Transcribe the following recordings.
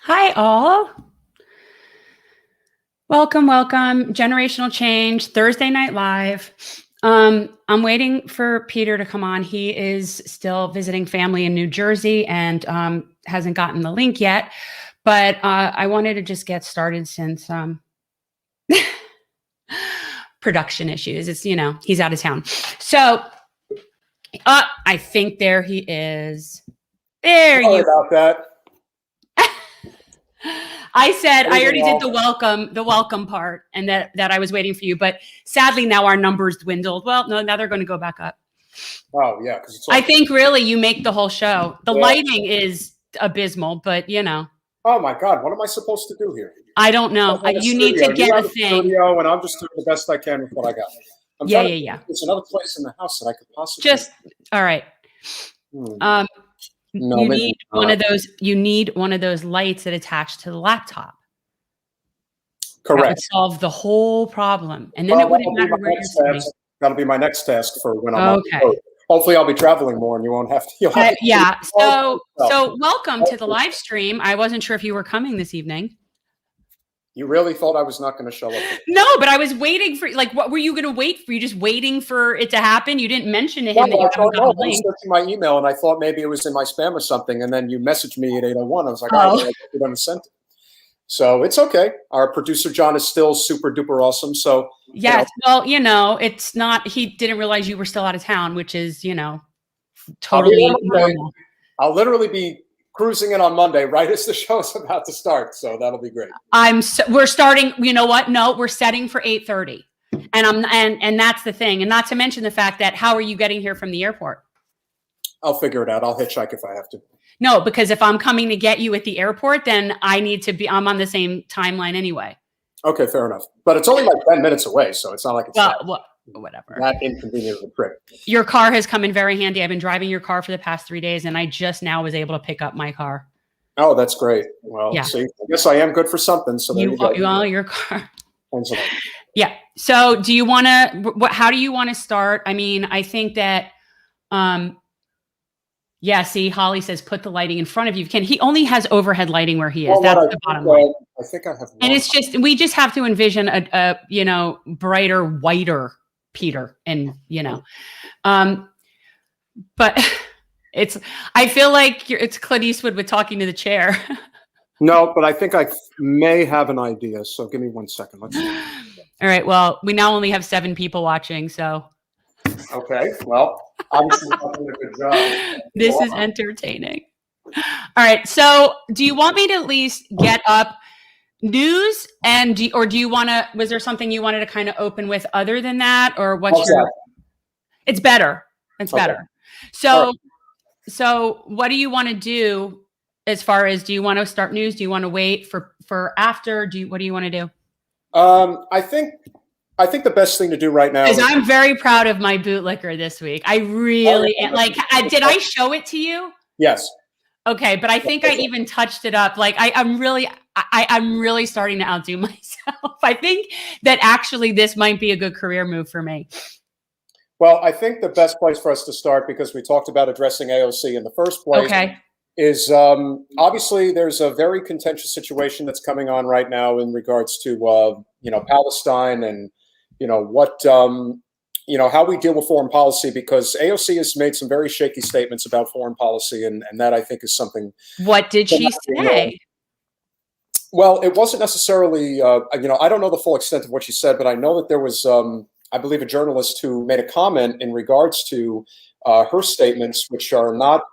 Hi, all. Welcome, welcome. Generational Change, Thursday Night Live. I'm waiting for Peter to come on. He is still visiting family in New Jersey and hasn't gotten the link yet. But I wanted to just get started since production issues. It's, he's out of town. So I think there he is. There Sorry you about that. I said I already did the welcome part, and that I was waiting for you. But sadly, now our numbers dwindled. Well, no, now they're going to go back up. Oh yeah, because I think really you make the whole show. The lighting is abysmal, but Oh my God, what am I supposed to do here? I don't know. You need to get a thing. Studio, and I'm just doing the best I can with what I got. Yeah. There's another place in the house that I could possibly all right. No, you need one of those. You need one of those lights that attach to the laptop. Correct. That would solve the whole problem, and then it wouldn't matter where you're sitting. That'll be my next task for when I'm on the road. Hopefully, I'll be traveling more, and you won't have to. Yeah. So welcome to the live stream. I wasn't sure if you were coming this evening. You really thought I was not going to show up? No, but I was waiting for. What were you going to wait for? You just waiting for it to happen? You didn't mention to him that you haven't got a link. I was searching my email, and I thought maybe it was in my spam or something, and then you messaged me at 8:01. I was like, oh, you haven't sent it. So it's okay. Our producer John is still super duper awesome. So yes, well, it's not. He didn't realize you were still out of town, which is totally normal. I'll literally be cruising in on Monday, right as the show is about to start. So that'll be great. We're starting. You know what? No, we're setting for 8:30, and that's the thing. And not to mention the fact that how are you getting here from the airport? I'll figure it out. I'll hitchhike if I have to. No, because if I'm coming to get you at the airport, then I need to be. I'm on the same timeline anyway. Okay, fair enough. But it's only like 10 minutes away, so it's not like it's whatever. That inconvenient of a trip. Your car has come in very handy. I've been driving your car for the past 3 days, and I just now was able to pick up my car. Oh, that's great. Well, yeah. See, I guess I am good for something. So there you go. Your car. Yeah. So do you want to, how do you want to start? I mean, I think that, yeah, see, Holly says, put the lighting in front of you. He only has overhead lighting where he is. That's the bottom line. I think I have one. And it's just, we just have to envision a brighter, whiter Peter. And, but I feel like it's Clint Eastwood with talking to the chair. No, but I think I may have an idea. So give me 1 second. Let's see. All right. Well, we now only have 7 people watching. So. Okay. Well, obviously I'm doing a good job. This is entertaining. All right. So do you want me to at least get up news or do you want to, was there something you wanted to kind of open with other than that? Or what's your, it's better. It's better. So what do you want to do as far as, do you want to start news? Do you want to wait for after? What do you want to do? I think the best thing to do right now is I'm very proud of my bootlicker this week. I really did I show it to you? Yes. Okay. But I think I even touched it up. Like I'm really starting to outdo myself. I think that actually this might be a good career move for me. Well, I think the best place for us to start, because we talked about addressing AOC in the first place, is obviously there's a very contentious situation that's coming on right now in regards to, Palestine and, how we deal with foreign policy, because AOC has made some very shaky statements about foreign policy. And that I think is something. What did she say? Well, it wasn't necessarily, I don't know the full extent of what she said, but I know that there was, I believe, a journalist who made a comment in regards to her statements, which are not,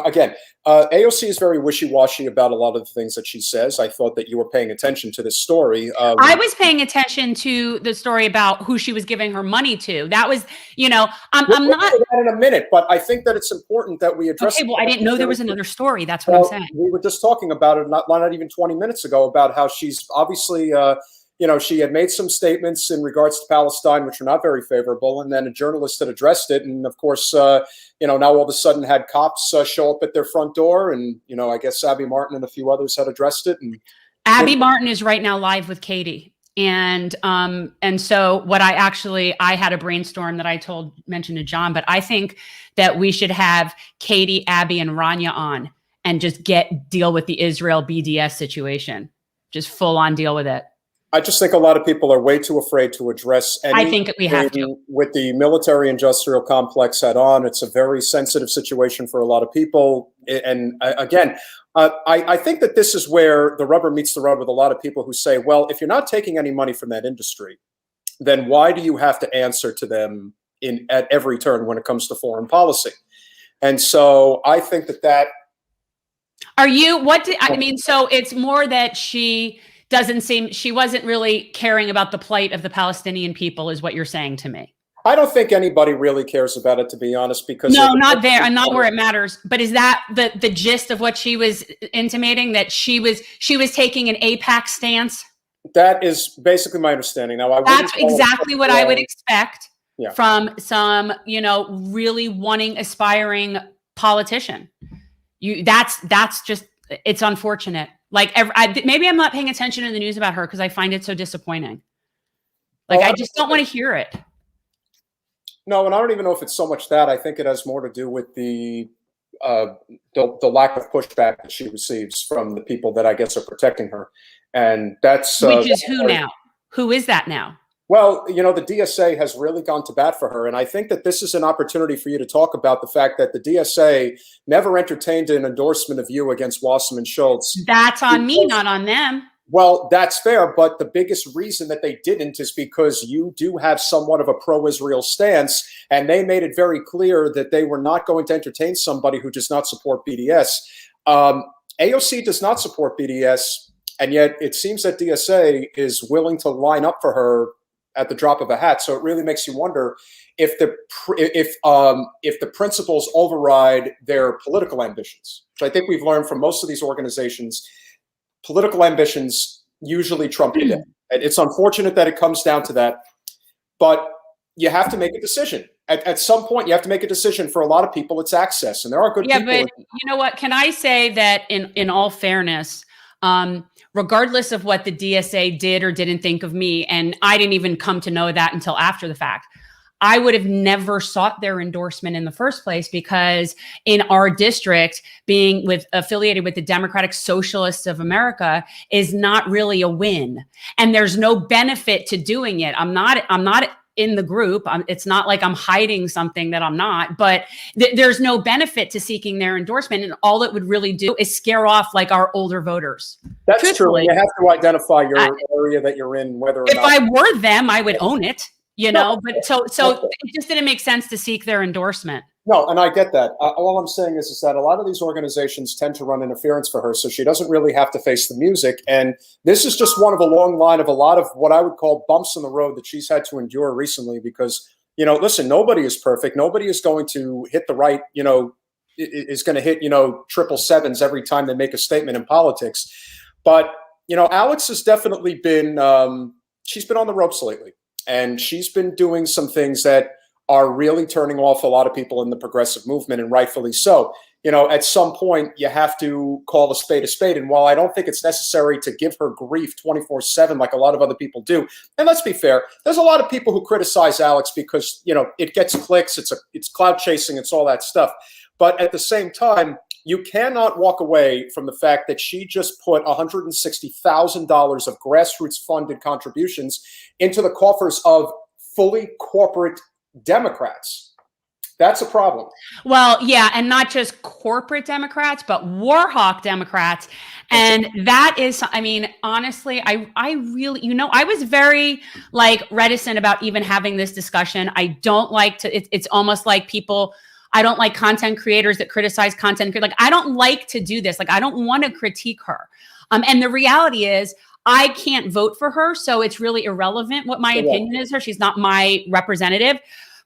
again, AOC is very wishy-washy about a lot of the things that she says. I thought that you were paying attention to this story. I was paying attention to the story about who she was giving her money to. That was, I'm not in a minute, but I think that it's important that we address. Okay, well, I didn't know there was another story. That's what I'm saying. We were just talking about it not even 20 minutes ago about how she's obviously, she had made some statements in regards to Palestine, which are not very favorable. And then a journalist had addressed it. And of course, now all of a sudden had cops show up at their front door. And, I guess Abby Martin and a few others had addressed it. And Abby Martin is right now live with Katie. And so what I had a brainstorm that I mentioned to John, but I think that we should have Katie, Abby, and Rania on and just deal with the Israel BDS situation. Just full on deal with it. I just think a lot of people are way too afraid to address anything I think we have to. With the military industrial complex head on. It's a very sensitive situation for a lot of people. And again, I think that this is where the rubber meets the road with a lot of people who say, well, if you're not taking any money from that industry, then why do you have to answer to them at every turn when it comes to foreign policy? And so I think that so it's more that she wasn't really caring about the plight of the Palestinian people, is what you're saying to me. I don't think anybody really cares about it, to be honest, because no, not there and not where it matters. But is that the gist of what she was intimating, that she was taking an AIPAC stance? That is basically my understanding. Now, that's exactly what I would expect from some, really wanting, aspiring politician. That's just, it's unfortunate. Like, maybe I'm not paying attention in the news about her because I find it so disappointing. Like, I just don't want to hear it. No, and I don't even know if it's so much that. I think it has more to do with the lack of pushback that she receives from the people that I guess are protecting her, and that's which is who now? Who is that now? Well, the DSA has really gone to bat for her, and I think that this is an opportunity for you to talk about the fact that the DSA never entertained an endorsement of you against Wasserman Schultz. That's on me, not on them. Well, that's fair, but the biggest reason that they didn't is because you do have somewhat of a pro-Israel stance, and they made it very clear that they were not going to entertain somebody who does not support BDS. AOC does not support BDS, and yet it seems that DSA is willing to line up for her at the drop of a hat. So it really makes you wonder if the principles override their political ambitions. So I think we've learned from most of these organizations, political ambitions usually trump the day. And it's unfortunate that it comes down to that, but you have to make a decision. At some point, you have to make a decision. For a lot of people, it's access, and there are good people. Yeah, but you know what? Can I say that in all fairness, regardless of what the DSA did or didn't think of me, and I didn't even come to know that until after the fact, I would have never sought their endorsement in the first place, because in our district, being affiliated with the Democratic Socialists of America is not really a win, and there's no benefit to doing it. I'm not in the group. It's not like I'm hiding something that I'm not, but there's no benefit to seeking their endorsement. And all it would really do is scare off like our older voters. That's true. You have to identify your area that you're in, whether or not. If I were them, I would own it, but so it just didn't make sense to seek their endorsement. No, and I get that. All I'm saying is that a lot of these organizations tend to run interference for her, so she doesn't really have to face the music. And this is just one of a long line of a lot of what I would call bumps in the road that she's had to endure recently because, listen, nobody is perfect. Nobody is going to hit the right, is going to hit, triple sevens every time they make a statement in politics. But, Alex has definitely been, she's been on the ropes lately, and she's been doing some things that are really turning off a lot of people in the progressive movement, and rightfully so. At some point, you have to call a spade a spade. And while I don't think it's necessary to give her grief 24/7 like a lot of other people do, and let's be fair, there's a lot of people who criticize Alex because, it gets clicks, it's clout chasing, it's all that stuff. But at the same time, you cannot walk away from the fact that she just put $160,000 of grassroots funded contributions into the coffers of fully corporate Democrats. That's a problem. Well, yeah, and not just corporate Democrats, but Warhawk Democrats. And that is, honestly, I really, I was very reticent about even having this discussion. I don't like to, it's almost like I don't like content creators that criticize content. I don't like to do this. I don't want to critique her. And the reality is, I can't vote for her, so it's really irrelevant what my opinion is. She's not my representative.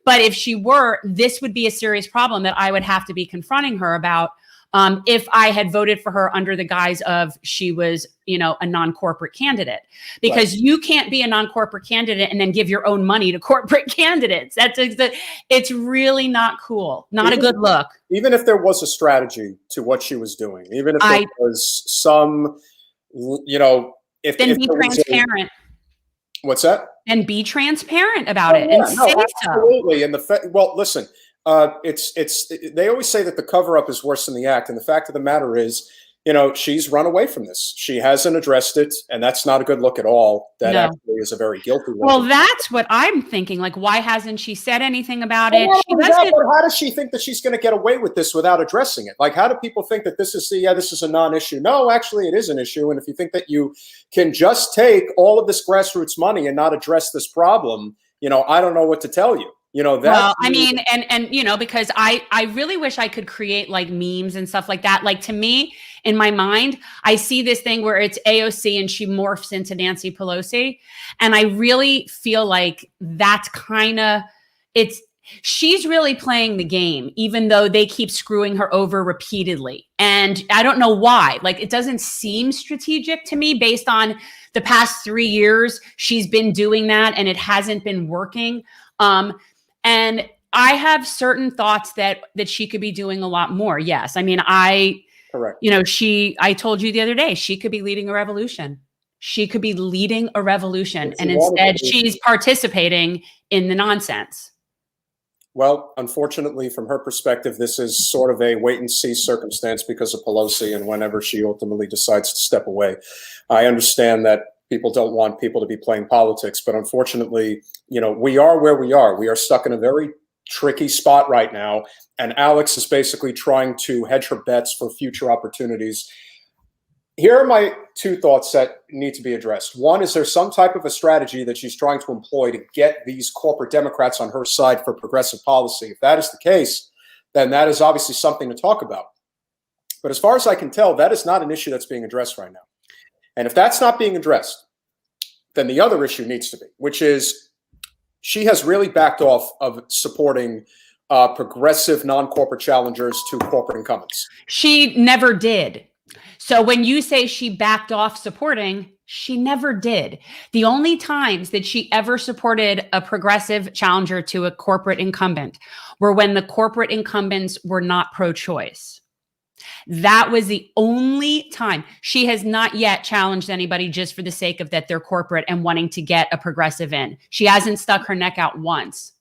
But if she were, this would be a serious problem that I would have to be confronting her about if I had voted for her under the guise of she was, a non-corporate candidate. Because you can't be a non-corporate candidate and then give your own money to corporate candidates. It's really not cool. Not a good look. Even if there was a strategy to what she was doing, even if there was some, then be transparent. What's that? And be transparent about it and say so. Absolutely. And well, listen, They always say that the cover up is worse than the act, and the fact of the matter is, you know, she's run away from this. She hasn't addressed it, and that's not a good look at all. That actually is a very guilty look. Well, that's what I'm thinking. Like, why hasn't she said anything about it? How does she think that she's going to get away with this without addressing it? Like, how do people think that this is this is a non-issue? No, actually, it is an issue. And if you think that you can just take all of this grassroots money and not address this problem, you know, I don't know what to tell you. You know, that. Well, I mean, and you know, because I really wish I could create like memes and stuff like that. Like, to me, in my mind, I see this thing where it's AOC and she morphs into Nancy Pelosi. And I really feel like that's kind of, she's really playing the game, even though they keep screwing her over repeatedly. And I don't know why. Like, it doesn't seem strategic to me based on the past 3 years she's been doing that and it hasn't been working. And I have certain thoughts that she could be doing a lot more. Yes. I mean, correct. You know, I told you the other day, she could be leading a revolution. She could be leading a revolution. And instead she's participating in the nonsense. Well, unfortunately, from her perspective, this is sort of a wait and see circumstance because of Pelosi and whenever she ultimately decides to step away. I understand that people don't want people to be playing politics, but unfortunately, you know, we are where we are. We are stuck in a very tricky spot right now. And Alex is basically trying to hedge her bets for future opportunities. Here are my two thoughts that need to be addressed. One, is there some type of a strategy that she's trying to employ to get these corporate Democrats on her side for progressive policy? If that is the case, then that is obviously something to talk about. But as far as I can tell, that is not an issue that's being addressed right now. And if that's not being addressed, then the other issue needs to be, which is she has really backed off of supporting progressive non-corporate challengers to corporate incumbents. She never did. So when you say she backed off supporting, she never did. The only times that she ever supported a progressive challenger to a corporate incumbent were when the corporate incumbents were not pro-choice. That was the only time. She has not yet challenged anybody just for the sake of that they're corporate and wanting to get a progressive in. She hasn't stuck her neck out once.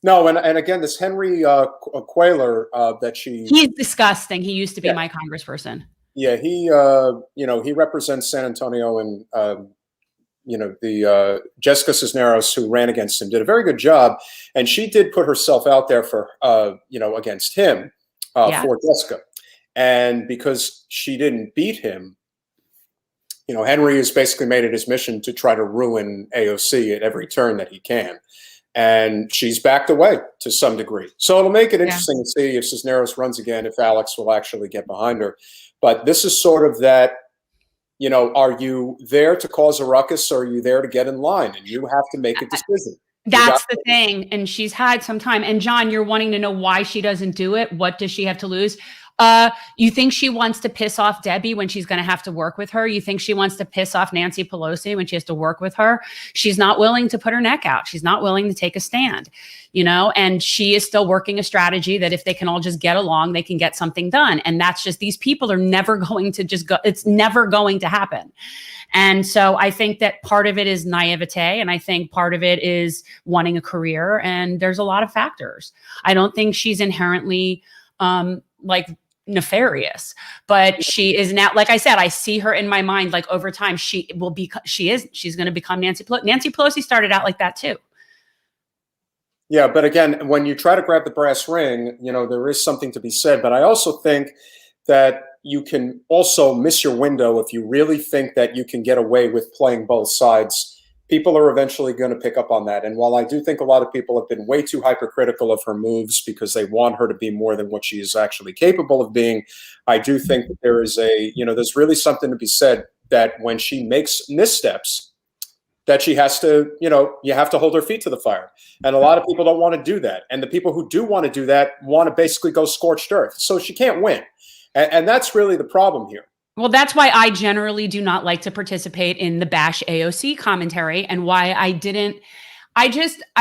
No, and again, this Henry Quayler he's disgusting. He used to be my congressperson. Yeah, he you know, he represents San Antonio, and you know, the Jessica Cisneros, who ran against him, did a very good job, and she did put herself out there for you know, against him for Jessica. And because she didn't beat him, you know, Henry has basically made it his mission to try to ruin AOC at every turn that he can. And she's backed away to some degree. So it'll make it interesting to see if Cisneros runs again, if Alex will actually get behind her. But this is sort of that, you know, are you there to cause a ruckus, or are you there to get in line? And you have to make a decision. That's the thing. And she's had some time. And John, you're wanting to know why she doesn't do it. What does she have to lose? You think she wants to piss off Debbie when she's going to have to work with her? You think she wants to piss off Nancy Pelosi when she has to work with her? She's not willing to put her neck out. She's not willing to take a stand, you know, and she is still working a strategy that if they can all just get along, they can get something done. And that's just, these people are never going to just go, it's never going to happen. And so I think that part of it is naivete, and I think part of it is wanting a career. And there's a lot of factors. I don't think she's inherently like nefarious, but she is now, like I said, I see her in my mind, like over time, she's going to become Nancy Pelosi. Nancy Pelosi started out like that too. Yeah. But again, when you try to grab the brass ring, you know, there is something to be said, but I also think that you can also miss your window if you really think that you can get away with playing both sides. People are eventually going to pick up on that. And while I do think a lot of people have been way too hypercritical of her moves because they want her to be more than what she is actually capable of being, I do think that there is there's really something to be said that when she makes missteps, that she has to, you have to hold her feet to the fire. And a lot of people don't want to do that. And the people who do want to do that want to basically go scorched earth. So she can't win. And that's really the problem here. Well, that's why I generally do not like to participate in the bash AOC commentary, and why I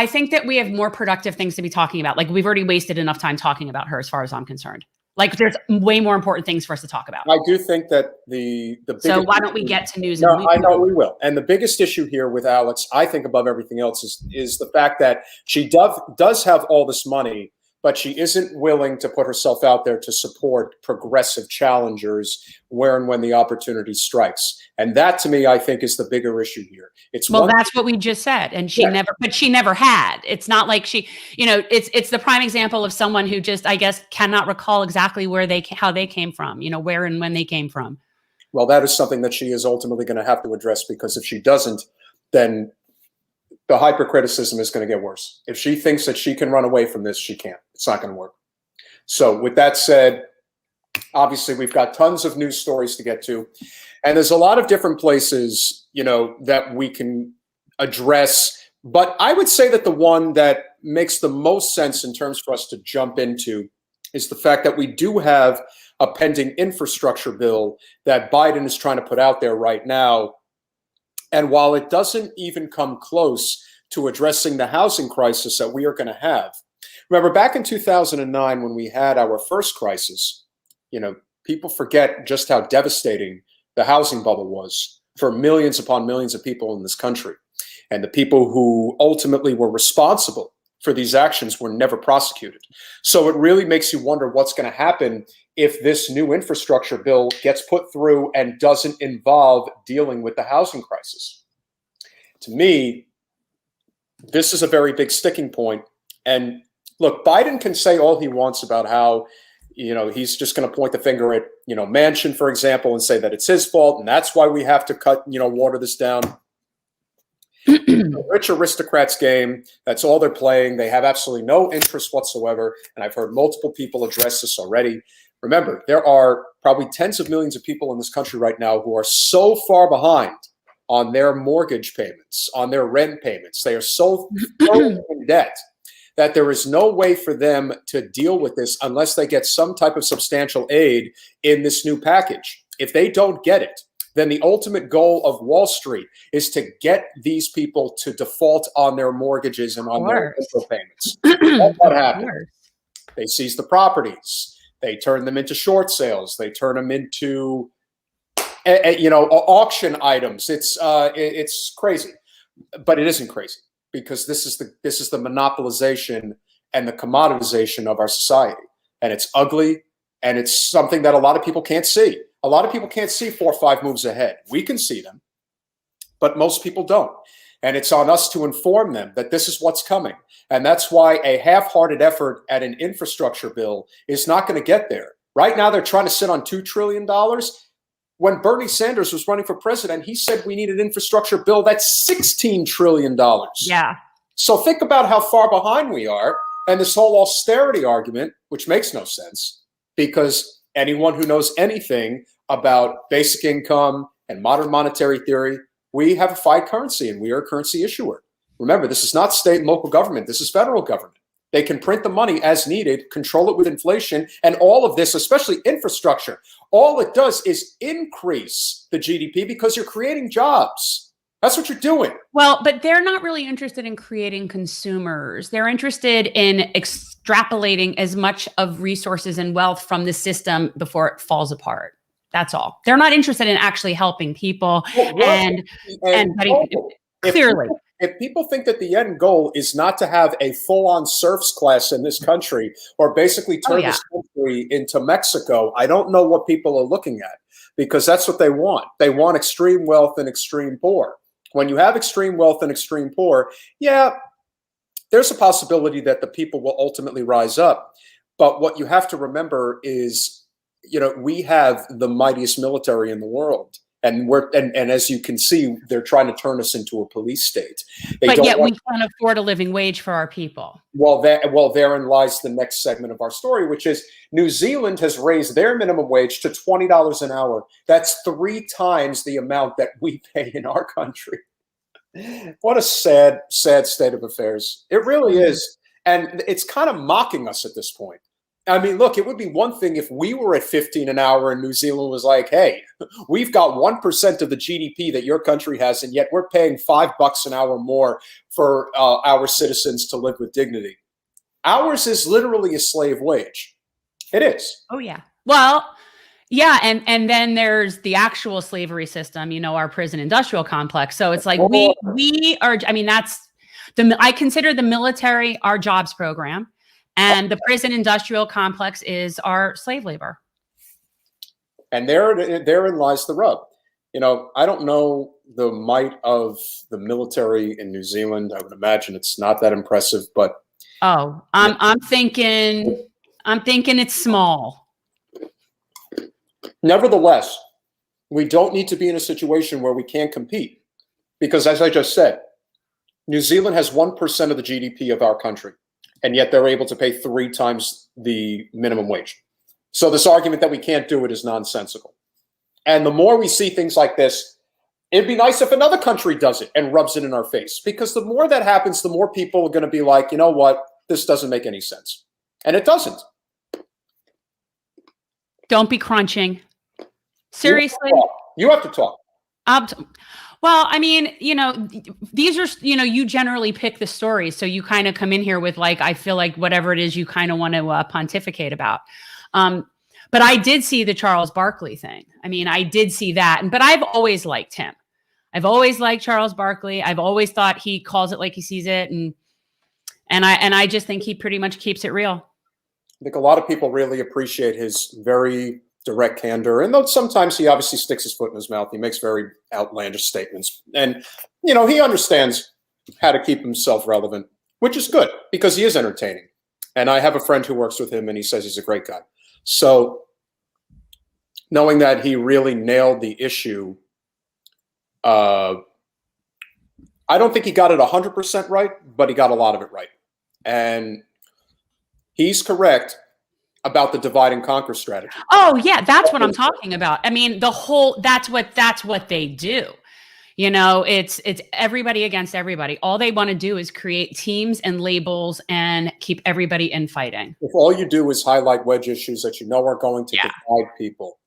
think that we have more productive things to be talking about. Like, we've already wasted enough time talking about her as far as I'm concerned. Like, there's way more important things for us to talk about. I do think that the biggest, so why don't we get to news? No, I know we will. And the biggest issue here with Alex, I think above everything else, is the fact that she does have all this money but she isn't willing to put herself out there to support progressive challengers where and when the opportunity strikes. And that, to me, I think is the bigger issue here. It's well, that's what we just said. And she never had. It's not like she, it's the prime example of someone who just, I guess, cannot recall exactly how they came from, where and when they came from. Well, that is something that she is ultimately going to have to address, because if she doesn't, then the hypercriticism is going to get worse. If she thinks that she can run away from this, she can't. It's not going to work. So with that said, obviously we've got tons of news stories to get to, and there's a lot of different places, that we can address. But I would say that the one that makes the most sense in terms for us to jump into is the fact that we do have a pending infrastructure bill that Biden is trying to put out there right now. And while it doesn't even come close to addressing the housing crisis that we are going to have, remember back in 2009 when we had our first crisis, people forget just how devastating the housing bubble was for millions upon millions of people in this country. And the people who ultimately were responsible for these actions were never prosecuted. So it really makes you wonder what's going to happen if this new infrastructure bill gets put through and doesn't involve dealing with the housing crisis. To me, this is a very big sticking point. And look, Biden can say all he wants about how, he's just going to point the finger at, Manchin, for example, and say that it's his fault, and that's why we have to water this down. The rich aristocrats game, that's all they're playing. They have absolutely no interest whatsoever. And I've heard multiple people address this already. Remember, there are probably tens of millions of people in this country right now who are so far behind on their mortgage payments, on their rent payments. They are so in debt that there is no way for them to deal with this unless they get some type of substantial aid in this new package. If they don't get it, then the ultimate goal of Wall Street is to get these people to default on their mortgages and on their rental payments. That's what happens. They seize the properties. They turn them into short sales. They turn them into, auction items. It's crazy, but it isn't crazy, because this is the monopolization and the commoditization of our society, and it's ugly, and it's something that a lot of people can't see. A lot of people can't see 4 or 5 moves ahead. We can see them, but most people don't. And it's on us to inform them that this is what's coming. And that's why a half-hearted effort at an infrastructure bill is not going to get there. Right now, they're trying to sit on $2 trillion. When Bernie Sanders was running for president, he said we need an infrastructure bill that's $16 trillion. Yeah. So think about how far behind we are. And this whole austerity argument, which makes no sense, because anyone who knows anything about basic income and modern monetary theory, we have a fiat currency and we are a currency issuer. Remember, this is not state and local government. This is federal government. They can print the money as needed, control it with inflation, and all of this, especially infrastructure, all it does is increase the GDP because you're creating jobs. That's what you're doing. Well, but they're not really interested in creating consumers. They're interested in extrapolating as much of resources and wealth from the system before it falls apart. That's all. They're not interested in actually helping people and clearly. If people think that the end goal is not to have a full-on serfs class in this country, or basically turn this country into Mexico, I don't know what people are looking at, because that's what they want. They want extreme wealth and extreme poor. When you have extreme wealth and extreme poor, yeah, there's a possibility that the people will ultimately rise up. But what you have to remember is, we have the mightiest military in the world. And as you can see, they're trying to turn us into a police state. But yet we can't afford a living wage for our people. Well, therein lies the next segment of our story, which is New Zealand has raised their minimum wage to $20 an hour. That's 3 times the amount that we pay in our country. What a sad, sad state of affairs. It really is. And it's kind of mocking us at this point. I mean, look, it would be one thing if we were at 15 an hour and New Zealand was like, hey, we've got 1% of the GDP that your country has, and yet we're paying $5 an hour more for our citizens to live with dignity. Ours is literally a slave wage. It is. Oh, yeah. Well, yeah. And then there's the actual slavery system, our prison industrial complex. So it's like we are, I mean, I consider the military our jobs program. And the prison industrial complex is our slave labor. And therein lies the rub. You know, I don't know the might of the military in New Zealand. I would imagine it's not that impressive, but I'm thinking it's small. Nevertheless, we don't need to be in a situation where we can't compete, because as I just said, New Zealand has 1% of the GDP of our country, and yet they're able to pay 3 times the minimum wage. So this argument that we can't do it is nonsensical. And the more we see things like this, it'd be nice if another country does it and rubs it in our face, because the more that happens, the more people are going to be like, you know what, this doesn't make any sense. And it doesn't. Don't be crunching. Seriously. You have to talk. Well, I mean, you know, these are, you know, you generally pick the stories. So you kind of come in here with like, I feel like whatever it is you kind of want to pontificate about. But I did see the Charles Barkley thing. I mean, I did see that. But I've always liked him. I've always liked Charles Barkley. I've always thought he calls it like he sees it. And I just think he pretty much keeps it real. I think a lot of people really appreciate his very direct candor. And though sometimes he obviously sticks his foot in his mouth, he makes very outlandish statements. And, you know, he understands how to keep himself relevant, which is good because he is entertaining. And I have a friend who works with him and he says he's a great guy. So knowing that he really nailed the issue, I don't think he got it 100% right, but he got a lot of it right. And he's correct about the divide and conquer strategy. Oh yeah, that's what I'm talking about. I mean, that's what they do. You know, it's everybody against everybody. All they want to do is create teams and labels and keep everybody infighting. If all you do is highlight wedge issues that you know are going to divide people,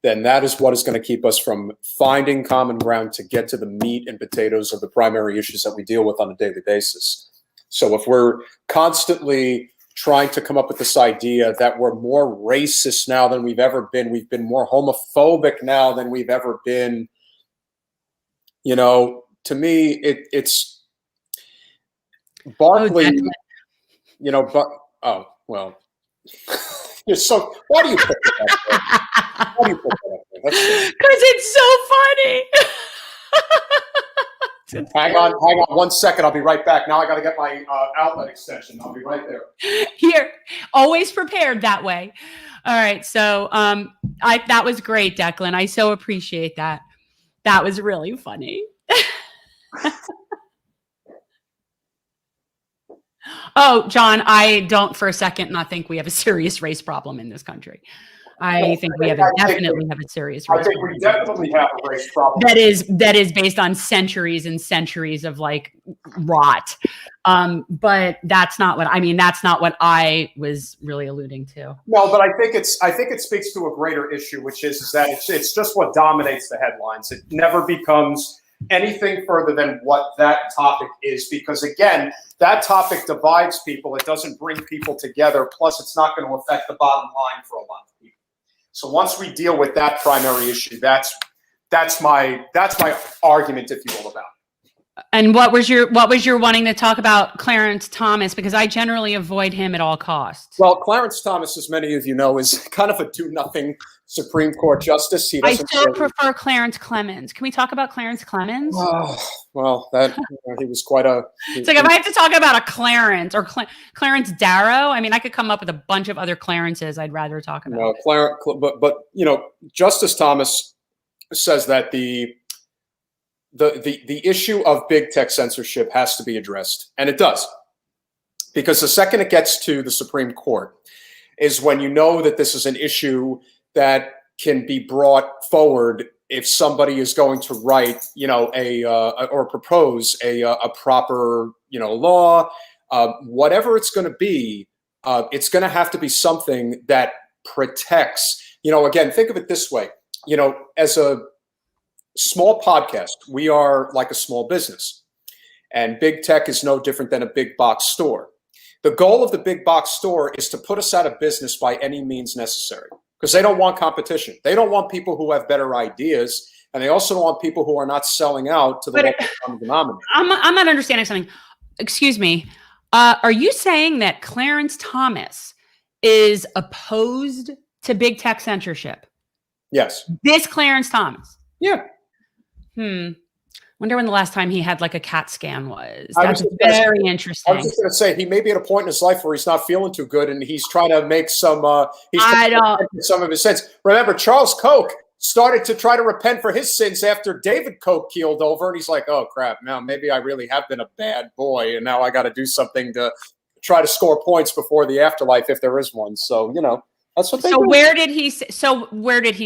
then that is what is going to keep us from finding common ground to get to the meat and potatoes of the primary issues that we deal with on a daily basis. So if we're constantly trying to come up with this idea that we're more racist now than we've ever been, we've been more homophobic now than we've ever been, you know, to me, it's Barkley, you know, but, oh, well, you're so, why do you put that up there? Why do you put that up there? Because it's so funny. Hang on 1 second. I'll be right back. Now I got to get my outlet extension. I'll be right there. Here, always prepared that way. All right. So that was great, Declan. I so appreciate that. That was really funny. Oh, John, I don't for a second not think we have a serious race problem in this country. I think we definitely have a serious race problem. I think we definitely have a race problem. That is based on centuries and centuries of like rot. But that's not what I was really alluding to. No, but I think it speaks to a greater issue, which is that it's just what dominates the headlines. It never becomes anything further than what that topic is, because again, that topic divides people. It doesn't bring people together. Plus, it's not going to affect the bottom line for a lot of people. So once we deal with that primary issue, that's my argument, if you will, about it. And what was your wanting to talk about Clarence Thomas? Because I generally avoid him at all costs. Well, Clarence Thomas, as many of you know, is kind of a do-nothing Supreme Court justice. I still prefer Clarence Clemens. Can we talk about Clarence Clemens? Well, he was quite a... It's like if I have to talk about a Clarence or Clarence Darrow, I mean, I could come up with a bunch of other Clarences I'd rather talk about. No, but you know, Justice Thomas says that the issue of big tech censorship has to be addressed, and it does, because the second it gets to the Supreme Court is when you know that this is an issue that can be brought forward if somebody is going to write, you know, or propose a proper, you know, law, whatever it's going to be. It's going to have to be something that protects. You know, again, think of it this way. You know, as a small podcast, we are like a small business, and big tech is no different than a big box store. The goal of the big box store is to put us out of business by any means necessary, because they don't want competition. They don't want people who have better ideas, and they also don't want people who are not selling out to the local common denominator. I'm not understanding something. Excuse me. Are you saying that Clarence Thomas is opposed to big tech censorship? Yes. This Clarence Thomas? Yeah. Wonder when the last time he had like a CAT scan was. That's very interesting. I was just going to say, he may be at a point in his life where he's not feeling too good, and he's trying to make some. Some of his sins. Remember, Charles Koch started to try to repent for his sins after David Koch keeled over, and he's like, "Oh crap! Now maybe I really have been a bad boy, and now I got to do something to try to score points before the afterlife, if there is one." So that's what they do. Where did he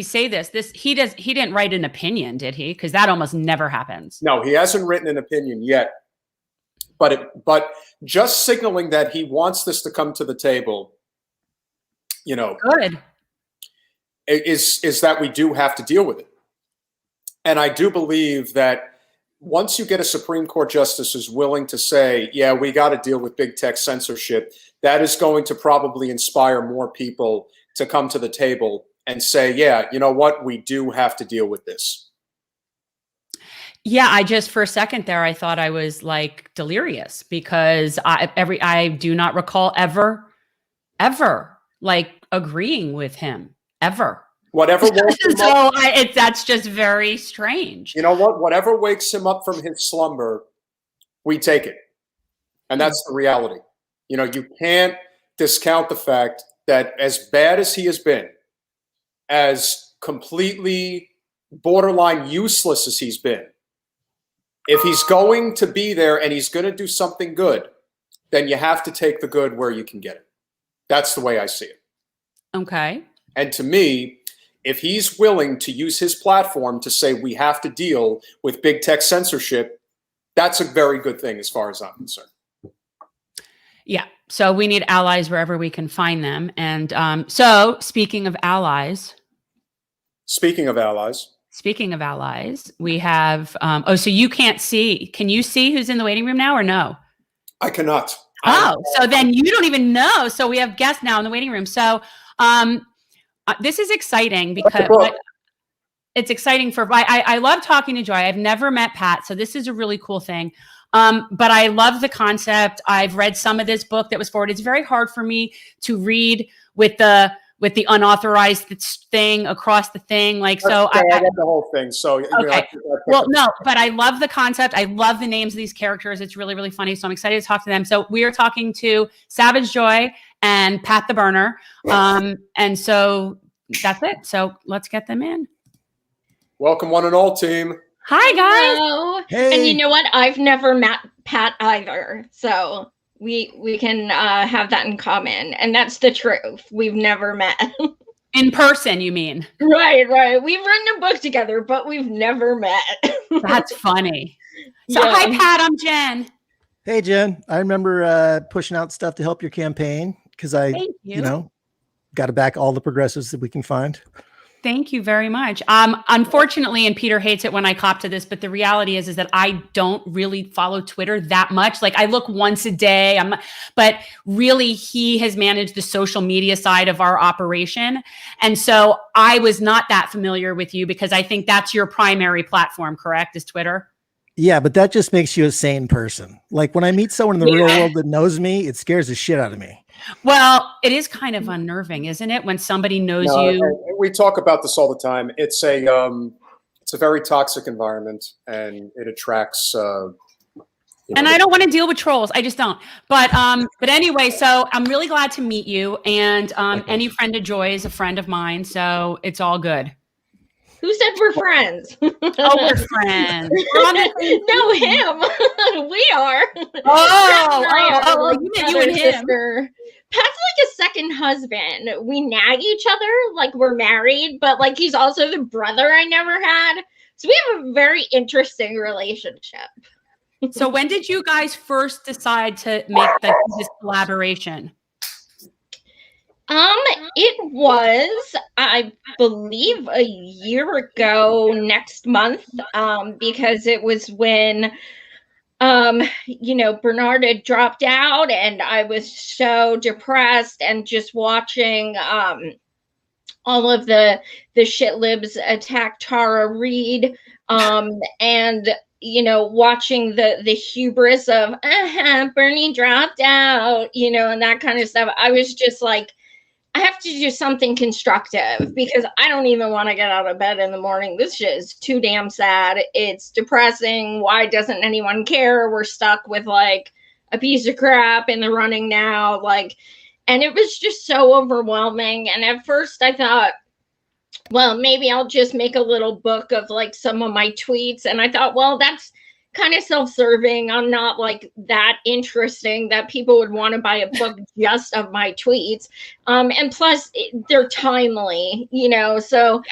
say this? He didn't write an opinion, did he? Because that almost never happens. No, he hasn't written an opinion yet. But just signaling that he wants this to come to the table, good, is that we do have to deal with it. And I do believe that once you get a Supreme Court justice who's willing to say, yeah, we got to deal with big tech censorship, that is going to probably inspire more people to come to the table and say, yeah, you know what, we do have to deal with this. Yeah, I just for a second there, I thought I was like delirious because I do not recall ever like agreeing with him ever. Whatever wakes him up, that's just very strange. You know what? Whatever wakes him up from his slumber, we take it, and that's the reality. You can't discount the fact that as bad as he has been, as completely borderline useless as he's been, if he's going to be there and he's going to do something good, then you have to take the good where you can get it. That's the way I see it. Okay. And to me, if he's willing to use his platform to say we have to deal with big tech censorship, that's a very good thing as far as I'm concerned. Yeah. So we need allies wherever we can find them. And so speaking of allies. Speaking of allies, we have, so you can't see. Can you see who's in the waiting room now or no? I cannot. So then you don't even know. So we have guests now in the waiting room. So this is exciting because it's exciting I love talking to Joy. I've never met Pat. So this is a really cool thing. But I love the concept. I've read some of this book that was forwarded. It's very hard for me to read with the unauthorized thing across the thing. I read the whole thing. So okay. Well, no, but I love the concept. I love the names of these characters. It's really, really funny. So I'm excited to talk to them. So we are talking to Savage Joy and Pat the Berner. And so that's it. So let's get them in. Welcome one and all, team. Hi, guys. Hello. Hey. And you know what? I've never met Pat either. So we can have that in common. And that's the truth. We've never met. In person, you mean? Right. We've written a book together, but we've never met. That's funny. So yeah. Hi, Pat. I'm Jen. Hey, Jen. I remember pushing out stuff to help your campaign because Thank you. Got to back all the progressives that we can find. Thank you very much. Unfortunately, and Peter hates it when I cop to this, but the reality is that I don't really follow Twitter that much. Like I look once a day, but really he has managed the social media side of our operation. And so I was not that familiar with you because I think that's your primary platform, correct? Is Twitter? Yeah, but that just makes you a sane person. Like when I meet someone in the real world that knows me, it scares the shit out of me. Well, it is kind of unnerving, isn't it? When somebody knows you. We talk about this all the time. It's a very toxic environment, and it attracts. And I don't want to deal with trolls. I just don't. But anyway, so I'm really glad to meet you. And any friend of Joy is a friend of mine, so it's all good. Who said we're friends? Oh, we're friends. No, him. We are. Oh, you and him. Sister. Pat's like a second husband. We nag each other like we're married, but like he's also the brother I never had. So we have a very interesting relationship. So when did you guys first decide to make this collaboration? It was, I believe, a year ago next month, because it was when, Bernard had dropped out and I was so depressed and just watching, all of the shit libs attack Tara Reid. And watching the hubris of Bernie dropped out, and that kind of stuff, I was just like, I have to do something constructive because I don't even want to get out of bed in the morning. This shit is too damn sad. It's depressing. Why doesn't anyone care? We're stuck with like a piece of crap in the running now. And it was just so overwhelming. And at first I thought, well, maybe I'll just make a little book of like some of my tweets. And I thought, well, that's kind of self-serving. I'm not like that interesting that people would want to buy a book just of my tweets. And plus they're timely, so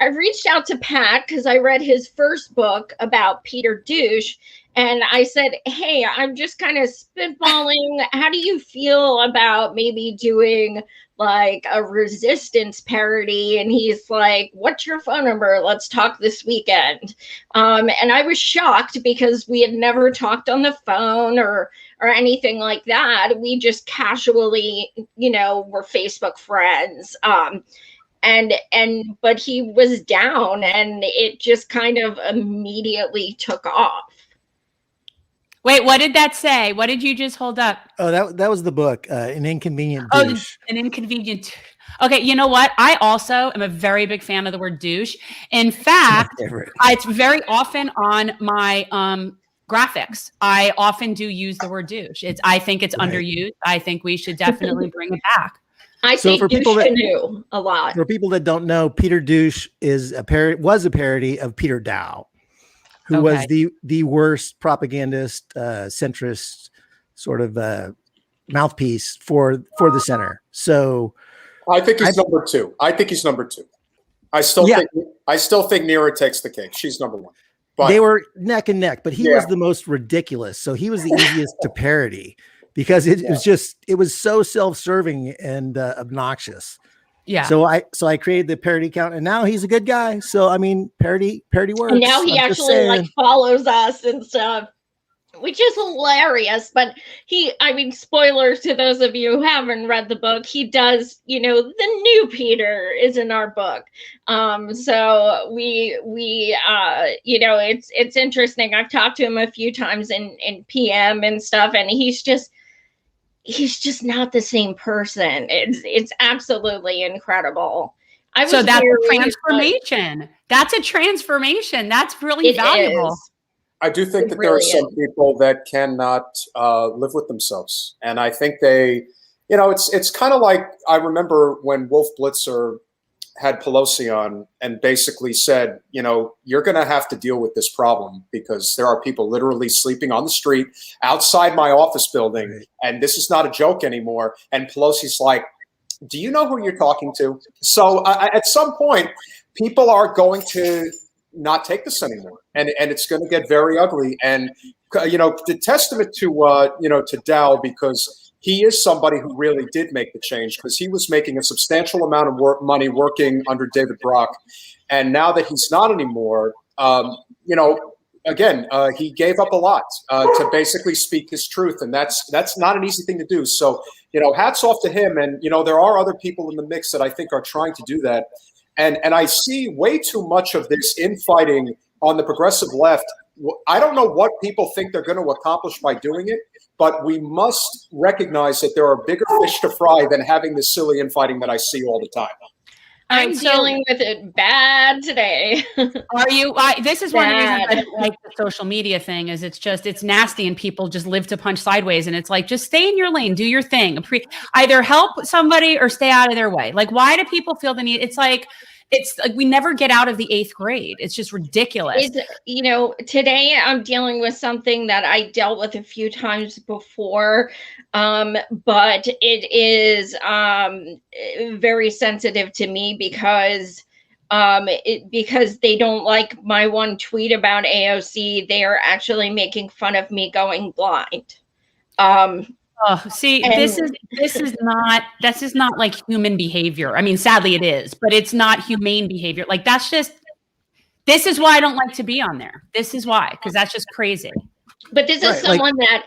I reached out to Pat because I read his first book about Peter Douche. And I said, hey, I'm just kind of spitballing. How do you feel about maybe doing like a resistance parody? And he's like, what's your phone number? Let's talk this weekend. And I was shocked because we had never talked on the phone or anything like that. We just casually, were Facebook friends. But he was down and it just kind of immediately took off. Wait, what did that say? What did you just hold up? Oh, that was the book, An Inconvenient Douche. An Inconvenient. Okay, you know what? I also am a very big fan of the word douche. In fact, it's very often on my graphics. I often do use the word douche. I think it's underused. I think we should definitely bring it back. I say douche canoe a lot. For people that don't know, Peter Douche was a parody of Peter Dow, who was the worst propagandist, centrist sort of mouthpiece for the center. So I think he's number two. I still think Nira takes the cake. She's number one. But they were neck and neck, but he was the most ridiculous. So he was the easiest to parody because it was so self-serving and obnoxious. Yeah. So I created the parody account, and now he's a good guy. So I mean, parody works. And now he actually like follows us and stuff, which is hilarious. But spoilers to those of you who haven't read the book. He does, the new Peter is in our book. So we it's interesting. I've talked to him a few times in PM and stuff, and he's just not the same person. It's absolutely incredible. That's a transformation. That's a transformation. That's really valuable. I do think that there are some people that cannot live with themselves. And I think they, it's kind of like, I remember when Wolf Blitzer had Pelosi on and basically said, you're going to have to deal with this problem because there are people literally sleeping on the street outside my office building. And this is not a joke anymore. And Pelosi's like, do you know who you're talking to? So at some point, people are going to not take this anymore. And it's going to get very ugly. And, the testament to Dow, because he is somebody who really did make the change, because he was making a substantial amount of money working under David Brock. And now that he's not anymore, he gave up a lot to basically speak his truth. And that's not an easy thing to do. So, hats off to him. And, there are other people in the mix that I think are trying to do that. And I see way too much of this infighting on the progressive left. I don't know what people think they're going to accomplish by doing it, but we must recognize that there are bigger fish to fry than having this silly infighting that I see all the time. I'm dealing with it bad today. Are you? This is one of the reasons I don't like the social media thing. Is it's nasty and people just live to punch sideways, and it's like, just stay in your lane, do your thing. Either help somebody or stay out of their way. Like, why do people feel the need? It's like we never get out of the 8th grade. It's just ridiculous. Today I'm dealing with something that I dealt with a few times before, but it is very sensitive to me because they don't like my one tweet about AOC. They are actually making fun of me going blind. This is not like human behavior. I mean, sadly it is, but it's not humane behavior. Like this is why I don't like to be on there. This is why, because that's just crazy. But this is someone that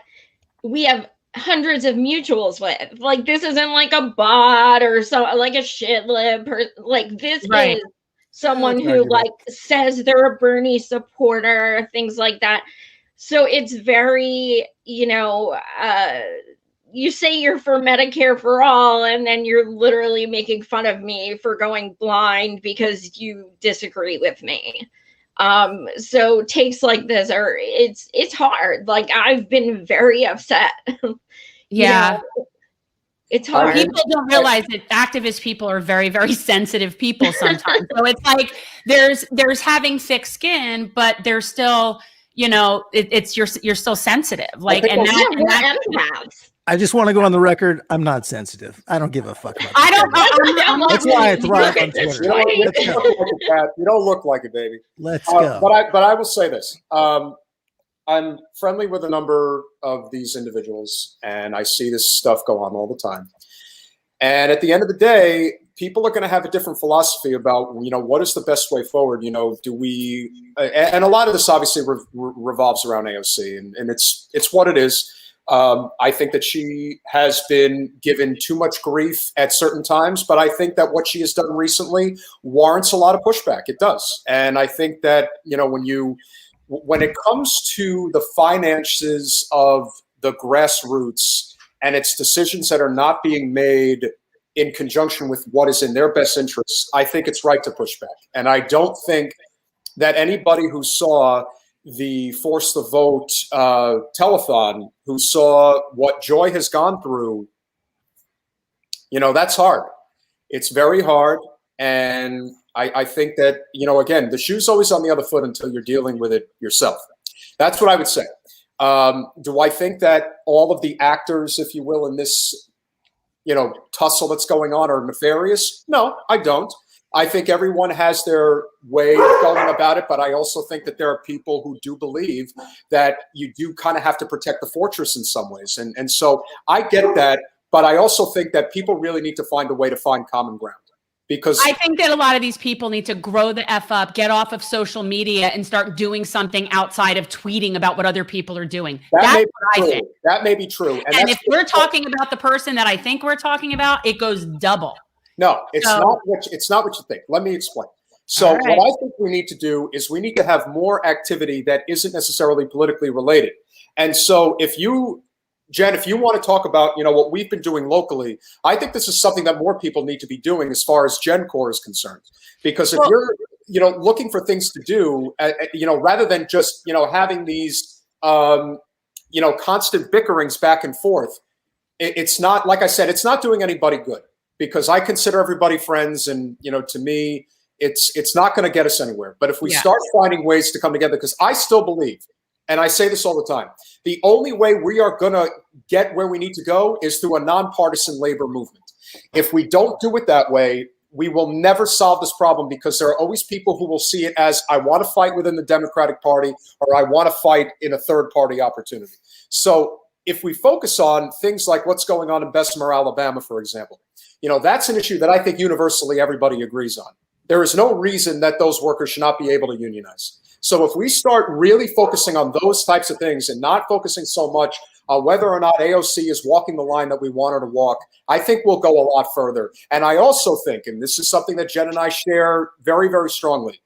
we have hundreds of mutuals with. Like, this isn't like a bot or so, like a shit lib. This is someone who like says they're a Bernie supporter, things like that. So it's very, you know, you say you're for Medicare for all, and then you're literally making fun of me for going blind because you disagree with me. So takes like this are, it's hard. Like, I've been very upset. Yeah. You know, it's hard. People don't realize that activist people are very, very sensitive people sometimes. So it's like there's having thick skin, but there's still, you know, you're still sensitive. Like, and empaths. I just want to go on the record. I'm not sensitive. I don't give a fuck about I don't. That's why I thrive on Twitter. You don't look like it, baby. Let's go. But I will say this. I'm friendly with a number of these individuals, and I see this stuff go on all the time. And at the end of the day, people are going to have a different philosophy about, you know, what is the best way forward? You know, do we? And a lot of this obviously revolves around AOC, and it's what it is. I think that she has been given too much grief at certain times, but I think that what she has done recently warrants a lot of pushback. It does. And I think that, you know, when it comes to the finances of the grassroots and its decisions that are not being made in conjunction with what is in their best interests, I think it's right to push back. And I don't think that anybody who saw the Force the Vote telethon, who saw what Joy has gone through, you know, that's hard. It's very hard. And I think that, you know, again, the shoe's always on the other foot until you're dealing with it yourself. That's what I would say. Do I think that all of the actors, if you will, in this, you know, tussle that's going on are nefarious? No, I don't. I think everyone has their way of going about it, but I also think that there are people who do believe that you do kind of have to protect the fortress in some ways. And so I get that, but I also think that people really need to find a way to find common ground. Because I think that a lot of these people need to grow the F up, get off of social media, and start doing something outside of tweeting about what other people are doing. That's what I think. That may be true. And if we're talking about the person that I think we're talking about, it goes double. No, it's not what you think. Let me explain. So what I think we need to do is we need to have more activity that isn't necessarily politically related. And so Jen, if you want to talk about, you know, what we've been doing locally, I think this is something that more people need to be doing as far as GenCore is concerned. Because if you're, you know, looking for things to do, you know, rather than just, you know, having these, you know, constant bickerings back and forth, it's not, like I said, it's not doing anybody good. Because I consider everybody friends, and, you know, to me, it's not going to get us anywhere. But if we start finding ways to come together, because I still believe, and I say this all the time, the only way we are going to get where we need to go is through a nonpartisan labor movement. If we don't do it that way, we will never solve this problem, because there are always people who will see it as, I want to fight within the Democratic Party, or I want to fight in a third party opportunity. So if we focus on things like what's going on in Bessemer, Alabama, for example, you know, that's an issue that I think universally everybody agrees on. There is no reason that those workers should not be able to unionize. So if we start really focusing on those types of things and not focusing so much on whether or not AOC is walking the line that we want her to walk, I think we'll go a lot further. And I also think, and this is something that Jen and I share very, very strongly,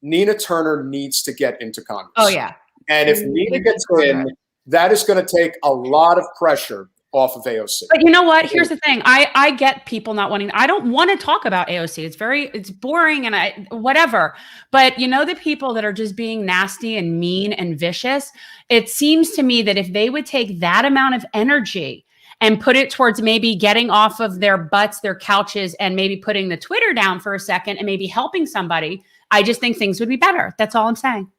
Nina Turner needs to get into Congress. Oh, yeah. And if Nina gets in, that is going to take a lot of pressure off of AOC. But you know what? Here's the thing. I get people not wanting, I don't want to talk about AOC. It's boring and whatever. But you know, the people that are just being nasty and mean and vicious, it seems to me that if they would take that amount of energy and put it towards maybe getting off of their butts, their couches, and maybe putting the Twitter down for a second and maybe helping somebody, I just think things would be better. That's all I'm saying.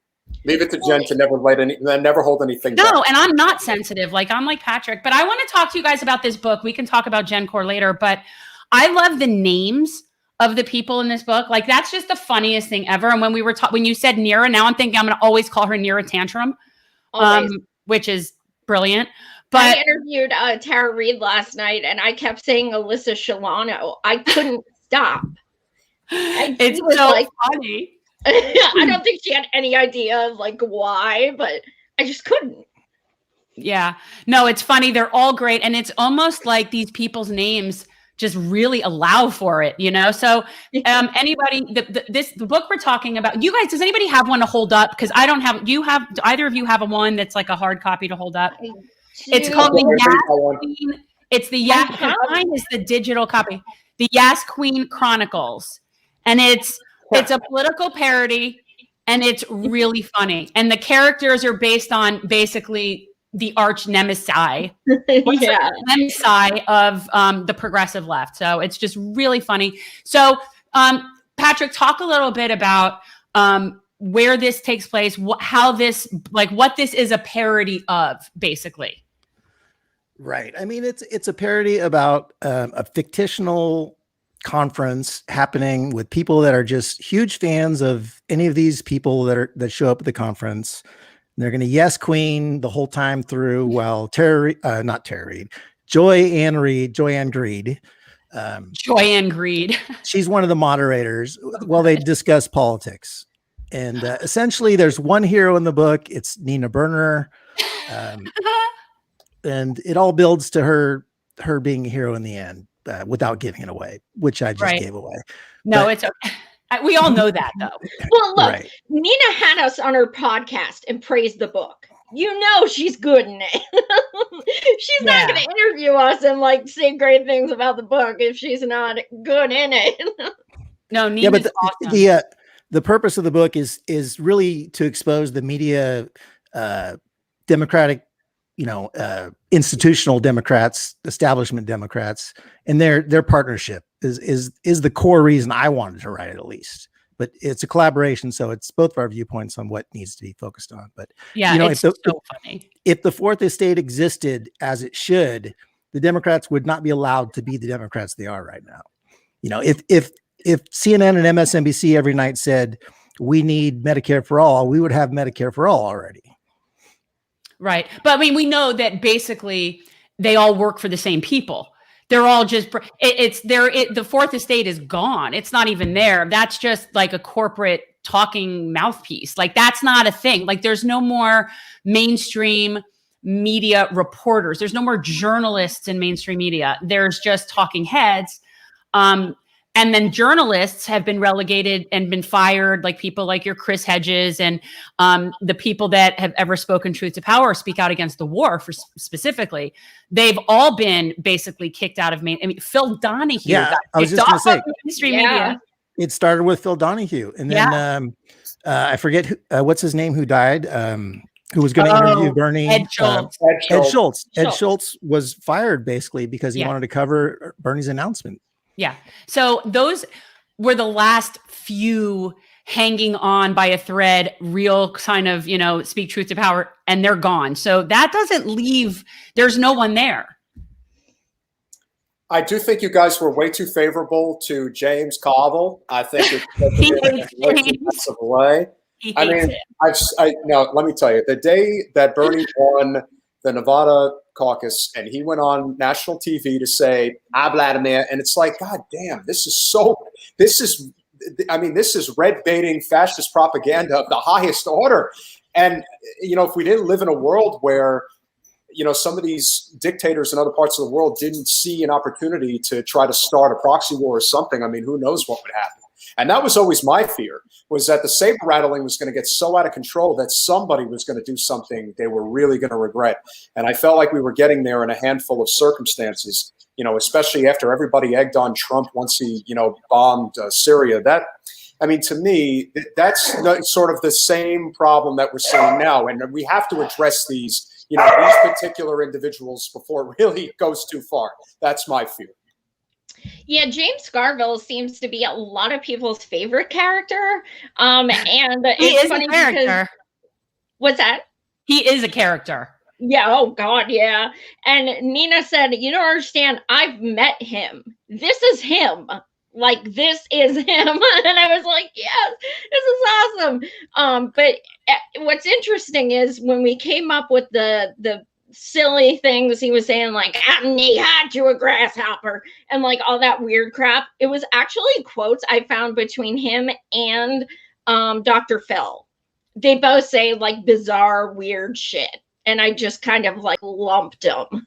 Leave it to Jen to never hold anything back. No, and I'm not sensitive. Like, I'm like Patrick. But I want to talk to you guys about this book. We can talk about GenCore later. But I love the names of the people in this book. Like, that's just the funniest thing ever. And when we were when you said Nira, now I'm thinking I'm going to always call her Nira Tantrum, which is brilliant. But I interviewed Tara Reid last night, and I kept saying Alyssa Shalano. I couldn't stop. It's so funny. I don't think she had any idea of like why, but I just couldn't. Yeah, no, it's funny. They're all great. And it's almost like these people's names just really allow for it, you know? So anybody, the book we're talking about, you guys, does anybody have one to hold up? Because I don't have, do either of you have a one that's like a hard copy to hold up? It's called the YASS Queen. It's the YASS, mine is the digital copy, the YASS Queen Chronicles. And it's a political parody, and it's really funny. And the characters are based on basically the arch nemesis nemesis of the progressive left. So it's just really funny. So Patrick, talk a little bit about where this takes place, how this, like what this is a parody of, basically. Right. I mean, it's a parody about a fictional conference happening with people that are just huge fans of any of these people that show up at the conference. And they're going to yes queen the whole time through while Joy-Ann Greed. Joy-Ann Greed. She's one of the moderators while they discuss politics. And essentially there's one hero in the book. It's Nina Berner. And it all builds to her being a hero in the end. Without giving it away, which I just gave away. No, but it's okay. We all know that, though. Well, look, Nina had us on her podcast and praised the book. You know she's good in it. She's not going to interview us and like say great things about the book if she's not good in it. No, Nina's awesome. The purpose of the book is really to expose the media, Democratic, institutional Democrats, establishment Democrats, and their partnership is the core reason I wanted to write it, at least. But it's a collaboration, so it's both of our viewpoints on what needs to be focused on. But it's so funny. If the Fourth Estate existed as it should, the Democrats would not be allowed to be the Democrats they are right now. If CNN and MSNBC every night said we need Medicare for all, we would have Medicare for all already. Right. But I mean, we know that basically they all work for the same people. They're all just, the Fourth Estate is gone. It's not even there. That's just like a corporate talking mouthpiece. Like that's not a thing. Like there's no more mainstream media reporters. There's no more journalists in mainstream media. There's just talking heads. And then journalists have been relegated and been fired, like people like your Chris Hedges and the people that have ever spoken truth to power, speak out against the war specifically. They've all been basically kicked out of Phil Donahue. Yeah, I was just going to say, mainstream media. It started with Phil Donahue. And then I forget what's his name who died, who was going to interview Bernie. Ed Schultz. Ed Schultz was fired basically because he wanted to cover Bernie's announcement. Yeah. So those were the last few hanging on by a thread, real kind of, speak truth to power, and they're gone. So that doesn't leave, there's no one there. I do think you guys were way too favorable to James Carville. I think it's way. I mean, let me tell you, the day that Bernie won the Nevada caucus and he went on national TV to say, Vladimir, and it's like, God damn, this is red baiting fascist propaganda of the highest order. And, if we didn't live in a world where, some of these dictators in other parts of the world didn't see an opportunity to try to start a proxy war or something, I mean, who knows what would happen. And that was always my fear, was that the saber rattling was going to get so out of control that somebody was going to do something they were really going to regret. And I felt like we were getting there in a handful of circumstances, especially after everybody egged on Trump once he, bombed Syria. To me, that's sort of the same problem that we're seeing now. And we have to address these particular individuals before it really goes too far. That's my fear. Yeah, James Carville seems to be a lot of people's favorite character. And it's funny because, what's that? He is a character. Yeah. Oh God. Yeah. And Nina said, "You don't understand. I've met him. This is him. Like this is him." And I was like, "Yes, this is awesome." But what's interesting is when we came up with the silly things he was saying, like "I'm knee-high to a grasshopper" and like all that weird crap, it was actually quotes I found between him and Dr. Phil. They both say like bizarre, weird shit, and I just kind of like lumped them.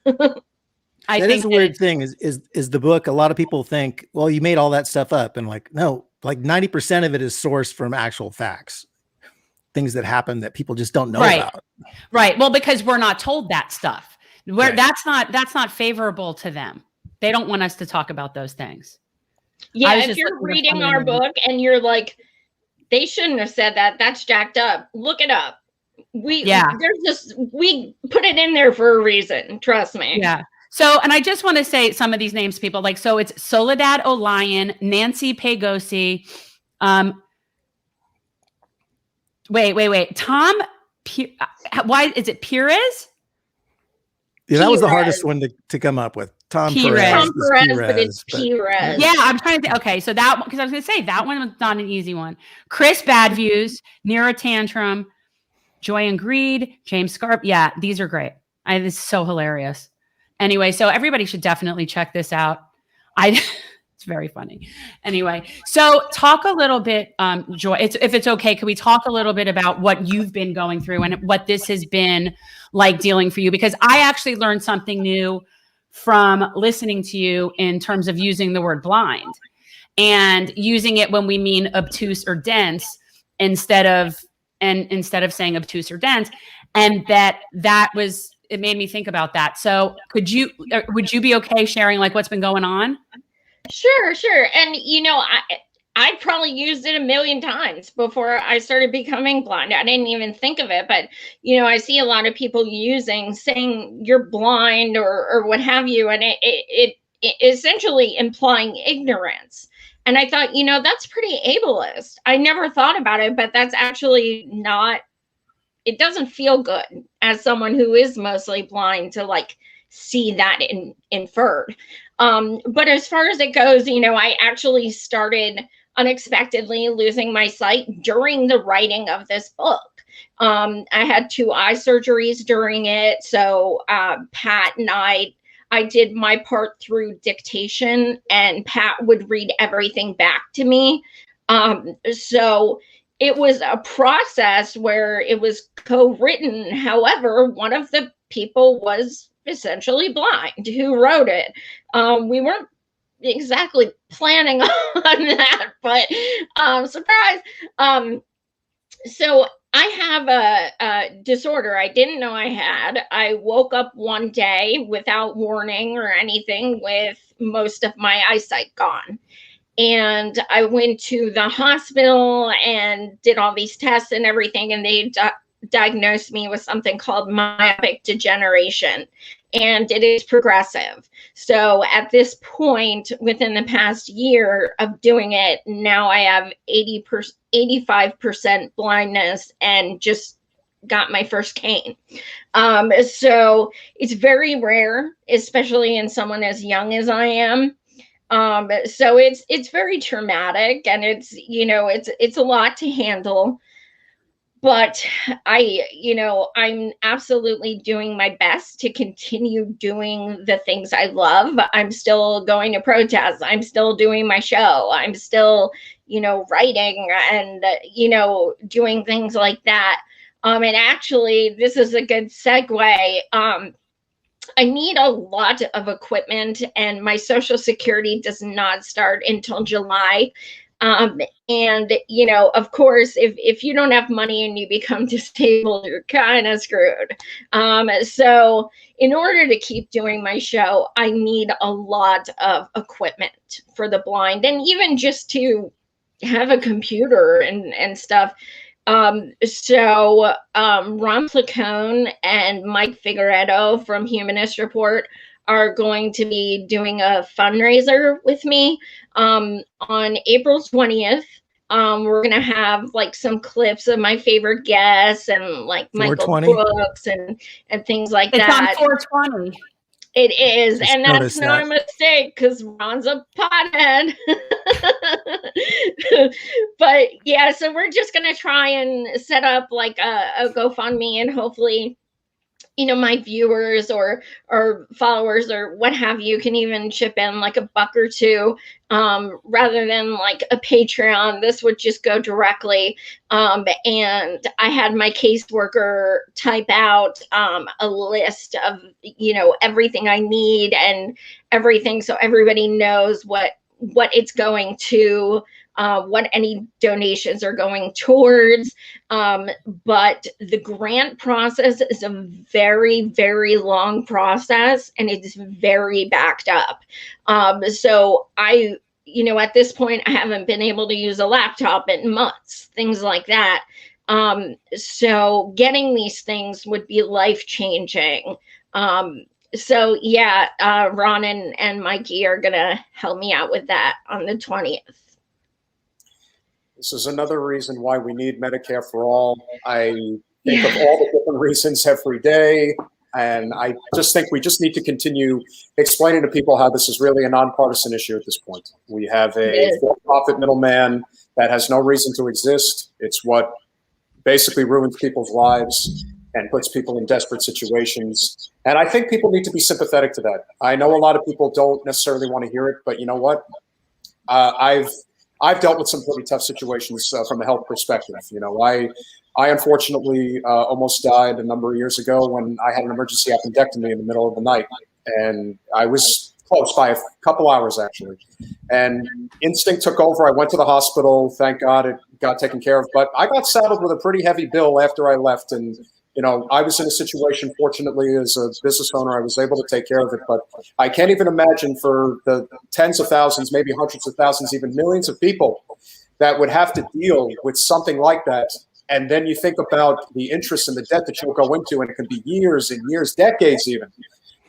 That is a weird thing is the book. A lot of people think, well, you made all that stuff up, and like, no, like 90% of it is sourced from actual facts, things that happen that people just don't know about. Right. Well, because we're not told that stuff. That's not favorable to them. They don't want us to talk about those things. Yeah, if you're reading our book and you're like, they shouldn't have said that, that's jacked up, look it up. We put it in there for a reason. Trust me. Yeah. So, and I just want to say some of these names, people, like, so it's Soledad O'Lyon, Nancy Pagosi, wait. Tom, why is it Perez? Yeah, that was the hardest one to come up with. Tom Perez, but it's Perez. Yeah, I'm trying to think. Okay, so that one, because I was going to say that one was not an easy one. Chris Badviews, Nira Tantrum, Joy and Greed, James Scarp. Yeah, these are great. This is so hilarious. Anyway, so everybody should definitely check this out. It's very funny. Anyway, so talk a little bit, Joy, if it's okay, can we talk a little bit about what you've been going through and what this has been like dealing for you? Because I actually learned something new from listening to you in terms of using the word blind and using it when we mean obtuse or dense instead of saying obtuse or dense. And it made me think about that. So would you be okay sharing like what's been going on? Sure. And I probably used it a million times before I started becoming blind. I didn't even think of it, but I see a lot of people saying you're blind or what have you, and it essentially implying ignorance. And I thought, that's pretty ableist. I never thought about it, but that's actually not. It doesn't feel good as someone who is mostly blind to like see that inferred. But as far as it goes, I actually started unexpectedly losing my sight during the writing of this book. I had 2 eye surgeries during it. So Pat and I did my part through dictation, and Pat would read everything back to me. So it was a process where it was co-written. However, one of the people was essentially blind who wrote it. We weren't exactly planning on that, but surprise. So I have a disorder I didn't know I had. I woke up one day without warning or anything with most of my eyesight gone. And I went to the hospital and did all these tests and everything, and they diagnosed me with something called myopic degeneration, and it is progressive. So at this point, within the past year of doing it, now I have 85% blindness and just got my first cane. So it's very rare, especially in someone as young as I am. So it's very traumatic, and it's a lot to handle. But I'm absolutely doing my best to continue doing the things I love. I'm still going to protests. I'm still doing my show. I'm still, writing and, doing things like that. And actually, this is a good segue. I need a lot of equipment, and my Social Security does not start until July. And, of course, if you don't have money and you become disabled, you're kind of screwed. So in order to keep doing my show, I need a lot of equipment for the blind, and even just to have a computer and stuff. Ron Placone and Mike Figueredo from Humanist Report are going to be doing a fundraiser with me on April 20th. We're going to have like some clips of my favorite guests and like Michael Brooks and things like that. It's on 420. It is, just and that's not a mistake because Ron's a pothead. But yeah, so we're just gonna try and set up like a GoFundMe, and hopefully you know, my viewers or followers or what have you can even chip in like $1 or $2, rather than like a Patreon. This would just go directly. And I had my caseworker type out a list of, you know, everything I need and everything, so everybody knows what it's going to, what any donations are going towards. But the grant process is a very, very long process, and it's very backed up. So you know, at this point, I haven't been able to use a laptop in months, things like that. So getting these things would be life-changing. So yeah, Ron and Mikey are gonna help me out with that on the 20th. This is another reason why we need Medicare for all. I think of all the different reasons every day, and I just think we just need to continue explaining to people how this is really a nonpartisan issue at this point. We have a for-profit middleman that has no reason to exist. It's what basically ruins people's lives and puts people in desperate situations. And I think people need to be sympathetic to that. I know a lot of people don't necessarily want to hear it, but you know what? I've dealt with some pretty tough situations from a health perspective. You know, I unfortunately almost died a number of years ago when I had an emergency appendectomy in the middle of the night. And I was close by a couple hours, actually. And instinct took over. I went to the hospital. Thank God it got taken care of. But I got saddled with a pretty heavy bill after I left. And you know, I was in a situation, fortunately, as a business owner, I was able to take care of it. But I can't even imagine for the tens of thousands, maybe hundreds of thousands, even millions of people that would have to deal with something like that. And then you think about the interest and the debt that you'll go into, and it can be years and years, decades even,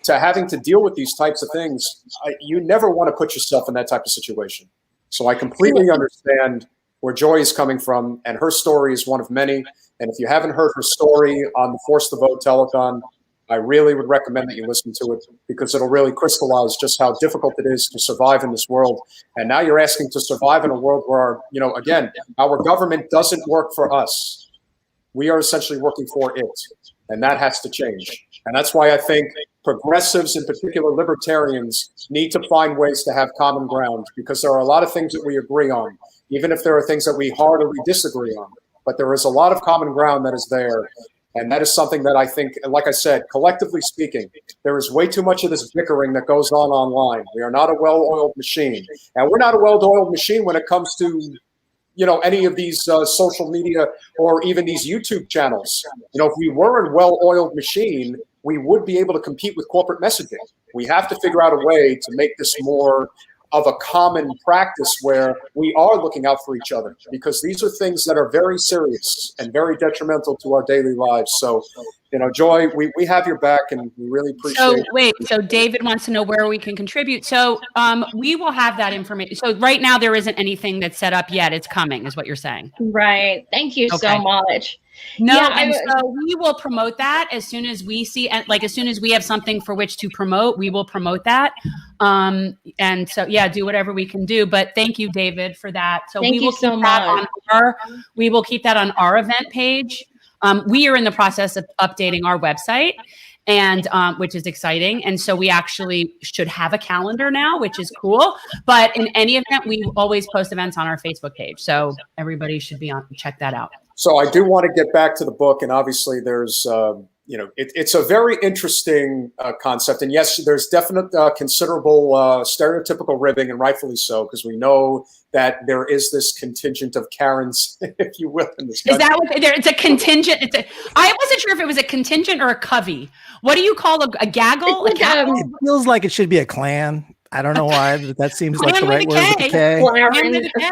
to having to deal with these types of things. You never want to put yourself in that type of situation. So I completely understand where Joy is coming from, and her story is one of many. And if you haven't heard her story on the Force the Vote telethon, I really would recommend that you listen to it, because it'll really crystallize just how difficult it is to survive in this world. And now you're asking to survive in a world where, you know, again, our government doesn't work for us. We are essentially working for it, and that has to change. And that's why I think progressives, in particular libertarians, need to find ways to have common ground, because there are a lot of things that we agree on, even if there are things that we heartily disagree on. But there is a lot of common ground that is there. And that is something that I think, like I said, collectively speaking, there is way too much of this bickering that goes on online. We are not a well-oiled machine. And we're not a well-oiled machine when it comes to, you know, any of these social media or even these YouTube channels. You know, if we were a well-oiled machine, we would be able to compete with corporate messaging. We have to figure out a way to make this more of a common practice where we are looking out for each other, because these are things that are very serious and very detrimental to our daily lives. So, you know, Joy, we have your back, and we really appreciate it. Wait, so David wants to know where we can contribute. So we will have that information. So right now there isn't anything that's set up yet. It's coming, is what you're saying. Right. Thank you so much. No, yeah, and so we will promote that as soon as we see, like as soon as we have something for which to promote, we will promote that. And so, yeah, do whatever we can do. But thank you, David, for that. So we will keep that on our event page. We are in the process of updating our website, and which is exciting. And so we actually should have a calendar now, which is cool. But in any event, we always post events on our Facebook page. So everybody should be on, check that out. So I do want to get back to the book, and obviously there's, you know, it's a very interesting concept. And yes, there's definite considerable stereotypical ribbing, and rightfully so, because we know that there is this contingent of Karens, if you will, in this country. Is that what it's a contingent? I wasn't sure if it was a contingent or a covey. What do you call a gaggle? It feels like it should be a clan. I don't know why, but that seems like the right word with a K.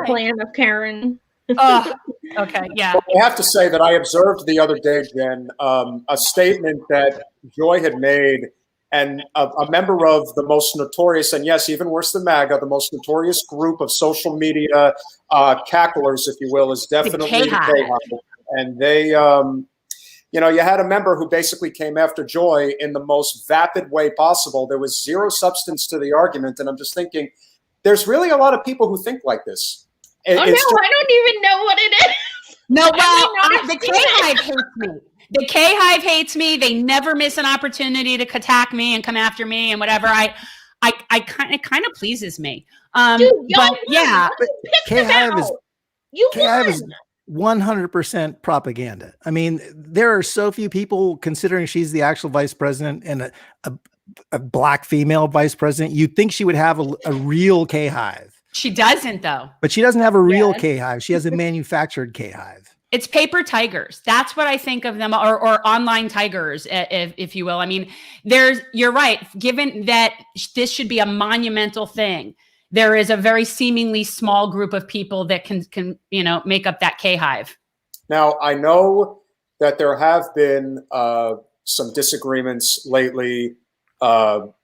Clan of Karen. Oh, okay, yeah. But I have to say that I observed the other day, Jen, a statement that Joy had made, and a member of the most notorious, and yes, even worse than MAGA, the most notorious group of social media cacklers, if you will, is definitely K-High. And they, you know, you had a member who basically came after Joy in the most vapid way possible. There was zero substance to the argument, and I'm just thinking, there's really a lot of people who think like this. I don't even know what it is. No, well, the K-Hive hates me. The K-Hive hates me. They never miss an opportunity to attack me and come after me and whatever. It kind of pleases me. Dude, but yeah, K-Hive is 100% propaganda. I mean, there are so few people, considering she's the actual vice president and a black female vice president, you'd think she would have a real K-Hive. She doesn't, though. But she doesn't have a real K-Hive. She has a manufactured K-Hive. It's paper tigers. That's what I think of them, or online tigers, if you will. I mean, you're right. Given that this should be a monumental thing, there is a very seemingly small group of people that can make up that K-Hive. Now, I know that there have been some disagreements lately, but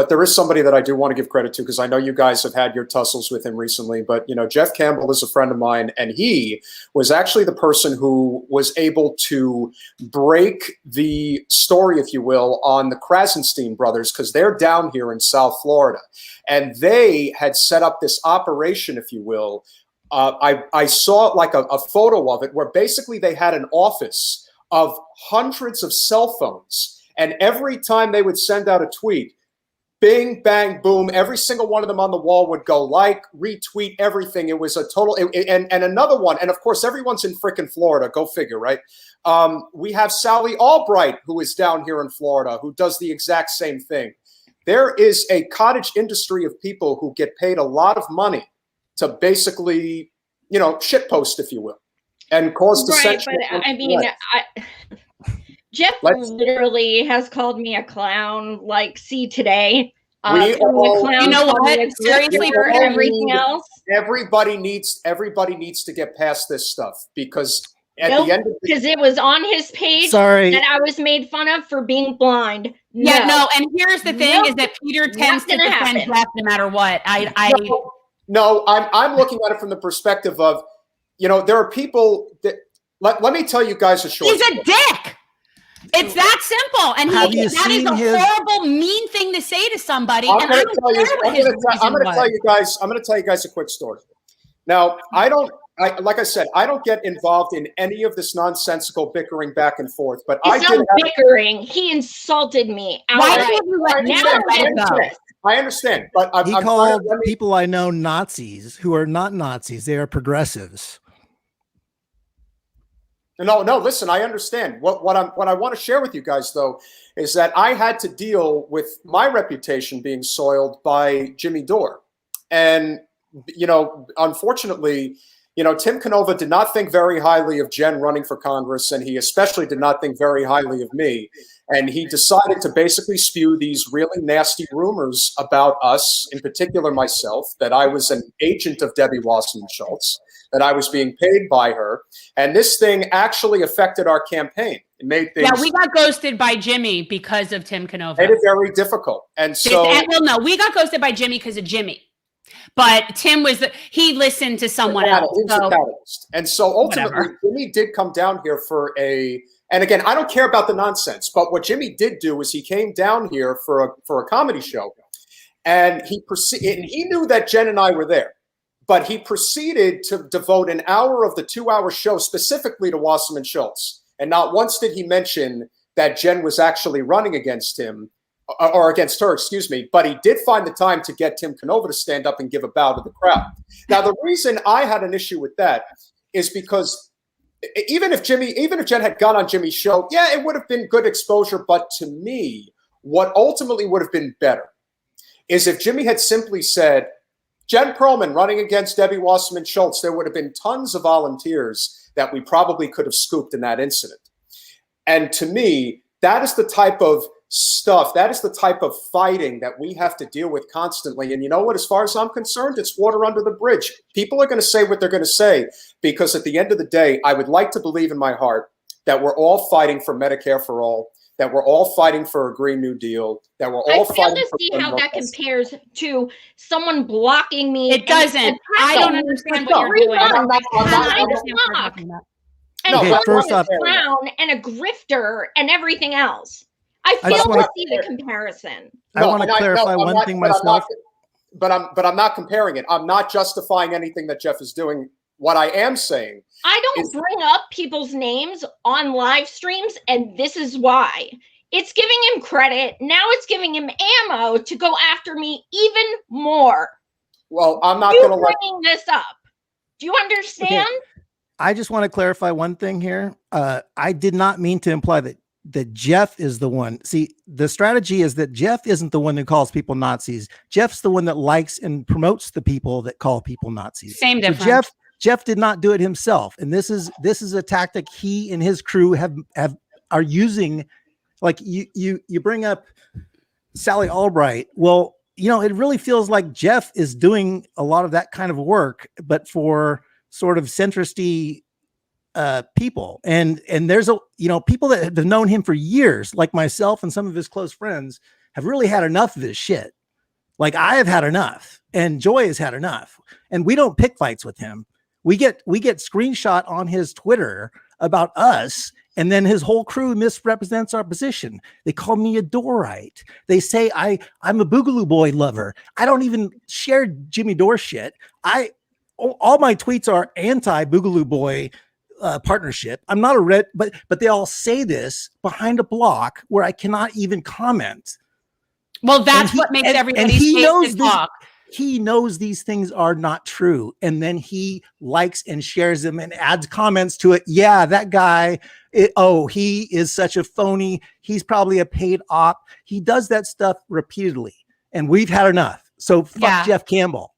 there is somebody that I do want to give credit to, because I know you guys have had your tussles with him recently. But, Jeff Campbell is a friend of mine, and he was actually the person who was able to break the story, if you will, on the Krasenstein brothers, because they're down here in South Florida. And they had set up this operation, if you will. I saw like a photo of it where basically they had an office of hundreds of cell phones. And every time they would send out a tweet, bing, bang, boom, every single one of them on the wall would go like, retweet, everything. It was a total, and another one, and of course, everyone's in frickin' Florida, go figure, right? We have Sally Albright, who is down here in Florida, who does the exact same thing. There is a cottage industry of people who get paid a lot of money to basically, shitpost, if you will, and cause dissension. Right, but I mean, Jeff literally has called me a clown, like, see today. You know what? Seriously, for everything else. Everybody needs to get past this stuff, because at the end of because it was on his page that I was made fun of for being blind. And here's the thing: is that Peter tends to defend Jeff no matter what. No, I'm looking at it from the perspective of, there are people that let me tell you guys a short He's a dick. It's that simple, and that is a horrible, mean thing to say to somebody. I'm going to tell you guys a quick story. Now, like I said, I don't get involved in any of this nonsensical bickering back and forth. But bickering. He insulted me. I understand, but he called people I know Nazis who are not Nazis. They are progressives. No, listen, I understand. What I want to share with you guys, though, is that I had to deal with my reputation being soiled by Jimmy Dore. And, unfortunately, Tim Canova did not think very highly of Jen running for Congress, and he especially did not think very highly of me. And he decided to basically spew these really nasty rumors about us, in particular myself, that I was an agent of Debbie Wasserman Schultz, that I was being paid by her. And this thing actually affected our campaign. It made things. Yeah, we got ghosted by Jimmy because of Tim Canova. Made it very difficult. And so. No, we got ghosted by Jimmy because of Jimmy. But Tim he listened to someone else. He was a catalyst. And so ultimately, Jimmy did come down here and again, I don't care about the nonsense, but what Jimmy did do is he came down here for a comedy show, and he knew that Jen and I were there. But he proceeded to devote an hour of the 2-hour show specifically to Wasserman Schultz. And not once did he mention that Jen was actually running against him, or against her, excuse me. But he did find the time to get Tim Canova to stand up and give a bow to the crowd. Now, the reason I had an issue with that is because even if Jen had gone on Jimmy's show, yeah, it would have been good exposure. But to me, what ultimately would have been better is if Jimmy had simply said, Jen Perlman running against Debbie Wasserman Schultz, there would have been tons of volunteers that we probably could have scooped in that incident. And to me, that is the type of stuff, that is the type of fighting that we have to deal with constantly. And you know what, as far as I'm concerned, it's water under the bridge. People are going to say what they're going to say, because at the end of the day, I would like to believe in my heart that we're all fighting for Medicare for all, that we're all fighting for a Green New Deal, that we're all fighting for... I fail to see how that compares to someone blocking me. It doesn't. I don't understand what you're doing. And first off, a clown and a grifter and everything else. I fail to see the comparison. I want to clarify one thing myself. But I'm not comparing it. I'm not justifying anything that Jeff is doing. What I am saying I don't bring up people's names on live streams, and this is why. It's giving him credit. Now it's giving him ammo to go after me even more. Well, I'm not going to bringing this up. Do you understand? Okay. I just want to clarify one thing here. I did not mean to imply that Jeff is the one. See, the strategy is that Jeff isn't the one who calls people Nazis. Jeff's the one that likes and promotes the people that call people Nazis. Same difference. So Jeff did not do it himself, and this is a tactic he and his crew are using. Like you bring up Sally Albright. Well, you know, it really feels like Jeff is doing a lot of that kind of work, but for sort of centristy people. And there's people that have known him for years, like myself and some of his close friends, have really had enough of this shit. Like I have had enough, and Joy has had enough, and we don't pick fights with him. We get screenshot on his Twitter about us, and then his whole crew misrepresents our position. They call me a Dorite. They say I'm a Boogaloo Boy lover. I don't even share Jimmy Dore shit. All my tweets are anti-Boogaloo Boy partnership. I'm not a red, but they all say this behind a block where I cannot even comment. Well, that's what makes everybody's face to talk. He knows these things are not true, and then he likes and shares them and adds comments to it. Yeah, that guy, he is such a phony. He's probably a paid op. He does that stuff repeatedly, and we've had enough. So fuck Jeff Campbell.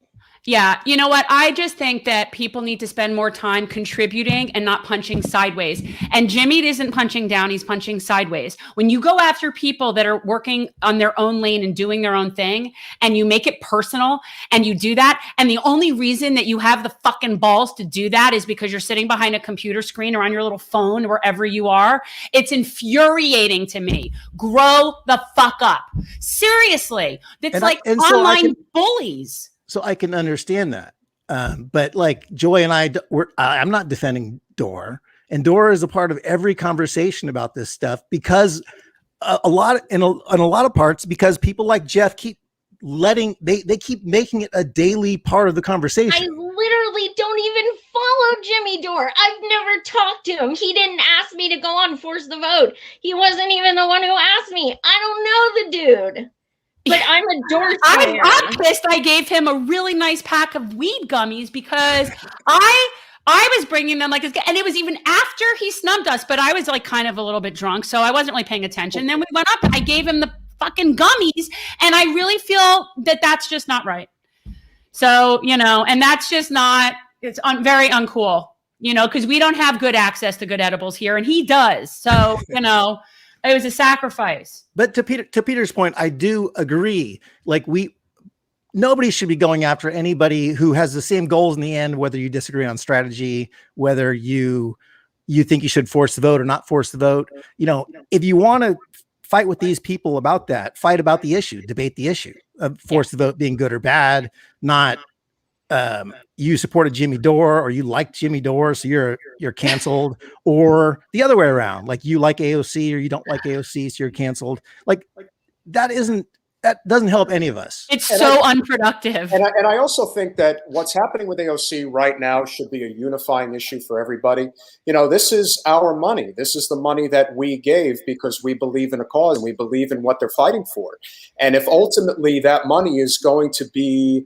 Yeah. You know what? I just think that people need to spend more time contributing and not punching sideways. And Jimmy isn't punching down. He's punching sideways. When you go after people that are working on their own lane and doing their own thing, and you make it personal and you do that, and the only reason that you have the fucking balls to do that is because you're sitting behind a computer screen or on your little phone, wherever you are, it's infuriating to me. Grow the fuck up. Seriously. It's like online bullies. So I can understand that. But like Joy and I'm not defending Dore, and Dore is a part of every conversation about this stuff, because in a lot of parts, because people like Jeff keep they keep making it a daily part of the conversation. I literally don't even follow Jimmy Dore. I've never talked to him. He didn't ask me to go on Force the Vote. He wasn't even the one who asked me. I don't know the dude. But I'm a Dore fan. I'm pissed I gave him a really nice pack of weed gummies because I was bringing them and it was even after he snubbed us, but I was like kind of a little bit drunk, so I wasn't really paying attention. Then we went up, I gave him the fucking gummies, and I really feel that that's just not right. So, and that's just not, it's very uncool, because we don't have good access to good edibles here, and he does. So, it was a sacrifice. But to Peter's point, I do agree. Like nobody should be going after anybody who has the same goals in the end, whether you disagree on strategy, whether you think you should force the vote or not force the vote. If you want to fight with these people about that, fight about the issue, debate the issue of force the vote being good or bad, not you supported Jimmy Dore or you liked Jimmy Dore, so you're canceled, or the other way around, like you like AOC or you don't like AOC, so you're canceled. Like that doesn't help any of us. It's so unproductive. And I also think that what's happening with AOC right now should be a unifying issue for everybody. This is our money. This is the money that we gave because we believe in a cause and we believe in what they're fighting for. And if ultimately that money is going to be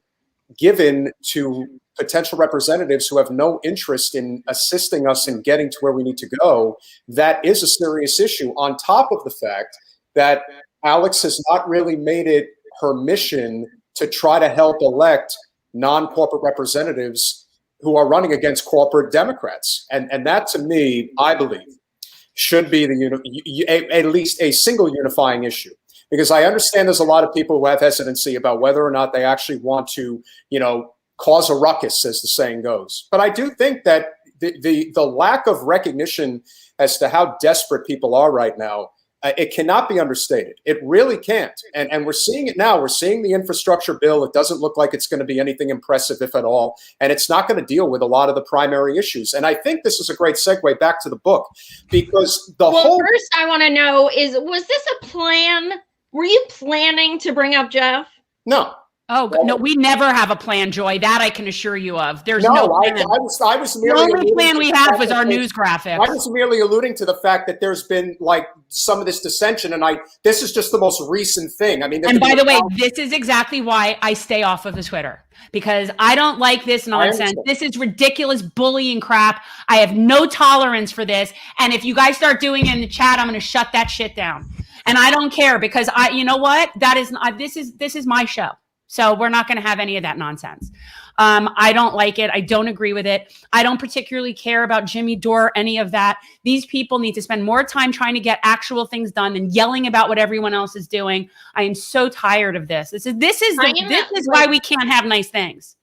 given to potential representatives who have no interest in assisting us in getting to where we need to go, that is a serious issue, on top of the fact that Alex has not really made it her mission to try to help elect non-corporate representatives who are running against corporate Democrats. And that, to me, I believe, should be at least a single unifying issue. Because I understand there's a lot of people who have hesitancy about whether or not they actually want to, cause a ruckus, as the saying goes. But I do think that the lack of recognition as to how desperate people are right now, it cannot be understated. It really can't. And we're seeing it now. We're seeing the infrastructure bill. It doesn't look like it's going to be anything impressive, if at all. And it's not going to deal with a lot of the primary issues. And I think this is a great segue back to the book, because first I want to know was this a plan? Were you planning to bring up Jeff? No. Oh no, we never have a plan, Joy. That I can assure you of. There's no plan. I was merely the only plan we have was our news graphics. I was merely alluding to the fact that there's been like some of this dissension, and this is just the most recent thing. I mean, and by the way, this is exactly why I stay off of the Twitter, because I don't like this nonsense. This is ridiculous bullying crap. I have no tolerance for this. And if you guys start doing it in the chat, I'm going to shut that shit down. And I don't care, because you know what? This is my show. So we're not going to have any of that nonsense. I don't like it. I don't agree with it. I don't particularly care about Jimmy Dore, any of that. These people need to spend more time trying to get actual things done than yelling about what everyone else is doing. I am so tired of this. This is why we can't have nice things.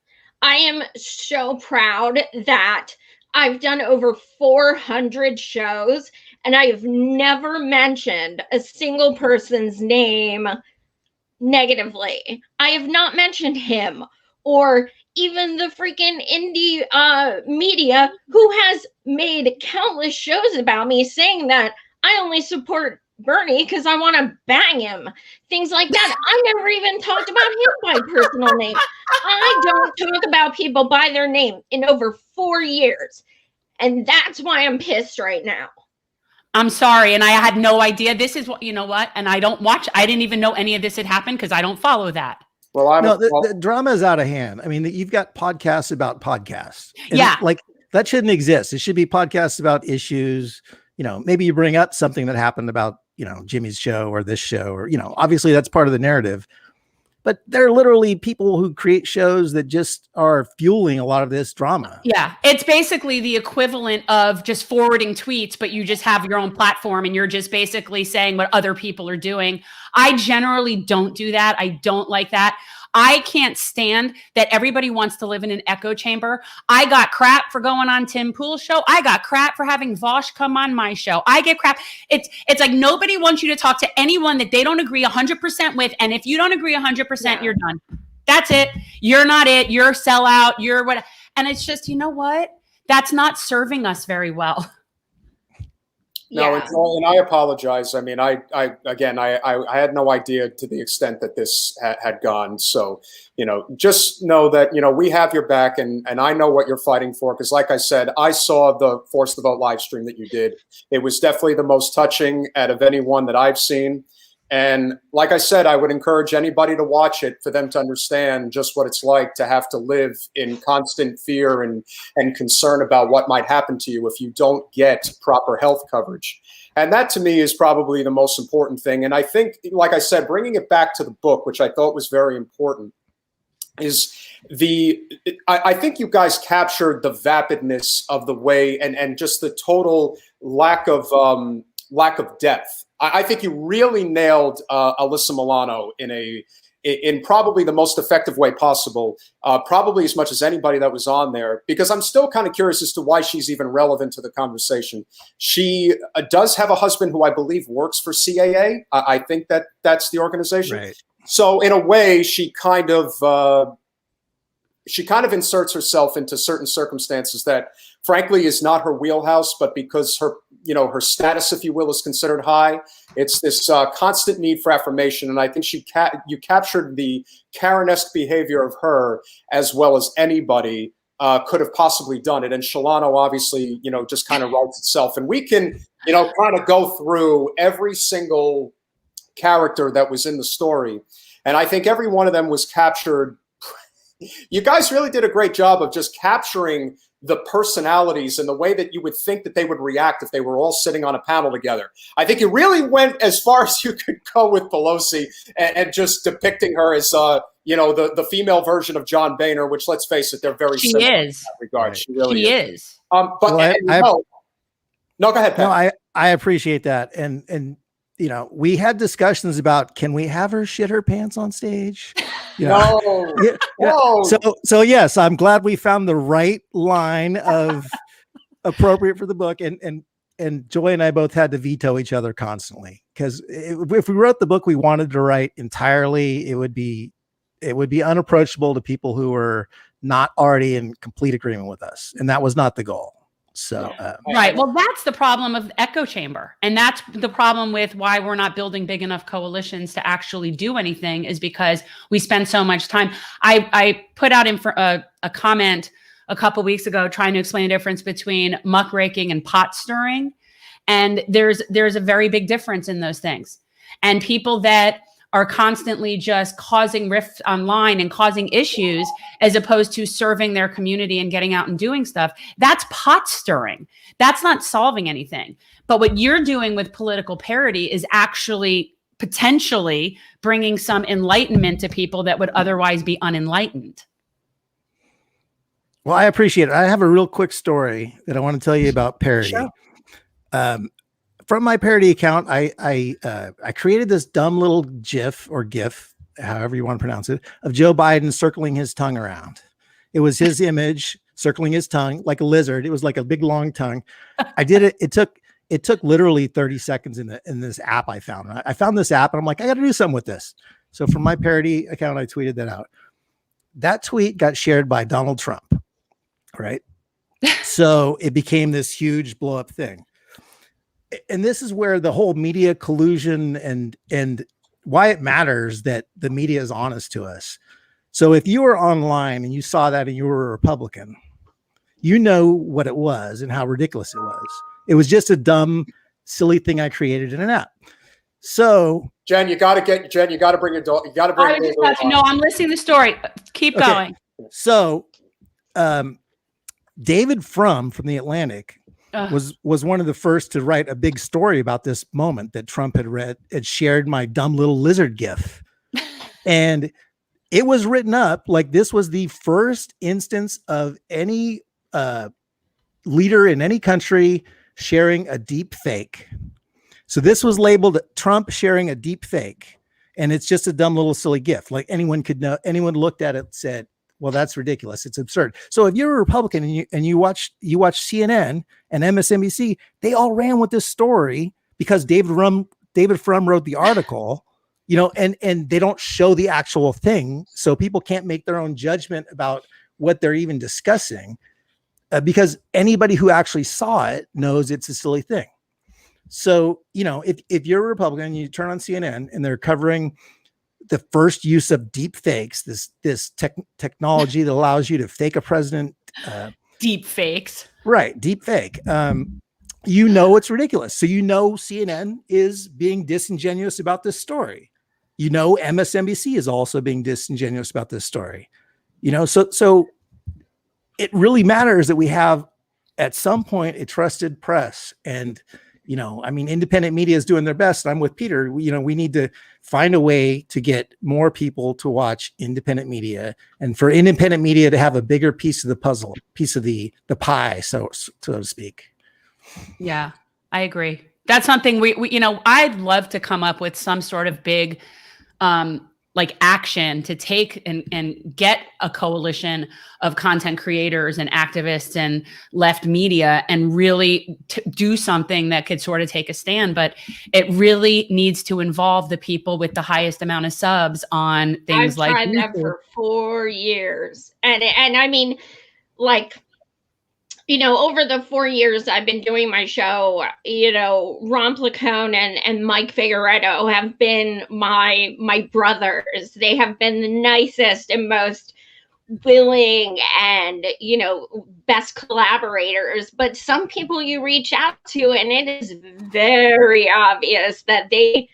I am so proud that I've done over 400 shows, and I have never mentioned a single person's name negatively. I have not mentioned him, or even the freaking indie media, who has made countless shows about me saying that I only support Bernie because I want to bang him. Things like that. I never even talked about him by personal name. I don't talk about people by their name in over 4 years. And that's why I'm pissed right now. I'm sorry. And I had no idea. This is what, you know what? And I don't watch. I didn't even know any of this had happened because I don't follow that. Well, the drama is out of hand. I mean, you've got podcasts about podcasts. Yeah. Like that shouldn't exist. It should be podcasts about issues. You know, maybe you bring up something that happened about, you know, Jimmy's show or this show, or, you know, obviously that's part of the narrative. But there are literally people who create shows that just are fueling a lot of this drama. Yeah. It's basically the equivalent of just forwarding tweets, but you just have your own platform and you're just basically saying what other people are doing. I generally don't do that. I don't like that. I can't stand that everybody wants to live in an echo chamber. I got crap for going on Tim Pool's show. I got crap for having Vosh come on my show. I get crap. It's like nobody wants you to talk to anyone that they don't agree 100% with. And if you don't agree 100%, you're done. That's it. You're not it. You're a sellout. You're what? And it's just, you know what? That's not serving us very well. No, and I apologize. I mean, I had no idea to the extent that this had gone. So, you know, just know that, you know, we have your back, and I know what you're fighting for. Because like I said, I saw the Force the Vote live stream that you did. It was definitely the most touching out of any one that I've seen. And like I said, I would encourage anybody to watch it for them to understand just what it's like to have to live in constant fear and concern about what might happen to you if you don't get proper health coverage. And that to me is probably the most important thing. And I think, like I said, bringing it back to the book, which I thought was very important, is I think you guys captured the vapidness of the way and just the total lack of depth. I think you really nailed Alyssa Milano in probably the most effective way possible, probably as much as anybody that was on there, because I'm still kind of curious as to why she's even relevant to the conversation. She does have a husband who I believe works for CAA. I think that's the organization. Right. So in a way, she kind of inserts herself into certain circumstances that frankly is not her wheelhouse, but because her status, if you will, is considered high. It's this constant need for affirmation. And I think you captured the Karen-esque behavior of her as well as anybody could have possibly done it. And Shalano obviously, you know, just kind of writes itself. And we can, you know, kind of go through every single character that was in the story. And I think every one of them was captured. You guys really did a great job of just capturing the personalities and the way that you would think that they would react if they were all sitting on a panel together. I think you really went as far as you could go with Pelosi and just depicting her as, you know, the female version of John Boehner, which, let's face it, they're very similar in that regard. She really is. But no, go ahead, Pat. No, I appreciate that. And you know, we had discussions about, can we have her shit her pants on stage? You know? No. No. So yes, I'm glad we found the right line of appropriate for the book. And Joy and I both had to veto each other constantly, because if we wrote the book we wanted to write entirely, it would be unapproachable to people who were not already in complete agreement with us. And that was not the goal. So, right. Well, that's the problem of the echo chamber. And that's the problem with why we're not building big enough coalitions to actually do anything, is because we spend so much time. I put out a comment a couple weeks ago trying to explain the difference between muckraking and pot stirring. And there's a very big difference in those things. And people that are constantly just causing rifts online and causing issues, as opposed to serving their community and getting out and doing stuff, that's pot stirring. That's not solving anything. But what you're doing with political parody is actually potentially bringing some enlightenment to people that would otherwise be unenlightened. Well, I appreciate it. I have a real quick story that I want to tell you about parody. Sure. From my parody account, I created this dumb little GIF or GIF, however you want to pronounce it, of Joe Biden circling his tongue around. It was his image circling his tongue like a lizard. It was like a big long tongue. I did it. It took literally 30 seconds in this app I found. I found this app and I'm like, I got to do something with this. So from my parody account, I tweeted that out. That tweet got shared by Donald Trump, right? So it became this huge blow up thing. And this is where the whole media collusion and why it matters that the media is honest to us. So if you were online and you saw that and you were a Republican, you know what it was and how ridiculous it was. It was just a dumb, silly thing I created in an app. So Jen, you got to bring your dog. You got to bring. No, I'm listening to the story. Keep going. So, David from the Atlantic was one of the first to write a big story about this moment that Trump had shared my dumb little lizard GIF. And it was written up like this was the first instance of any leader in any country sharing a deep fake. So this was labeled Trump sharing a deep fake. And it's just a dumb little silly GIF. Like anyone could know, anyone looked at it, said, well, that's ridiculous. It's absurd. So if you're a Republican and you watch CNN and MSNBC, they all ran with this story because David Frum wrote the article, and they don't show the actual thing. So people can't make their own judgment about what they're even discussing because anybody who actually saw it knows it's a silly thing. So, if you're a Republican and you turn on CNN and they're covering the first use of deep fakes, this technology that allows you to fake a president. Deep fakes. Right. Deep fake. It's ridiculous. So, CNN is being disingenuous about this story. MSNBC is also being disingenuous about this story. So it really matters that we have at some point a trusted press and, independent media is doing their best. I'm with Peter. We need to find a way to get more people to watch independent media and for independent media to have a bigger piece of the puzzle, piece of the pie, so to speak. Yeah, I agree. That's something we I'd love to come up with some sort of big, action to take and get a coalition of content creators and activists and left media and really do something that could sort of take a stand. But it really needs to involve the people with the highest amount of subs on things like I've tried that for 4 years. And I mean, over the 4 years I've been doing my show, Ron Placone and Mike Figueredo have been my brothers. They have been the nicest and most willing and, best collaborators. But some people you reach out to and it is very obvious that they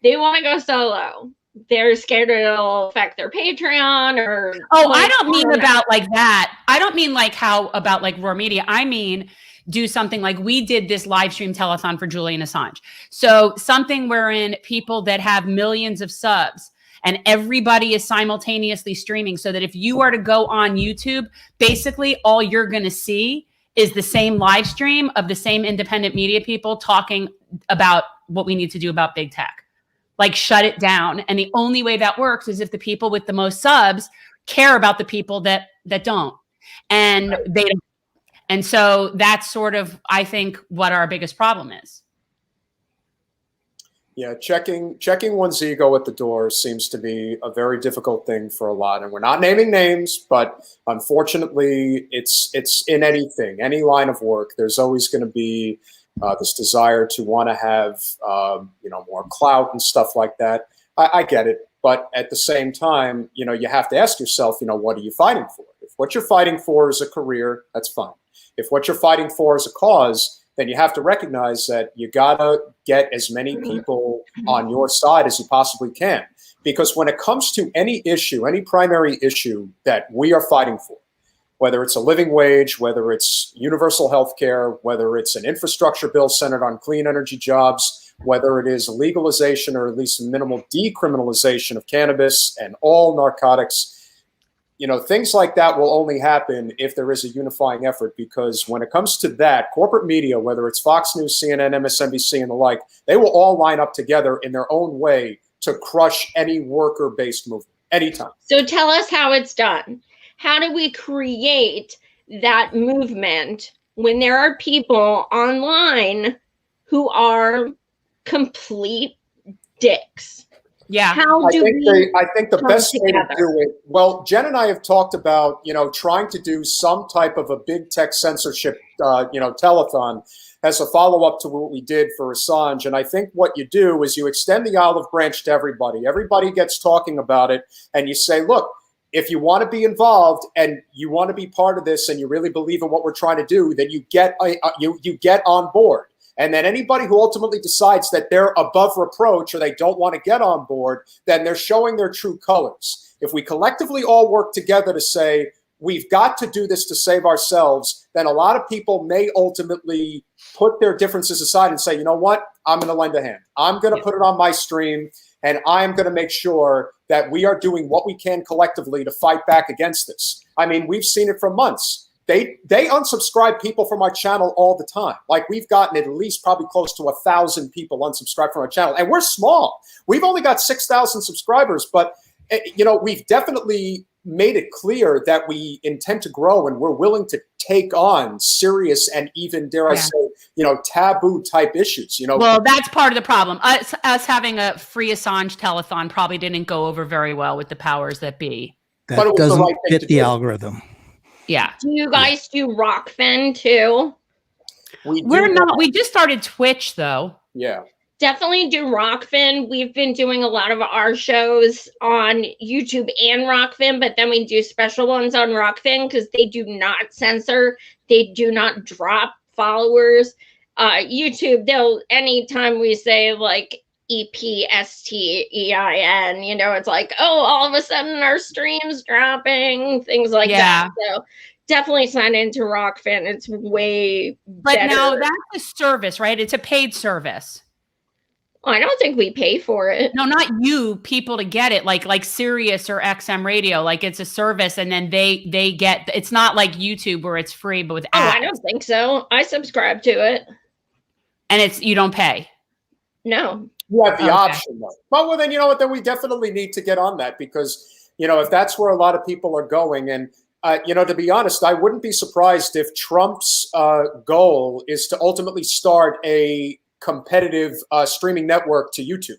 want to go solo. They're scared it'll affect their Patreon or. Oh, I don't mean about like that. I don't mean like how about like raw media. I mean, do something like we did this live stream telethon for Julian Assange. So something wherein people that have millions of subs and everybody is simultaneously streaming so that if you are to go on YouTube, basically all you're going to see is the same live stream of the same independent media people talking about what we need to do about big tech. Like shut it down. And the only way that works is if the people with the most subs care about the people that don't. And they don't. And so that's sort of, I think, what our biggest problem is. Yeah, checking one's ego at the door seems to be a very difficult thing for a lot, and we're not naming names, but unfortunately, it's in anything, any line of work. There's always going to be this desire to want to have more clout and stuff like that. I get it, but at the same time, you have to ask yourself, what are you fighting for? If what you're fighting for is a career, that's fine. If what you're fighting for is a cause, then you have to recognize that you gotta get as many people on your side as you possibly can. Because when it comes to any issue, any primary issue that we are fighting for, whether it's a living wage, whether it's universal health care, whether it's an infrastructure bill centered on clean energy jobs, whether it is legalization or at least minimal decriminalization of cannabis and all narcotics, things like that will only happen if there is a unifying effort, because when it comes to that, corporate media, whether it's Fox News, CNN, MSNBC, and the like, they will all line up together in their own way to crush any worker-based movement anytime. So tell us how it's done. How do we create that movement when there are people online who are complete dicks? Yeah. How do I think the best way to do it, well, Jen and I have talked about, trying to do some type of a big tech censorship, telethon as a follow-up to what we did for Assange. And I think what you do is you extend the olive branch to everybody. Everybody gets talking about it, and you say, look, if you want to be involved and you want to be part of this and you really believe in what we're trying to do, then you get you get on board. And then anybody who ultimately decides that they're above reproach or they don't want to get on board, then they're showing their true colors. If we collectively all work together to say, we've got to do this to save ourselves, then a lot of people may ultimately put their differences aside and say, you know what, I'm going to lend a hand. I'm going to put it on my stream, and I'm going to make sure that we are doing what we can collectively to fight back against this. I mean, we've seen it for months. They unsubscribe people from our channel all the time. Like, we've gotten at least probably close to 1,000 people unsubscribed from our channel, and we're small. We've only got 6,000 subscribers, but we've definitely made it clear that we intend to grow, and we're willing to take on serious and even, dare I say, taboo type issues. Well, that's part of the problem. Us having a free Assange telethon probably didn't go over very well with the powers that be. That doesn't fit the algorithm. Yeah. Do you guys do Rockfin too? We're not. We just started Twitch though. Yeah. Definitely do Rockfin. We've been doing a lot of our shows on YouTube and Rockfin, but then we do special ones on Rockfin because they do not censor. They do not drop followers. YouTube, anytime we say like EPSTEIN, it's like, oh, all of a sudden our stream's dropping, things like that. So definitely sign into Rockfin. It's way better. But now that's a service, right? It's a paid service. I don't think we pay for it. No, not you, people to get it, like Sirius or XM Radio. Like, it's a service, and then they get. It's not like YouTube where it's free, but with ads. I don't think so. I subscribe to it, and you don't pay. No. You have the option, though. Well, then, you know what? Then we definitely need to get on that, because, if that's where a lot of people are going. And, to be honest, I wouldn't be surprised if Trump's goal is to ultimately start a competitive streaming network to YouTube.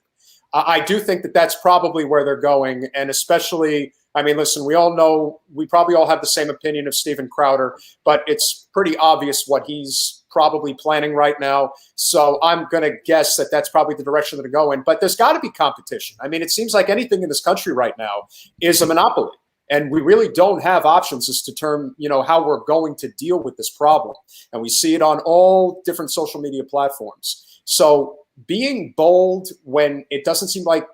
I do think that that's probably where they're going. And especially, I mean, listen, we probably all have the same opinion of Steven Crowder, but it's pretty obvious what he's probably planning right now. So I'm going to guess that that's probably the direction that they're going. But there's got to be competition. I mean, it seems like anything in this country right now is a monopoly. And we really don't have options as to how we're going to deal with this problem. And we see it on all different social media platforms. So being bold when it doesn't seem like,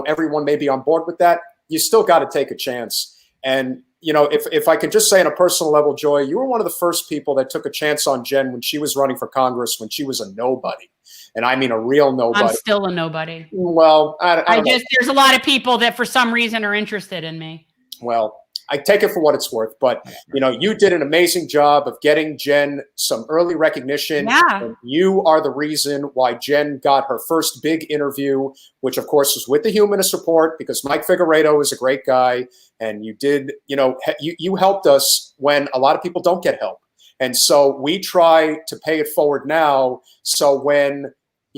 everyone may be on board with that, you still got to take a chance. And, if I could just say on a personal level, Joy, you were one of the first people that took a chance on Jen when she was running for Congress, when she was a nobody. And I mean a real nobody. I'm still a nobody. Well, there's a lot of people that for some reason are interested in me. Well, I take it for what it's worth, but you did an amazing job of getting Jen some early recognition. Yeah. And you are the reason why Jen got her first big interview, which of course was with the Humanist Report, because Mike Figueredo is a great guy. And you did, you helped us when a lot of people don't get help. And so we try to pay it forward now. So when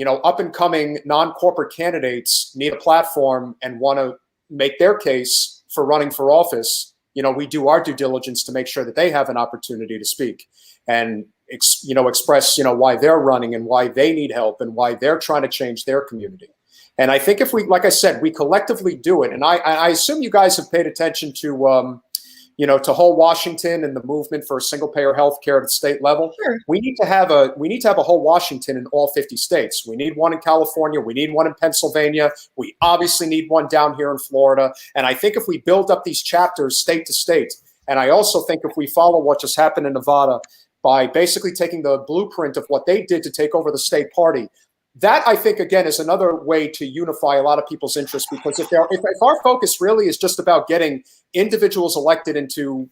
up and coming non-corporate candidates need a platform and want to make their case for running for office, we do our due diligence to make sure that they have an opportunity to speak and express why they're running and why they need help and why they're trying to change their community. And I think if we, like I said, we collectively do it, and I assume you guys have paid attention to to whole Washington and the movement for single-payer health care at the state level. Sure. We need to have a whole Washington in all 50 states. We need one in California. We need one in Pennsylvania. We obviously need one down here in Florida. And I think if we build up these chapters state to state, and I also think if we follow what just happened in Nevada by basically taking the blueprint of what they did to take over the state party, that I think, again, is another way to unify a lot of people's interests, because if our focus really is just about getting individuals elected into,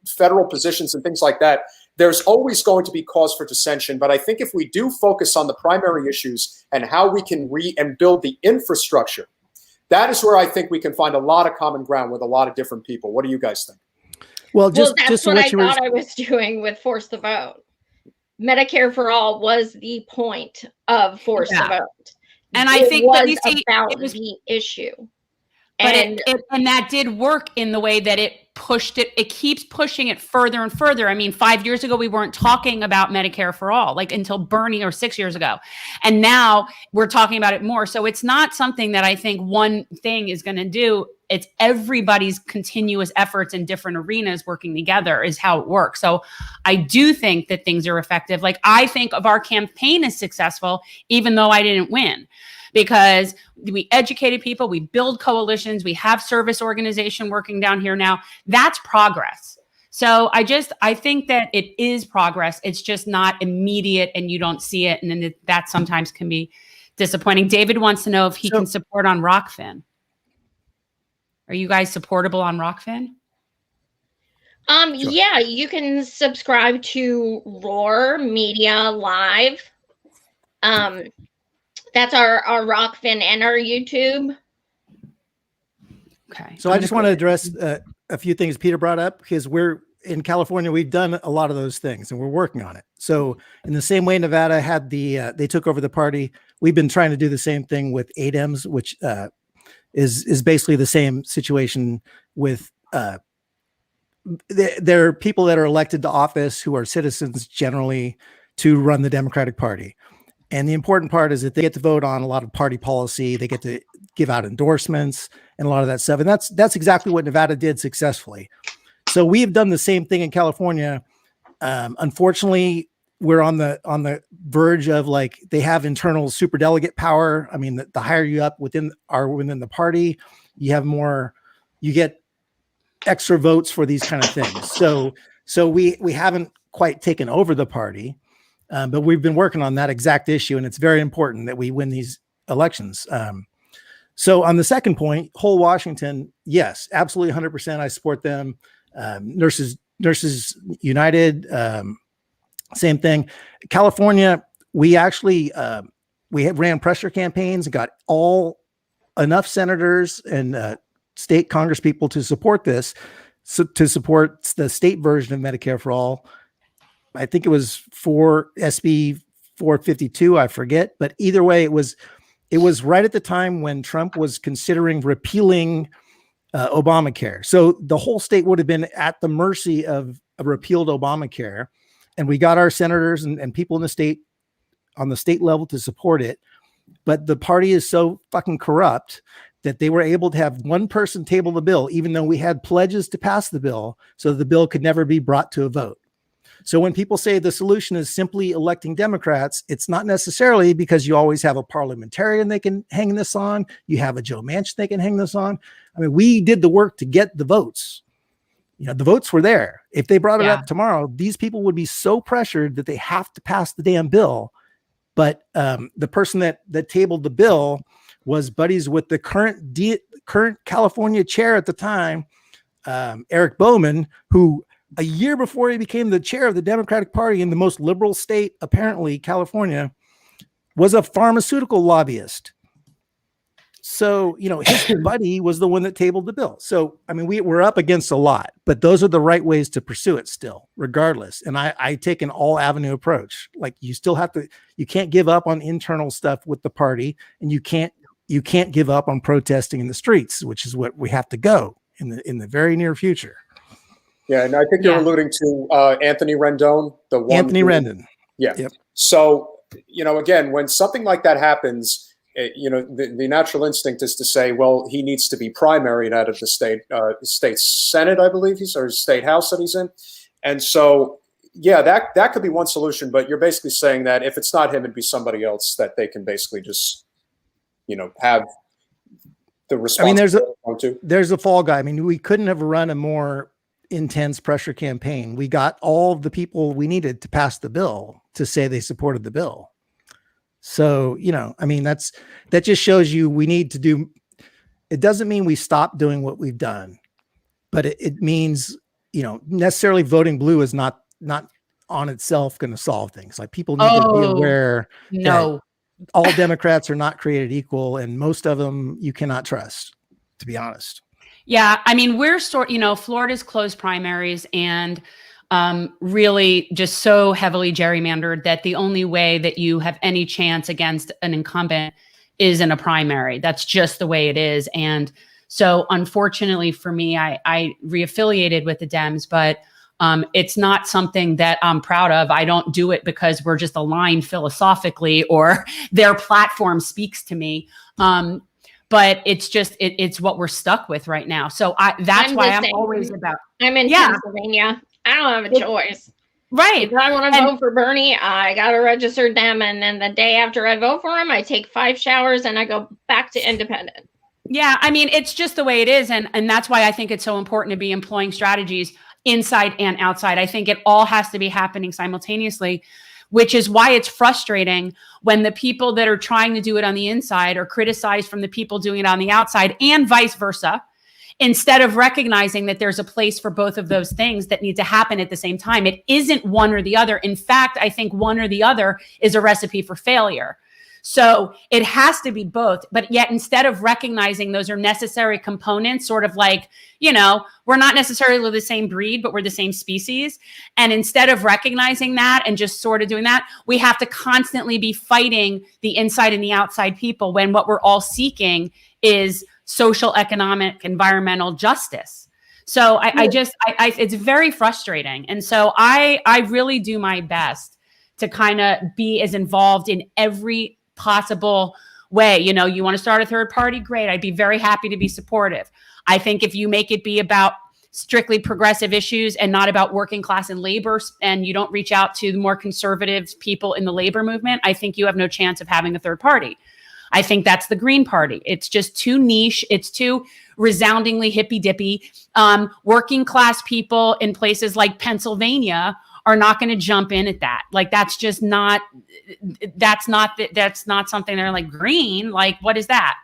federal positions and things like that, there's always going to be cause for dissension. But I think if we do focus on the primary issues and how we can and build the infrastructure, that is where I think we can find a lot of common ground with a lot of different people. What do you guys think? Well, that's what I thought I was doing with Force the Vote. Medicare for All was the point of Force the Vote. And I think that it was the issue. But and that did work in the way that it pushed it. It keeps pushing it further and further. I mean, 5 years ago, we weren't talking about Medicare for All, until Bernie, or 6 years ago. And now we're talking about it more. So it's not something that I think one thing is going to do. It's everybody's continuous efforts in different arenas working together is how it works. So I do think that things are effective. I think of our campaign as successful, even though I didn't win, because we educated people, we build coalitions, we have service organization working down here now. That's progress. So I think that it is progress. It's just not immediate and you don't see it. And then that sometimes can be disappointing. David wants to know if he can support on Rockfin. Are you guys supportable on Rockfin? Sure. Yeah, you can subscribe to Roar Media Live. That's our Rockfin and our YouTube. Okay. So I just want to address a few things Peter brought up, because we're in California. We've done a lot of those things and we're working on it. So in the same way Nevada had they took over the party, we've been trying to do the same thing with ADEMS, which is basically the same situation with there are people that are elected to office who are citizens generally to run the Democratic Party. And the important part is that they get to vote on a lot of party policy. They get to give out endorsements and a lot of that stuff. And that's exactly what Nevada did successfully. So we have done the same thing in California. Unfortunately, we're on the verge of they have internal superdelegate power. I mean, the higher you up within the party, you get extra votes for these kind of things. So we haven't quite taken over the party. But we've been working on that exact issue, and it's very important that we win these elections. So on the second point, whole Washington, yes, absolutely 100%. I support them. Nurses United, same thing. California, we actually ran pressure campaigns and got enough senators and state Congress people to support this, to support the state version of Medicare for All. I think it was for SB 452. I forget, but either way, it was right at the time when Trump was considering repealing Obamacare. So the whole state would have been at the mercy of a repealed Obamacare, and we got our senators and people in the state on the state level to support it. But the party is so fucking corrupt that they were able to have one person table the bill, even though we had pledges to pass the bill, so the bill could never be brought to a vote. So when people say the solution is simply electing Democrats, it's not necessarily, because you always have a parliamentarian they can hang this on. You have a Joe Manchin they can hang this on. I mean, we did the work to get the votes. The votes were there. If they brought it up tomorrow, these people would be so pressured that they have to pass the damn bill. But the person that tabled the bill was buddies with the current California chair at the time, Eric Bowman, who a year before he became the chair of the Democratic Party in the most liberal state, apparently California, was a pharmaceutical lobbyist. So, his buddy was the one that tabled the bill. So, I mean, we're up against a lot, but those are the right ways to pursue it still, regardless. And I take an all avenue approach. Like, you still have to, you can't give up on internal stuff with the party, and you can't give up on protesting in the streets, which is what we have to go in the very near future. Yeah. And I think you're alluding to Anthony Rendon, the one. Anthony Rendon. Yeah. Yep. So, again, when something like that happens, the natural instinct is to say, well, he needs to be primaried out of the state Senate, I believe or state house that he's in. And so, yeah, that could be one solution, but you're basically saying that if it's not him, it'd be somebody else that they can basically just, have the responsibility. I mean, there's a fall guy. I mean, we couldn't have run a more intense pressure campaign. We got all of the people we needed to pass the bill to say they supported the bill. So, I mean, that just shows you we need to do, it doesn't mean we stop doing what we've done, but it means, necessarily voting blue is not on itself going to solve things. Like, people need to be aware that all Democrats are not created equal, and most of them you cannot trust, to be honest. Yeah. I mean, Florida's closed primaries and really just so heavily gerrymandered that the only way that you have any chance against an incumbent is in a primary. That's just the way it is. And so unfortunately for me, I reaffiliated with the Dems, but it's not something that I'm proud of. I don't do it because we're just aligned philosophically or their platform speaks to me. But it's just, it's what we're stuck with right now. So that's why I'm always about. I'm in Pennsylvania. I don't have a choice. Right. If I want to vote for Bernie, I got to register them. And then the day after I vote for him, I take 5 showers and I go back to independent. Yeah. I mean, it's just the way it is. And that's why I think it's so important to be employing strategies inside and outside. I think it all has to be happening simultaneously, which is why it's frustrating when the people that are trying to do it on the inside are criticized from the people doing it on the outside, and vice versa, instead of recognizing that there's a place for both of those things that need to happen at the same time. It isn't one or the other. In fact, I think one or the other is a recipe for failure. So it has to be both, but yet instead of recognizing those are necessary components, sort of like, we're not necessarily the same breed, but we're the same species. And instead of recognizing that and just sort of doing that, we have to constantly be fighting the inside and the outside people when what we're all seeking is social, economic, environmental justice. So it's very frustrating. And so I really do my best to kind of be as involved in every possible way. You want to start a third party? Great. I'd be very happy to be supportive. I think if you make it be about strictly progressive issues and not about working class and labor, and you don't reach out to the more conservative people in the labor movement, I think you have no chance of having a third party. I think that's the Green Party. It's just too niche. It's too resoundingly hippy dippy. Working class people in places like Pennsylvania are not going to jump in at that. Like, that's not something they're like, green. Like, what is that?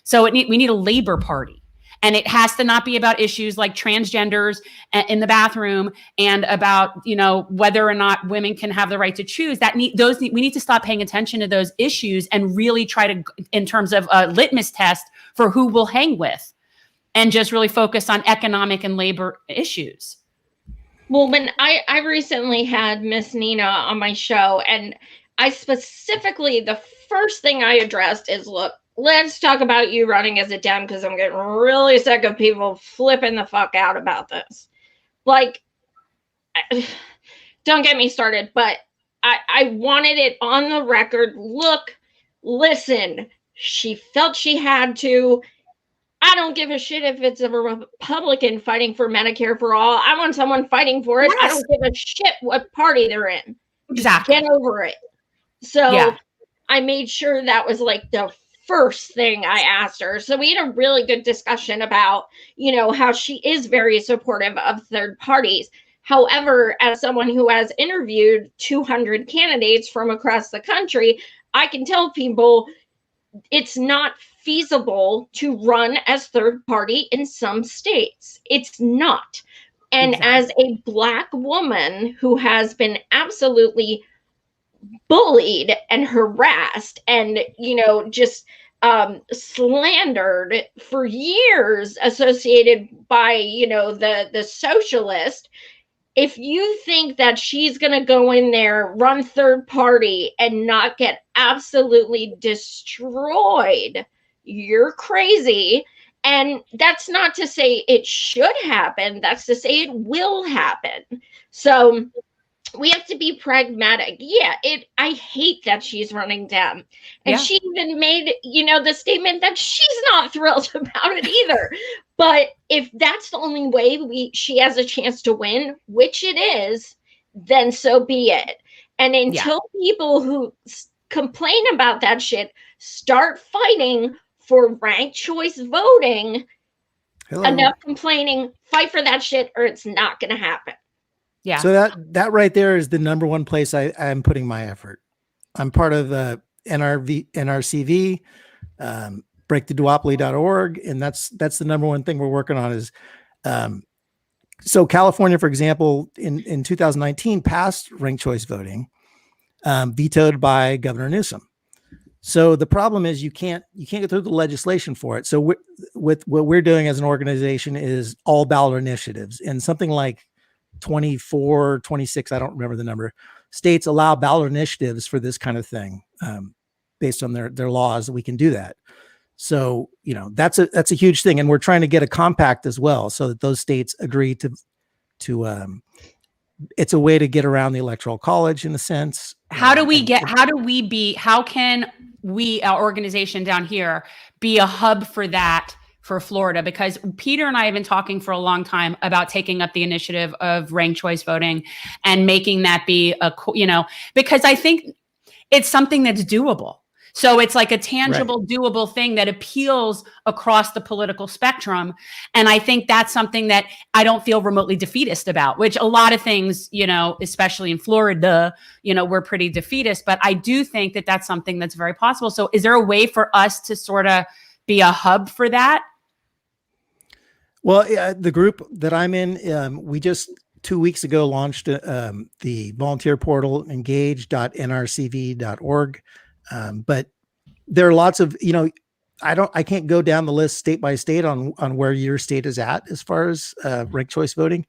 So we need a labor party. And it has to not be about issues like transgenders in the bathroom and about, whether or not women can have the right to choose. We need to stop paying attention to those issues and really try to, in terms of a litmus test for who we'll hang with, and just really focus on economic and labor issues. Well, when I recently had Miss Nina on my show, and I specifically, the first thing I addressed is, look, let's talk about you running as a Dem, because I'm getting really sick of people flipping the fuck out about this. Like, don't get me started, but I wanted it on the record. Look, listen, she felt she had to. I don't give a shit if it's a Republican fighting for Medicare for all. I want someone fighting for it. Yes. I don't give a shit what party they're in. Exactly. Get over it. So I made sure that was like the first thing I asked her. So we had a really good discussion about, how she is very supportive of third parties. However, as someone who has interviewed 200 candidates from across the country, I can tell people it's not feasible to run as third party in some states. It's not. And as a Black woman who has been absolutely bullied and harassed and, just slandered for years, associated by, the socialist. If you think that she's going to go in there, run third party, and not get absolutely destroyed, you're crazy. And that's not to say it should happen. That's to say it will happen. So we have to be pragmatic. Yeah, I hate that she's running Dem. And she even made, the statement that she's not thrilled about it either. But if that's the only way she has a chance to win, which it is, then so be it. And until people who complain about that shit start fighting for ranked choice voting, enough complaining, fight for that shit, or it's not going to happen. Yeah. So that right there is the number one place I'm putting my effort. I'm part of the NRCV, breaktheduopoly.org, and that's the number one thing we're working on is, so California, for example, in 2019 passed ranked choice voting, vetoed by Governor Newsom. So the problem is you can't get through the legislation for it. So with what we're doing as an organization is all ballot initiatives, and something like 24, 26, I don't remember the number, states allow ballot initiatives for this kind of thing, based on their laws. We can do that. So, that's a huge thing. And we're trying to get a compact as well, so that those states agree to it's a way to get around the electoral college in a sense. How can we, our organization down here, be a hub for that for Florida? Because Peter and I have been talking for a long time about taking up the initiative of ranked choice voting and making that be because I think it's something that's doable. So it's like a tangible, doable thing that appeals across the political spectrum. And I think that's something that I don't feel remotely defeatist about, which a lot of things, especially in Florida, we're pretty defeatist, but I do think that that's something that's very possible. So is there a way for us to sort of be a hub for that? Well, the group that I'm in, we just 2 weeks ago launched the volunteer portal, engage.nrcv.org. But there are lots of, I can't go down the list state by state on where your state is at as far as ranked choice voting.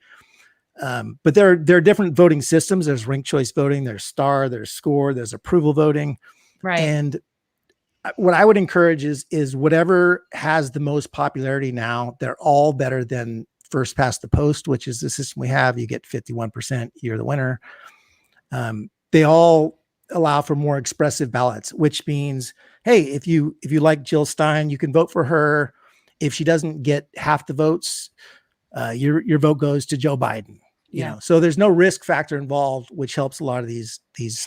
But there are different voting systems. There's ranked choice voting, there's star, there's score, there's approval voting. Right. And what I would encourage is whatever has the most popularity now, they're all better than first past the post, which is the system we have. You get 51%, you're the winner. They all allow for more expressive ballots, which means, hey, if you like Jill Stein, you can vote for her. If she doesn't get half the votes, your vote goes to Joe Biden. You know, so there's no risk factor involved, which helps a lot of these.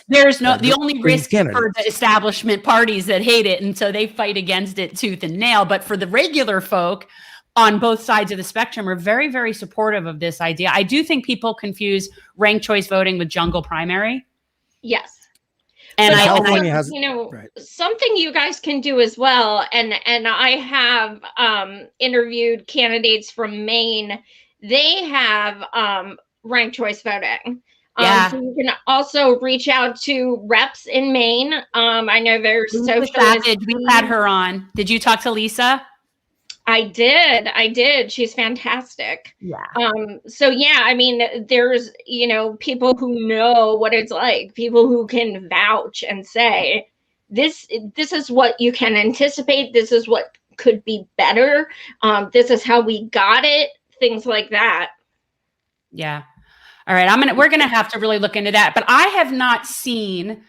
There's the only risk for the establishment parties that hate it, and so they fight against it tooth and nail. But for the regular folk on both sides of the spectrum are very, very supportive of this idea. I do think people confuse ranked choice voting with jungle primary. Yes. And California has, something you guys can do as well. And I have interviewed candidates from Maine. They have ranked choice voting. So you can also reach out to reps in Maine. I know there's socialist. We had her on. Did you talk to Lisa? I did. She's fantastic. Yeah. So yeah, I mean, there's, people who know what it's like, people who can vouch and say, this is what you can anticipate. This is what could be better. This is how we got it. Things like that. Yeah. All right. We're going to have to really look into that, but I have not seen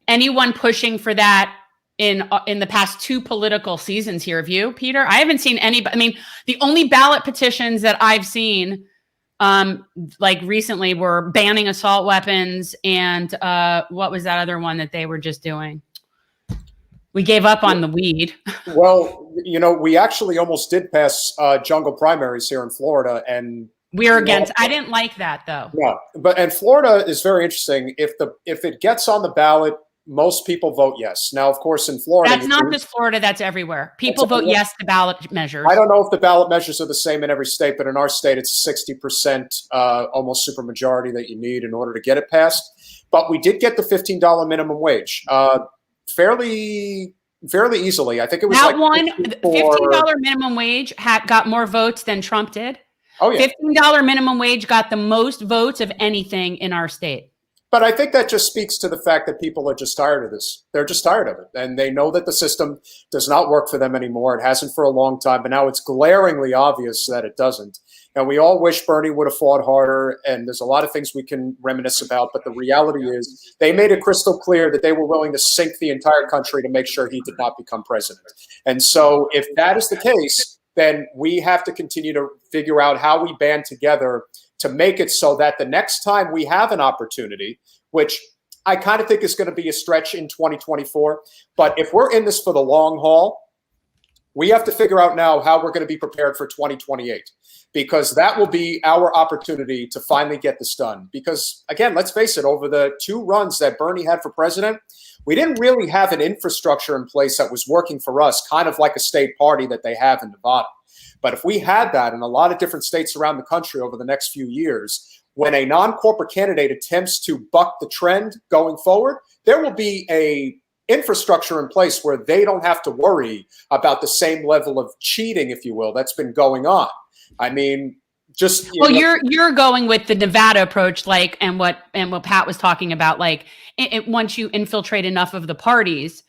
anyone pushing for that in the past 2 political seasons here. Have you, Peter? I haven't seen any. I mean, the only ballot petitions that I've seen, like recently, were banning assault weapons and what was that other one that they were just doing? We gave up on the weed. Well, we actually almost did pass jungle primaries here in Florida, and we're against. I didn't like that though. No, and Florida is very interesting. If it gets on the ballot, most people vote yes. Now, of course, in Florida, that's not just Florida. That's everywhere. People vote yes to ballot measures. I don't know if the ballot measures are the same in every state, but in our state, it's 60%, almost supermajority that you need in order to get it passed. But we did get the $15 minimum wage fairly fairly easily. I think it was that like one $15 minimum wage got more votes than Trump did. Oh yeah, $15 minimum wage got the most votes of anything in our state. But I think that just speaks to the fact that people are just tired of this. They're just tired of it. And they know that the system does not work for them anymore. It hasn't for a long time, but now it's glaringly obvious that it doesn't. And we all wish Bernie would have fought harder. And there's a lot of things we can reminisce about. But the reality is they made it crystal clear that they were willing to sink the entire country to make sure he did not become president. And so if that is the case, then we have to continue to figure out how we band together to make it so that the next time we have an opportunity, which I kind of think is going to be a stretch in 2024, but if we're in this for the long haul, we have to figure out now how we're going to be prepared for 2028, because that will be our opportunity to finally get this done. Because again, let's face it, over the 2 runs that Bernie had for president, we didn't really have an infrastructure in place that was working for us, kind of like a state party that they have in Nevada. But if we had that in a lot of different states around the country over the next few years, when a non-corporate candidate attempts to buck the trend going forward, there will be a infrastructure in place where they don't have to worry about the same level of cheating, if you will, that's been going on. I mean, just you're going with the Nevada approach, like, and what Pat was talking about, like, once you infiltrate enough of the parties,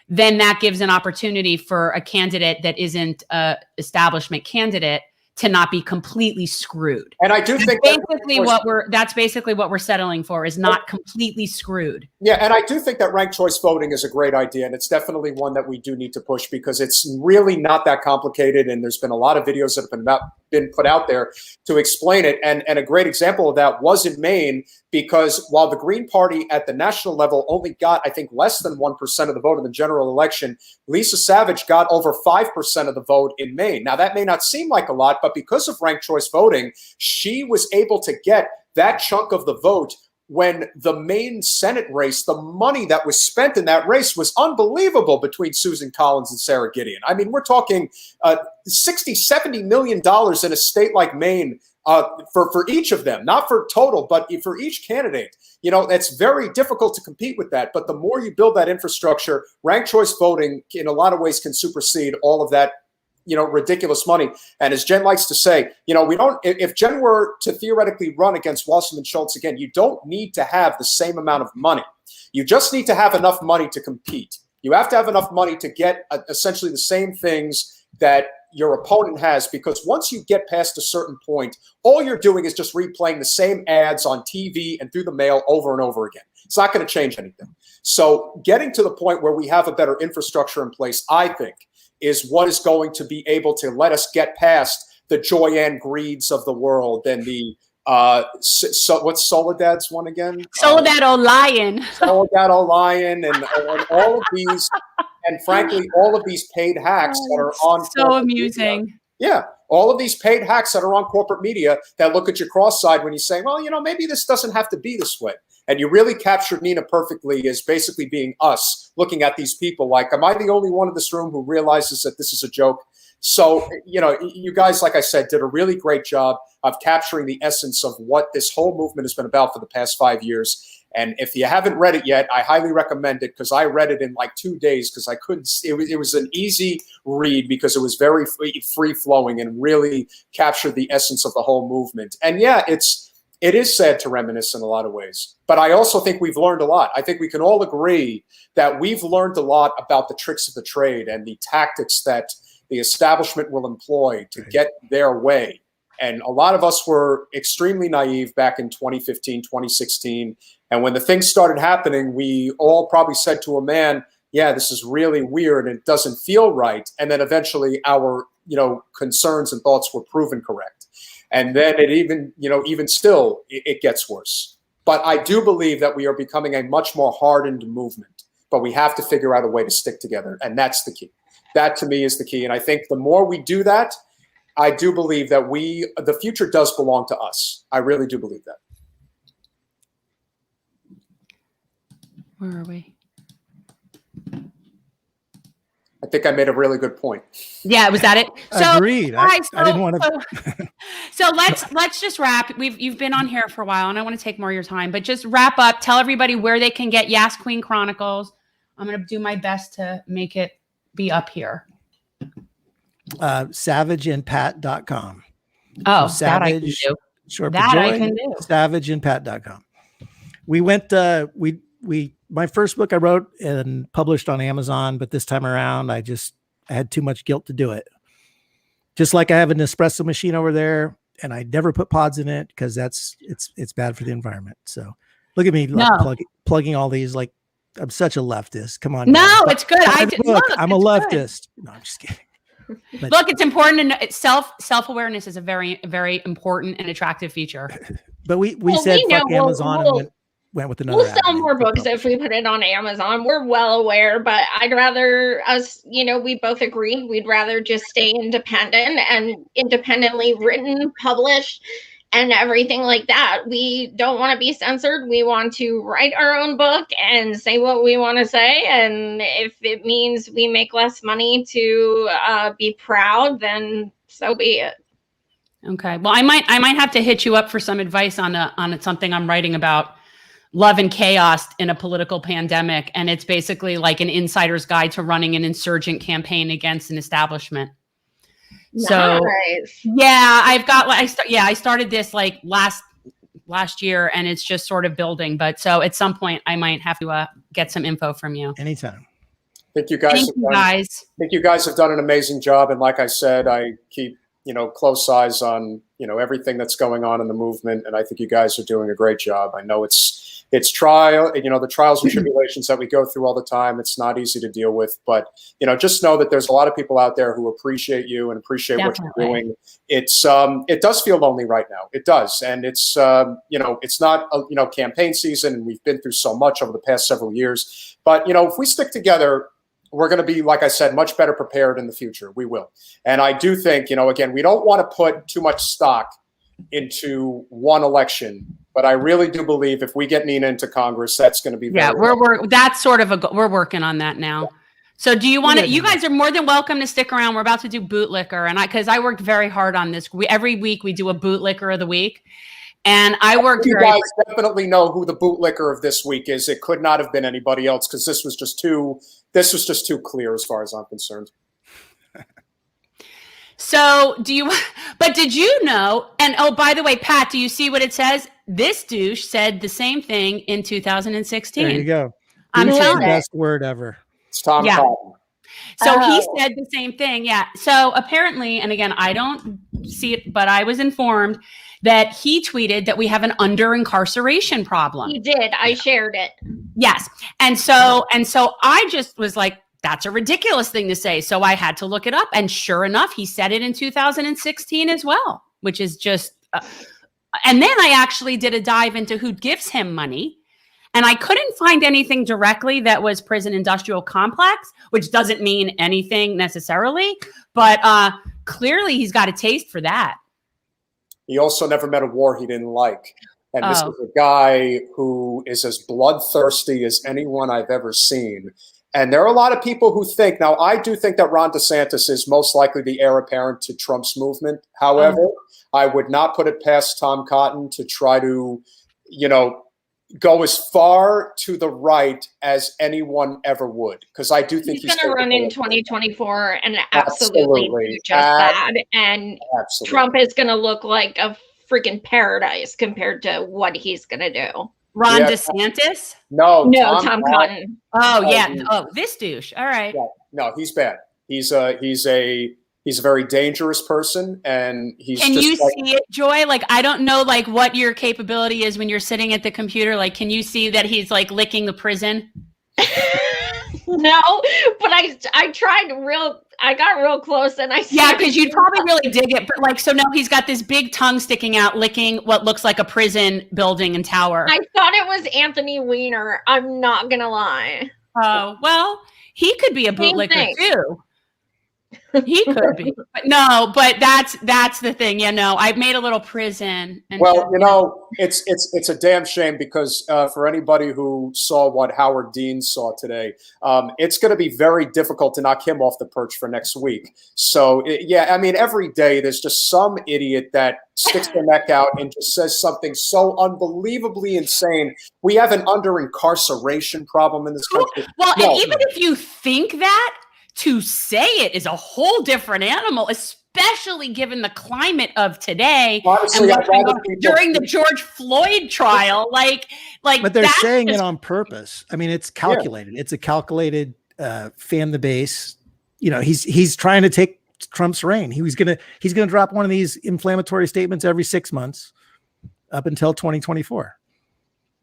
then that gives an opportunity for a candidate that isn't a establishment candidate to not be completely screwed. And I do think that's basically what we're settling for, is not completely screwed. Yeah, and I do think that ranked choice voting is a great idea, and it's definitely one that we do need to push, because it's really not that complicated, and there's been a lot of videos that have been put out there to explain it. And a great example of that was in Maine, because while the Green Party at the national level only got, I think, less than 1% of the vote in the general election, Lisa Savage got over 5% of the vote in Maine. Now, that may not seem like a lot, but because of ranked choice voting, she was able to get that chunk of the vote. When the Maine Senate race, the money that was spent in that race was unbelievable between Susan Collins and Sarah Gideon. I mean, we're talking $60, $70 million in a state like Maine for each of them, not for total, but for each candidate. You know, it's very difficult to compete with that. But the more you build that infrastructure, ranked choice voting in a lot of ways can supersede all of that, you know, ridiculous money. And as Jen likes to say, you know, if Jen were to theoretically run against Wasserman Schultz again, you don't need to have the same amount of money. You just need to have enough money to compete. You have to have enough money to get essentially the same things that your opponent has, because once you get past a certain point, all you're doing is just replaying the same ads on TV and through the mail over and over again. It's not going to change anything. So getting to the point where we have a better infrastructure in place, I think, is what is going to be able to let us get past the Joyanne Greeds of the world and the what's Soledad's one again? Soledad O'Lion. Soledad O'Lion and all of these, and frankly, all of these paid hacks that are on. So amusing. Media. Yeah, all of these paid hacks that are on corporate media that look at your cross-side when you say, well, you know, maybe this doesn't have to be this way. And you really captured Nina perfectly as basically being us looking at these people like, am I the only one in this room who realizes that this is a joke? So, you know, you guys, like I said, did a really great job of capturing the essence of what this whole movement has been about for the past 5 years. And if you haven't read it yet, I highly recommend it, because I read it in like 2 days, because I couldn't. It was an easy read because it was very free flowing and really captured the essence of the whole movement. And yeah, it is sad to reminisce in a lot of ways, but I also think we've learned a lot. I think we can all agree that we've learned a lot about the tricks of the trade and the tactics that the establishment will employ to get their way. And a lot of us were extremely naive back in 2015, 2016. And when the things started happening, we all probably said to a man, yeah, this is really weird and it doesn't feel right. And then eventually our, you know, concerns and thoughts were proven correct. And then it even still, it gets worse. But I do believe that we are becoming a much more hardened movement, but we have to figure out a way to stick together. And that's the key. That to me is the key. And I think the more we do that, I do believe that the future does belong to us. I really do believe that. Where are we? I think I made a really good point. Yeah, was that it? So, agreed. I didn't want to. So let's just wrap. You've been on here for a while, and I want to take more of your time, but just wrap up. Tell everybody where they can get YASS Queen Chronicles. I'm going to do my best to make it be up here? savageandpat.com. Oh, so that I can do. Short That joy, I can do. Savageandpat.com. We went, my first book I wrote and published on Amazon, but this time around, I had too much guilt to do it. Just like I have an espresso machine over there, and I never put pods in it because it's bad for the environment. So look at me plugging all these, like I'm such a leftist. Come on. No, it's good. I'm a leftist. Good. No, I'm just kidding. But, look, it's important to know. Self-awareness is a very, very important and attractive feature. But we said fuck Amazon and went with another. We'll sell more books if we put it on Amazon. We're well aware, but I'd rather us, we both agree we'd rather just stay independent and independently written, published, and everything like that. We don't want to be censored. We want to write our own book and say what we want to say. And if it means we make less money to be proud, then so be it. Okay. Well, I might have to hit you up for some advice on something I'm writing about love and chaos in a political pandemic. And it's basically like an insider's guide to running an insurgent campaign against an establishment. So yeah, I started this like last year, and it's just sort of building. But so at some point I might have to get some info from you. Anytime. I think you guys have done an amazing job. And like I said, I keep, close eyes on, everything that's going on in the movement. And I think you guys are doing a great job. I know it's trial, the trials and tribulations that we go through all the time. It's not easy to deal with, but, just know that there's a lot of people out there who appreciate you and appreciate Definitely. What you're doing. It does feel lonely right now. It does. And it's not, campaign season, and we've been through so much over the past several years, but, if we stick together, we're going to be, like I said, much better prepared in the future. We will. And I do think, again, we don't want to put too much stock into one election, but I really do believe if we get Nina into Congress, that's going to be we're working on that now. So do you want to, you guys are more than welcome to stick around. We're about to do bootlicker, and because I worked very hard on this. Every week we do a bootlicker of the week. And I worked. You guys definitely know who the bootlicker of this week is. It could not have been anybody else, because this was just too clear as far as I'm concerned. So did you know, and oh, by the way, Pat, do you see what it says? This douche said the same thing in 2016. There you go. I'm telling you. Best word ever. It's Tom Cotton. So he said the same thing. Yeah. So apparently, and again, I don't see it, but I was informed that he tweeted that we have an under-incarceration problem. He did. I shared it. Yes. And so I just was like, that's a ridiculous thing to say. So I had to look it up. And sure enough, he said it in 2016 as well, which is just, and then I actually did a dive into who gives him money. And I couldn't find anything directly that was prison industrial complex, which doesn't mean anything necessarily, but clearly he's got a taste for that. He also never met a war he didn't like. And this is a guy who is as bloodthirsty as anyone I've ever seen. And there are a lot of people who think, now I do think that Ron DeSantis is most likely the heir apparent to Trump's movement. However, I would not put it past Tom Cotton to try to, go as far to the right as anyone ever would. Because I do think he's going to run in 2024 and absolutely do just that. And Trump is going to look like a freaking paradise compared to what he's going to do. Ron DeSantis? No, Tom Cotton. Oh, yeah. This douche. All right. Yeah. No, he's bad. He's a very dangerous person, and he's. Can you see it, Joy? Like, I don't know, like, what your capability is when you're sitting at the computer. Like, can you see that he's like licking the prison? No, but I tried I got real close, and yeah, because you'd probably really dig it. But like, so no, he's got this big tongue sticking out, licking what looks like a prison building and tower. I thought it was Anthony Weiner. I'm not gonna lie. Oh well, he could be a bootlicker too. He could be, but that's the thing. I've made a little prison. And it's a damn shame, because for anybody who saw what Howard Dean saw today, it's going to be very difficult to knock him off the perch for next week. So every day there's just some idiot that sticks their neck out and just says something so unbelievably insane. We have an under-incarceration problem in this country. Well, and even if you think that, to say it is a whole different animal, especially given the climate of today. Honestly, and during the George Floyd trial, but they're saying it on purpose. I mean, it's calculated. Yeah. It's a calculated fan the base. You know, he's trying to take Trump's reign. He's gonna drop one of these inflammatory statements every 6 months up until 2024.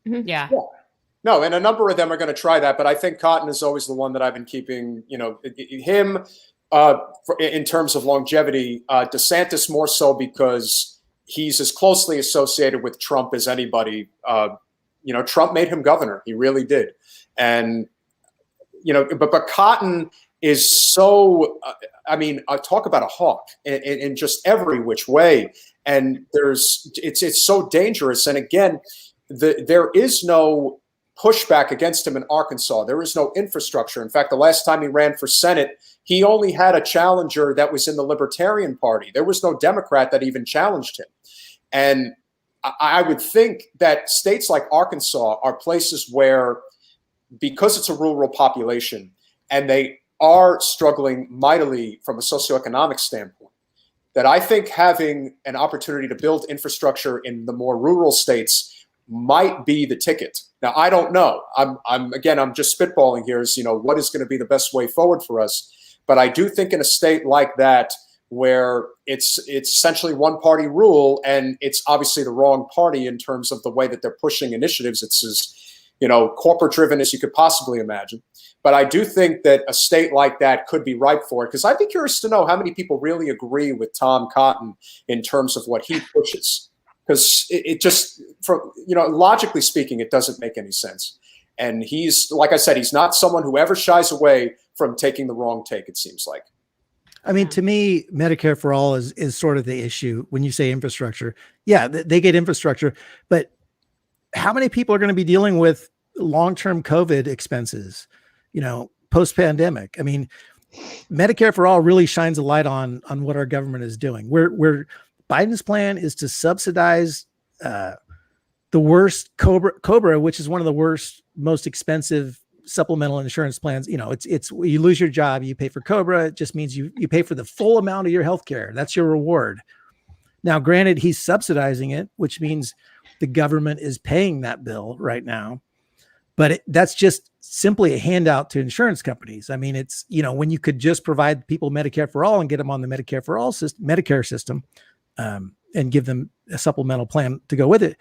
Yeah. No, and a number of them are going to try that, but I think Cotton is always the one that I've been keeping, you know, him in terms of longevity. DeSantis more so because he's as closely associated with Trump as anybody. You know, Trump made him governor. He really did. And, you know, but Cotton is so, I mean, talk about a hawk in just every which way. And it's so dangerous. And again, there is no pushback against him in Arkansas. There is no infrastructure. In fact, the last time he ran for Senate, he only had a challenger that was in the Libertarian Party. There was no Democrat that even challenged him. And I would think that states like Arkansas are places where, because it's a rural population and they are struggling mightily from a socioeconomic standpoint, that I think having an opportunity to build infrastructure in the more rural states might be the ticket. Now, I don't know. I'm just spitballing here as, you know, what is going to be the best way forward for us. But I do think in a state like that, where it's essentially one party rule, and it's obviously the wrong party in terms of the way that they're pushing initiatives. It's as, you know, corporate driven as you could possibly imagine. But I do think that a state like that could be ripe for it, because I'd be curious to know how many people really agree with Tom Cotton in terms of what he pushes. Because it just, from, you know, logically speaking, it doesn't make any sense. And he's, like I said, he's not someone who ever shies away from taking the wrong take, it seems like. I mean, to me, Medicare for all is sort of the issue when you say infrastructure. Yeah, they get infrastructure, but how many people are going to be dealing with long-term COVID expenses, you know, post-pandemic? I mean, Medicare for all really shines a light on what our government is doing. Biden's plan is to subsidize the worst COBRA, which is one of the worst, most expensive supplemental insurance plans. You know, it's you lose your job, you pay for COBRA. It just means you pay for the full amount of your health care. That's your reward. Now, granted, he's subsidizing it, which means the government is paying that bill right now. But that's just simply a handout to insurance companies. I mean, it's, you know, when you could just provide people Medicare for all and get them on the Medicare for all Medicare system, and give them a supplemental plan to go with it.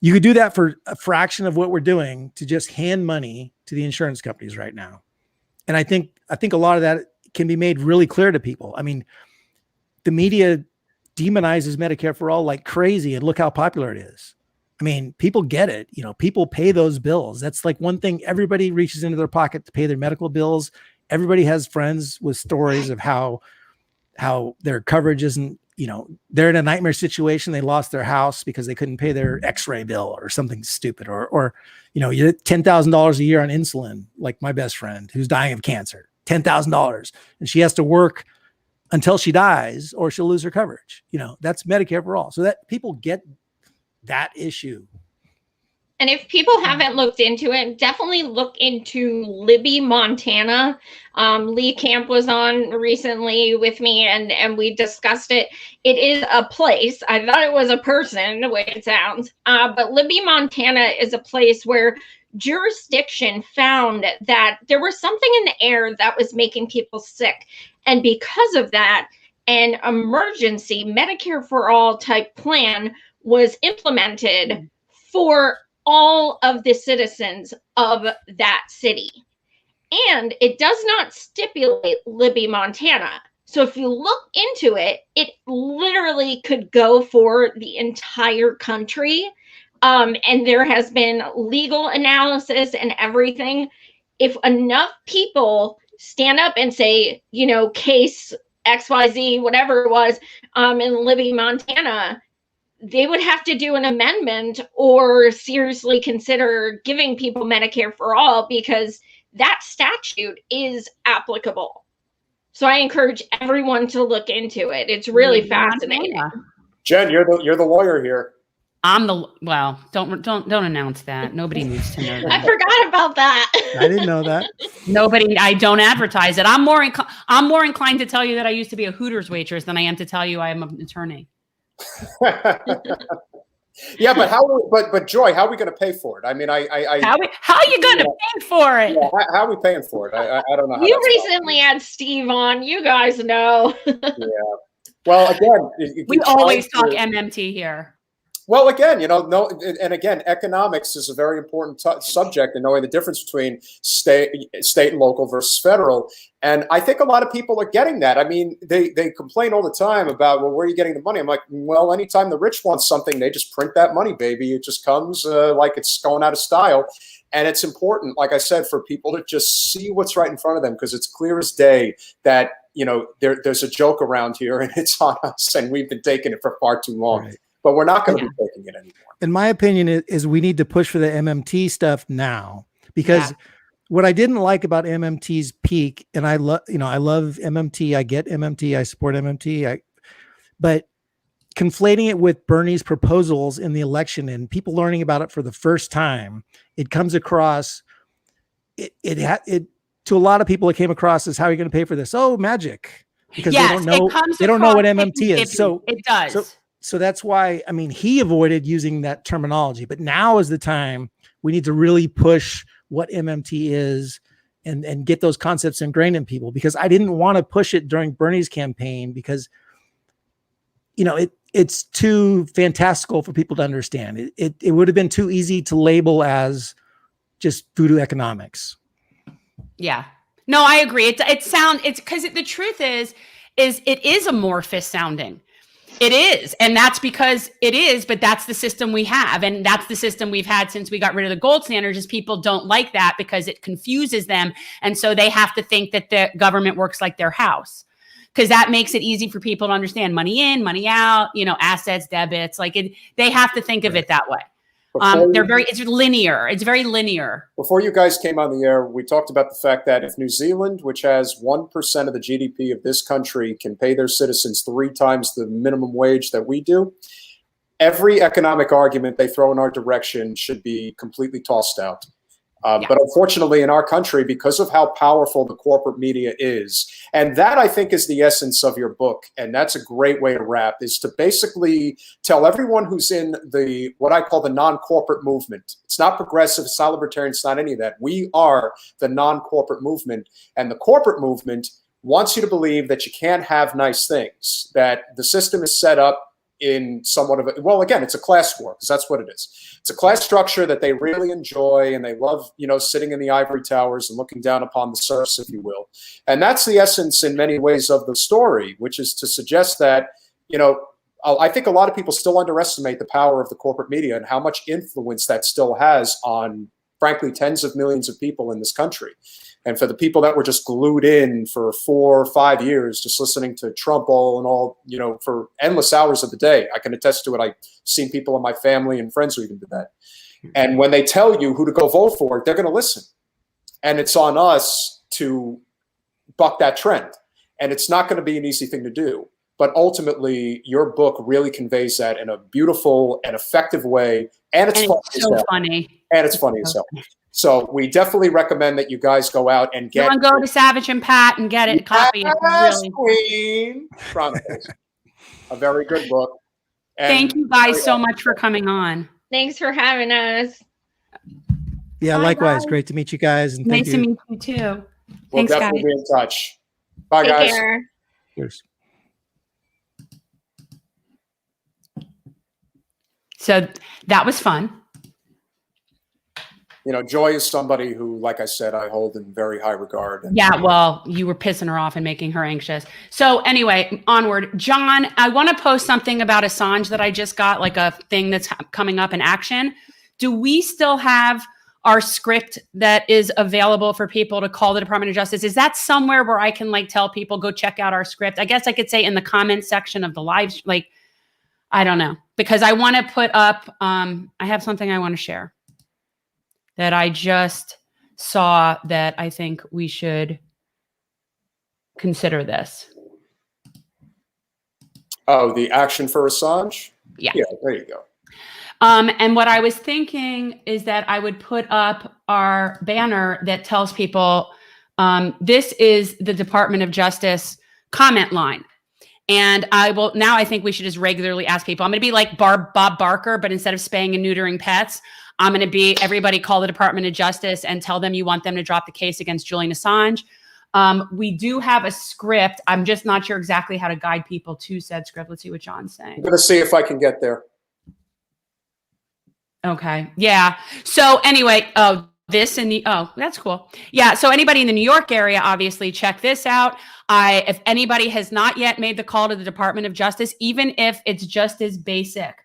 You could do that for a fraction of what we're doing to just hand money to the insurance companies right now. And I think a lot of that can be made really clear to people. I mean, the media demonizes Medicare for all like crazy, and look how popular it is. I mean, people get it. You know, people pay those bills. That's like one thing. Everybody reaches into their pocket to pay their medical bills. Everybody has friends with stories of how their coverage isn't, you know, they're in a nightmare situation. They lost their house because they couldn't pay their x-ray bill or something stupid, or, you know, you get $10,000 a year on insulin, like my best friend who's dying of cancer, $10,000, and she has to work until she dies or she'll lose her coverage. You know, that's Medicare for all. So that people get that issue. And if people haven't looked into it, definitely look into Libby, Montana. Lee Camp was on recently with me, and we discussed it. It is a place. I thought it was a person, the way it sounds. But Libby, Montana is a place where jurisdiction found that there was something in the air that was making people sick. And because of that, an emergency Medicare for all type plan was implemented for all of the citizens of that city. And it does not stipulate Libby, Montana. So if you look into it, it literally could go for the entire country. And there has been legal analysis and everything. If enough people stand up and say, you know, case XYZ, whatever it was, in Libby, Montana, they would have to do an amendment or seriously consider giving people Medicare for all, because that statute is applicable. So I encourage everyone to look into it. It's really fascinating. Jen, you're the lawyer here. Don't announce that. Nobody needs to know that. I forgot about that. I didn't know that. I don't advertise it. I'm more inclined to tell you that I used to be a Hooters waitress than I am to tell you I am an attorney. Yeah, but Joy, how are we going to pay for it? I mean, how are you going to pay for it? Yeah, how are we paying for it? I don't know. How you recently had Steve on. You guys know. Yeah. Well, again, we always talk MMT here. Well, again, and again, economics is a very important subject, and knowing the difference between state and local versus federal. And I think a lot of people are getting that. I mean, they complain all the time about, well, where are you getting the money? I'm like, well, anytime the rich want something, they just print that money, baby. It just comes like it's going out of style. And it's important, like I said, for people to just see what's right in front of them, because it's clear as day that, there's a joke around here and it's on us, and we've been taking it for far too long. Right. But we're not going to be taking it anymore. In my opinion, is we need to push for the MMT stuff now, because what I didn't like about MMT's peak, and I love MMT, I get MMT, I support MMT, but conflating it with Bernie's proposals in the election and people learning about it for the first time, it comes across, it to a lot of people, it came across as, how are you going to pay for this? Oh, magic. Because they don't know what MMT is. So it does. So that's why, I mean, he avoided using that terminology, but now is the time we need to really push what MMT is and get those concepts ingrained in people, because I didn't want to push it during Bernie's campaign because, it's too fantastical for people to understand. It would have been too easy to label as just voodoo economics. Yeah, no, I agree. It's because the truth is it is amorphous sounding. It is. And that's because it is, but that's the system we have. And that's the system we've had since we got rid of the gold standard, is people don't like that because it confuses them. And so they have to think that the government works like their house, because that makes it easy for people to understand money in, money out, assets, debits, they have to think of it that way. It's linear. It's very linear. Before you guys came on the air, we talked about the fact that if New Zealand, which has 1% of the GDP of this country, can pay their citizens 3 times the minimum wage that we do, every economic argument they throw in our direction should be completely tossed out. But unfortunately, in our country, because of how powerful the corporate media is, and that I think is the essence of your book, and that's a great way to wrap, is to basically tell everyone who's in what I call the non-corporate movement. It's not progressive, it's not libertarian, it's not any of that. We are the non-corporate movement, and the corporate movement wants you to believe that you can't have nice things, that the system is set up in somewhat of a, well, again, it's a class war, because that's what it is. It's a class structure that they really enjoy, and they love, sitting in the ivory towers and looking down upon the serfs, if you will. And that's the essence in many ways of the story, which is to suggest that, I think a lot of people still underestimate the power of the corporate media and how much influence that still has on, frankly, tens of millions of people in this country. And for the people that were just glued in for 4 or 5 years, just listening to Trump all, for endless hours of the day, I can attest to it. I've seen people in my family and friends who even do that. And when they tell you who to go vote for, they're going to listen. And it's on us to buck that trend. And it's not going to be an easy thing to do. But ultimately, your book really conveys that in a beautiful and effective way. And it's funny. And it's funny as hell. So we definitely recommend that you guys go out and get. Go to Savage and Pat and get it. Copy it. Really. Queen Chronicles. A very good book. And thank you guys so much for coming on. Thanks for having us. Yeah, bye, likewise. Guys. Great to meet you guys. And nice to meet you too. We'll definitely be in touch. Bye, Take guys. Care. Cheers. So that was fun. Joy is somebody who, like I said, I hold in very high regard. Yeah, well, you were pissing her off and making her anxious. So anyway, onward. John, I want to post something about Assange that I just got, like a thing that's coming up in action. Do we still have our script that is available for people to call the Department of Justice? Is that somewhere where I can tell people, go check out our script? I guess I could say in the comments section of the live, I don't know, because I want to put up, I have something I want to share that I just saw that I think we should consider this. Oh, the action for Assange? Yeah. Yeah, there you go. And what I was thinking is that I would put up our banner that tells people this is the Department of Justice comment line. And I think we should just regularly ask people. I'm going to be like Bob Barker, but instead of spaying and neutering pets, I'm going to be everybody call the Department of Justice and tell them you want them to drop the case against Julian Assange. We do have a script. I'm just not sure exactly how to guide people to said script. Let's see what John's saying. I'm going to see if I can get there. Okay. Yeah. So anyway, that's cool. Yeah. So anybody in the New York area, obviously check this out. If anybody has not yet made the call to the Department of Justice, even if it's just as basic,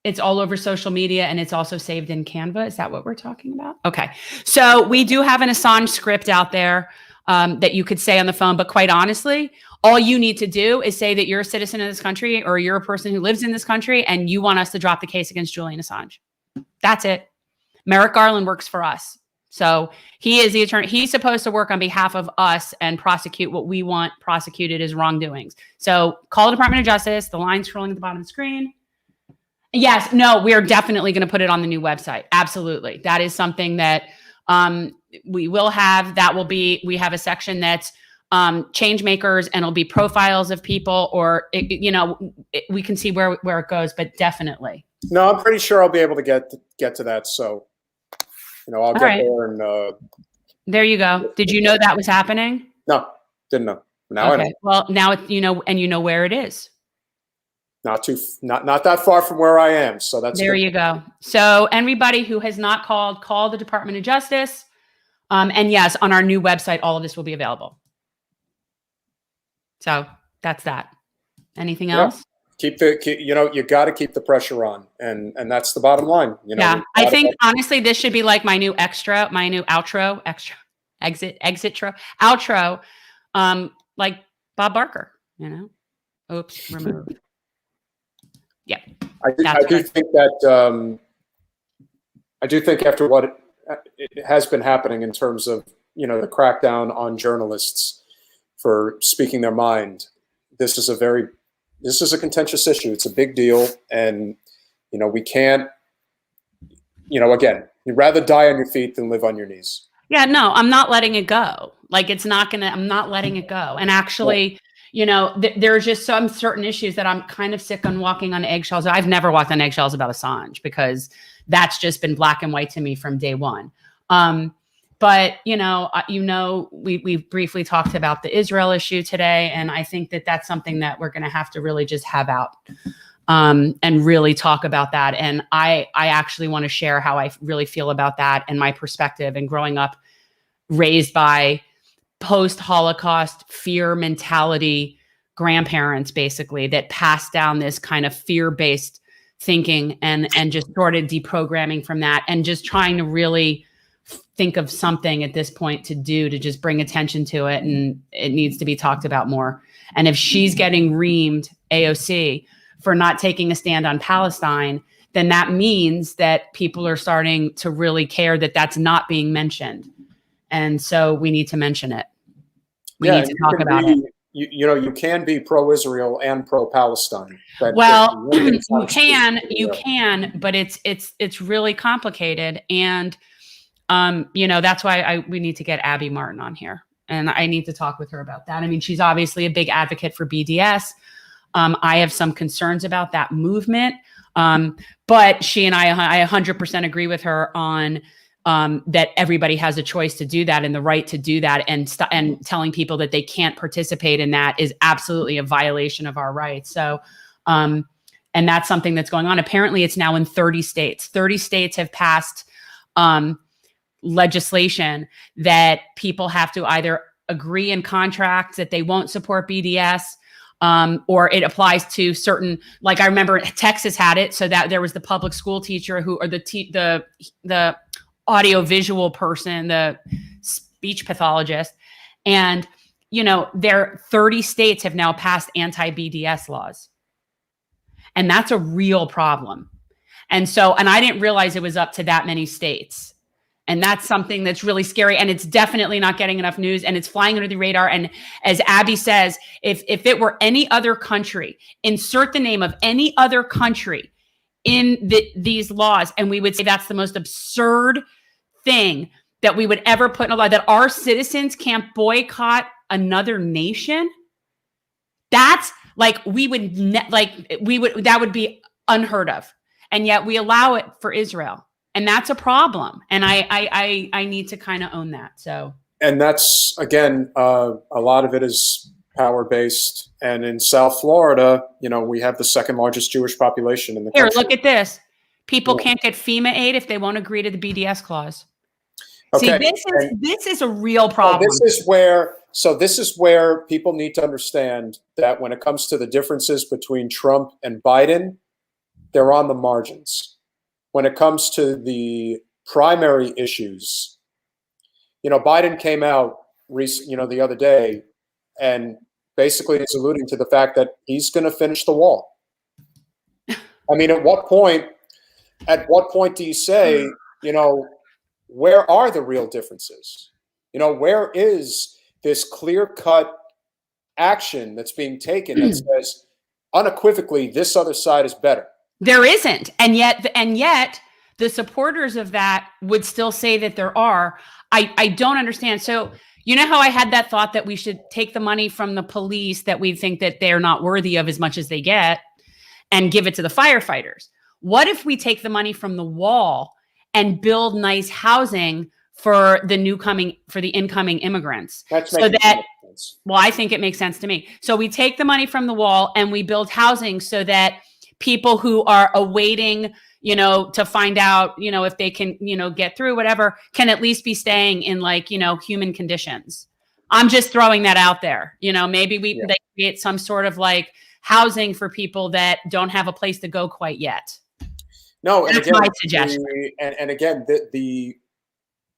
it's all over social media and it's also saved in Canva. Is that what we're talking about? Okay. So we do have an Assange script out there that you could say on the phone, but quite honestly, all you need to do is say that you're a citizen of this country or you're a person who lives in this country and you want us to drop the case against Julian Assange. That's it. Merrick Garland works for us. So he is the attorney. He's supposed to work on behalf of us and prosecute what we want prosecuted as wrongdoings. So call the Department of Justice. The line's scrolling at the bottom of the screen. Yes, no, we're definitely going to put it on the new website. Absolutely. That is something that we will have. We have a section that's change makers and it'll be profiles of people or, we can see where it goes, but definitely. No, I'm pretty sure I'll be able to get to that. So, I'll get there and there you go. Did you know that was happening? No, didn't know. Now I know. Well, now you know where it is. Not that far from where I am. So that's there. You go. So anybody who has not call the Department of Justice. And yes, on our new website, all of this will be available. So that's that. Anything else? You got to keep the pressure on, and that's the bottom line. I think honestly, this should be like my new outro, like Bob Barker. Oops, removed. Yeah, I do think that I do think after what it has been happening in terms of the crackdown on journalists for speaking their mind, this is a contentious issue. It's a big deal, and we can't. Again, you'd rather die on your feet than live on your knees. Yeah, no, I'm not letting it go. Like I'm not letting it go. And actually. There's just some certain issues that I'm kind of sick on walking on eggshells. I've never walked on eggshells about Assange because that's just been black and white to me from day one. But we briefly talked about the Israel issue today. And I think that that's something that we're going to have to really just have out and really talk about that. And I actually want to share how I really feel about that and my perspective and growing up raised by post-Holocaust fear mentality grandparents, basically, that passed down this kind of fear-based thinking and just started deprogramming from that and just trying to really think of something at this point to do to just bring attention to it. And it needs to be talked about more. And if she's getting reamed, AOC, for not taking a stand on Palestine, then that means that people are starting to really care that that's not being mentioned. And so we need to mention it. We need to talk about it. You can be pro-Israel and pro-Palestine. Well, you can, but it's really complicated. And, that's why we need to get Abby Martin on here. And I need to talk with her about that. I mean, she's obviously a big advocate for BDS. I have some concerns about that movement. But she and I 100% agree with her on that everybody has a choice to do that and the right to do that, and telling people that they can't participate in that is absolutely a violation of our rights. So, and that's something that's going on. Apparently it's now in 30 states. 30 states have passed legislation that people have to either agree in contracts that they won't support BDS, or it applies to certain, like I remember Texas had it, so that there was the public school teacher or the audiovisual person, the speech pathologist. And, 30 states have now passed anti-BDS laws. And that's a real problem. And I didn't realize it was up to that many states. And that's something that's really scary. And it's definitely not getting enough news, and it's flying under the radar. And as Abby says, if it were any other country, insert the name of any other country in these laws, and we would say that's the most absurd thing that we would ever put in a law, that our citizens can't boycott another nation. That's like, that would be unheard of. And yet we allow it for Israel. And that's a problem. And I need to kind of own that. So, and that's, again, a lot of it is power-based. And in South Florida, we have the second largest Jewish population in the country. Here, look at this. People can't get FEMA aid if they won't agree to the BDS clause. Okay. See, this is a real problem. This is where people need to understand that when it comes to the differences between Trump and Biden, they're on the margins. When it comes to the primary issues, Biden came out the other day and basically is alluding to the fact that he's going to finish the wall. I mean, at what point do you say, where are the real differences? Where is this clear-cut action that's being taken that says unequivocally this other side is better? There isn't. And yet the supporters of that would still say that there are. I don't understand. So, how I had that thought that we should take the money from the police that we think that they're not worthy of as much as they get and give it to the firefighters. What if we take the money from the wall and build nice housing for the incoming immigrants? Well, I think it makes sense to me. So we take the money from the wall and we build housing so that people who are awaiting, to find out, if they can, get through whatever, can at least be staying in human conditions. I'm just throwing that out there. Maybe they create some sort of housing for people that don't have a place to go quite yet. No, and that's again, my suggestion.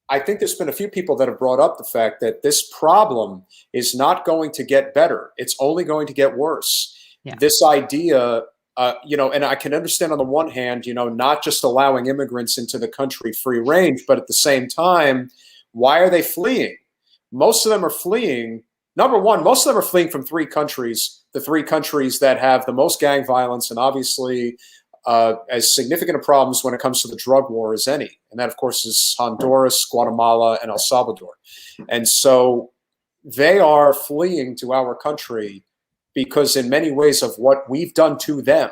I think there's been a few people that have brought up the fact that this problem is not going to get better. It's only going to get worse. Yeah. This idea, and I can understand on the one hand, not just allowing immigrants into the country free range, but at the same time, why are they fleeing? Most of them are fleeing. Number one, most of them are fleeing from three countries, the three countries that have the most gang violence and obviously as significant a problems when it comes to the drug war as any. And that, of course, is Honduras, Guatemala, and El Salvador. And so they are fleeing to our country because in many ways of what we've done to them.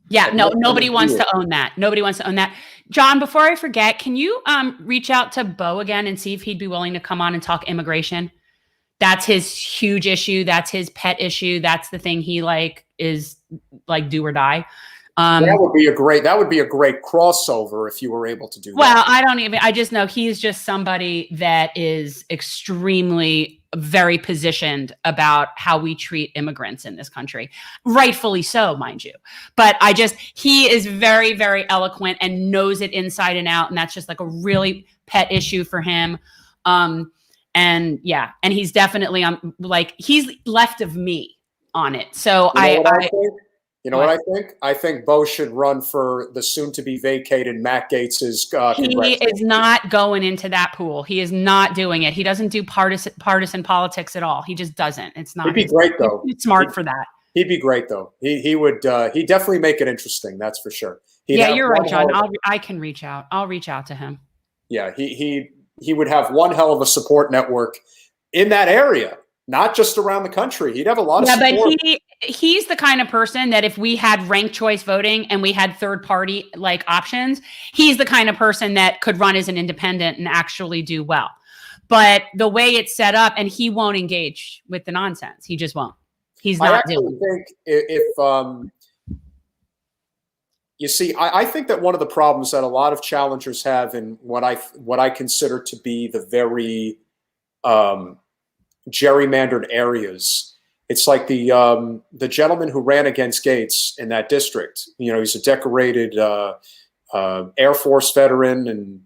Yeah, no, nobody wants to own that. Nobody wants to own that. John, before I forget, can you reach out to Bo again and see if he'd be willing to come on and talk immigration? That's his huge issue. That's his pet issue. That's the thing he is do or die. That would be a great crossover if you were able to do that. Well, I just know he's just somebody that is extremely very positioned about how we treat immigrants in this country. Rightfully so, mind you. But he is very, very eloquent and knows it inside and out. And that's just a really pet issue for him. And he's definitely he's left of me on it. So You know what I think? I think Bo should run for the soon-to-be vacated Matt Gates's. He is not going into that pool. He is not doing it. He doesn't do partisan politics at all. He just doesn't. It's not. He'd be great though. He's smart for that. He'd be great though. He would. He'd definitely make it interesting. That's for sure. You're right, John. I can reach out. I'll reach out to him. Yeah, he would have one hell of a support network in that area. Not just around the country. He'd have a lot of support. But he's the kind of person that if we had ranked choice voting and we had third party options, he's the kind of person that could run as an independent and actually do well. But the way it's set up, and he won't engage with the nonsense. He just won't. He's not doing it. I think that one of the problems that a lot of challengers have in what I consider to be the very gerrymandered areas. It's like the gentleman who ran against Gates in that district. He's a decorated Air Force veteran, and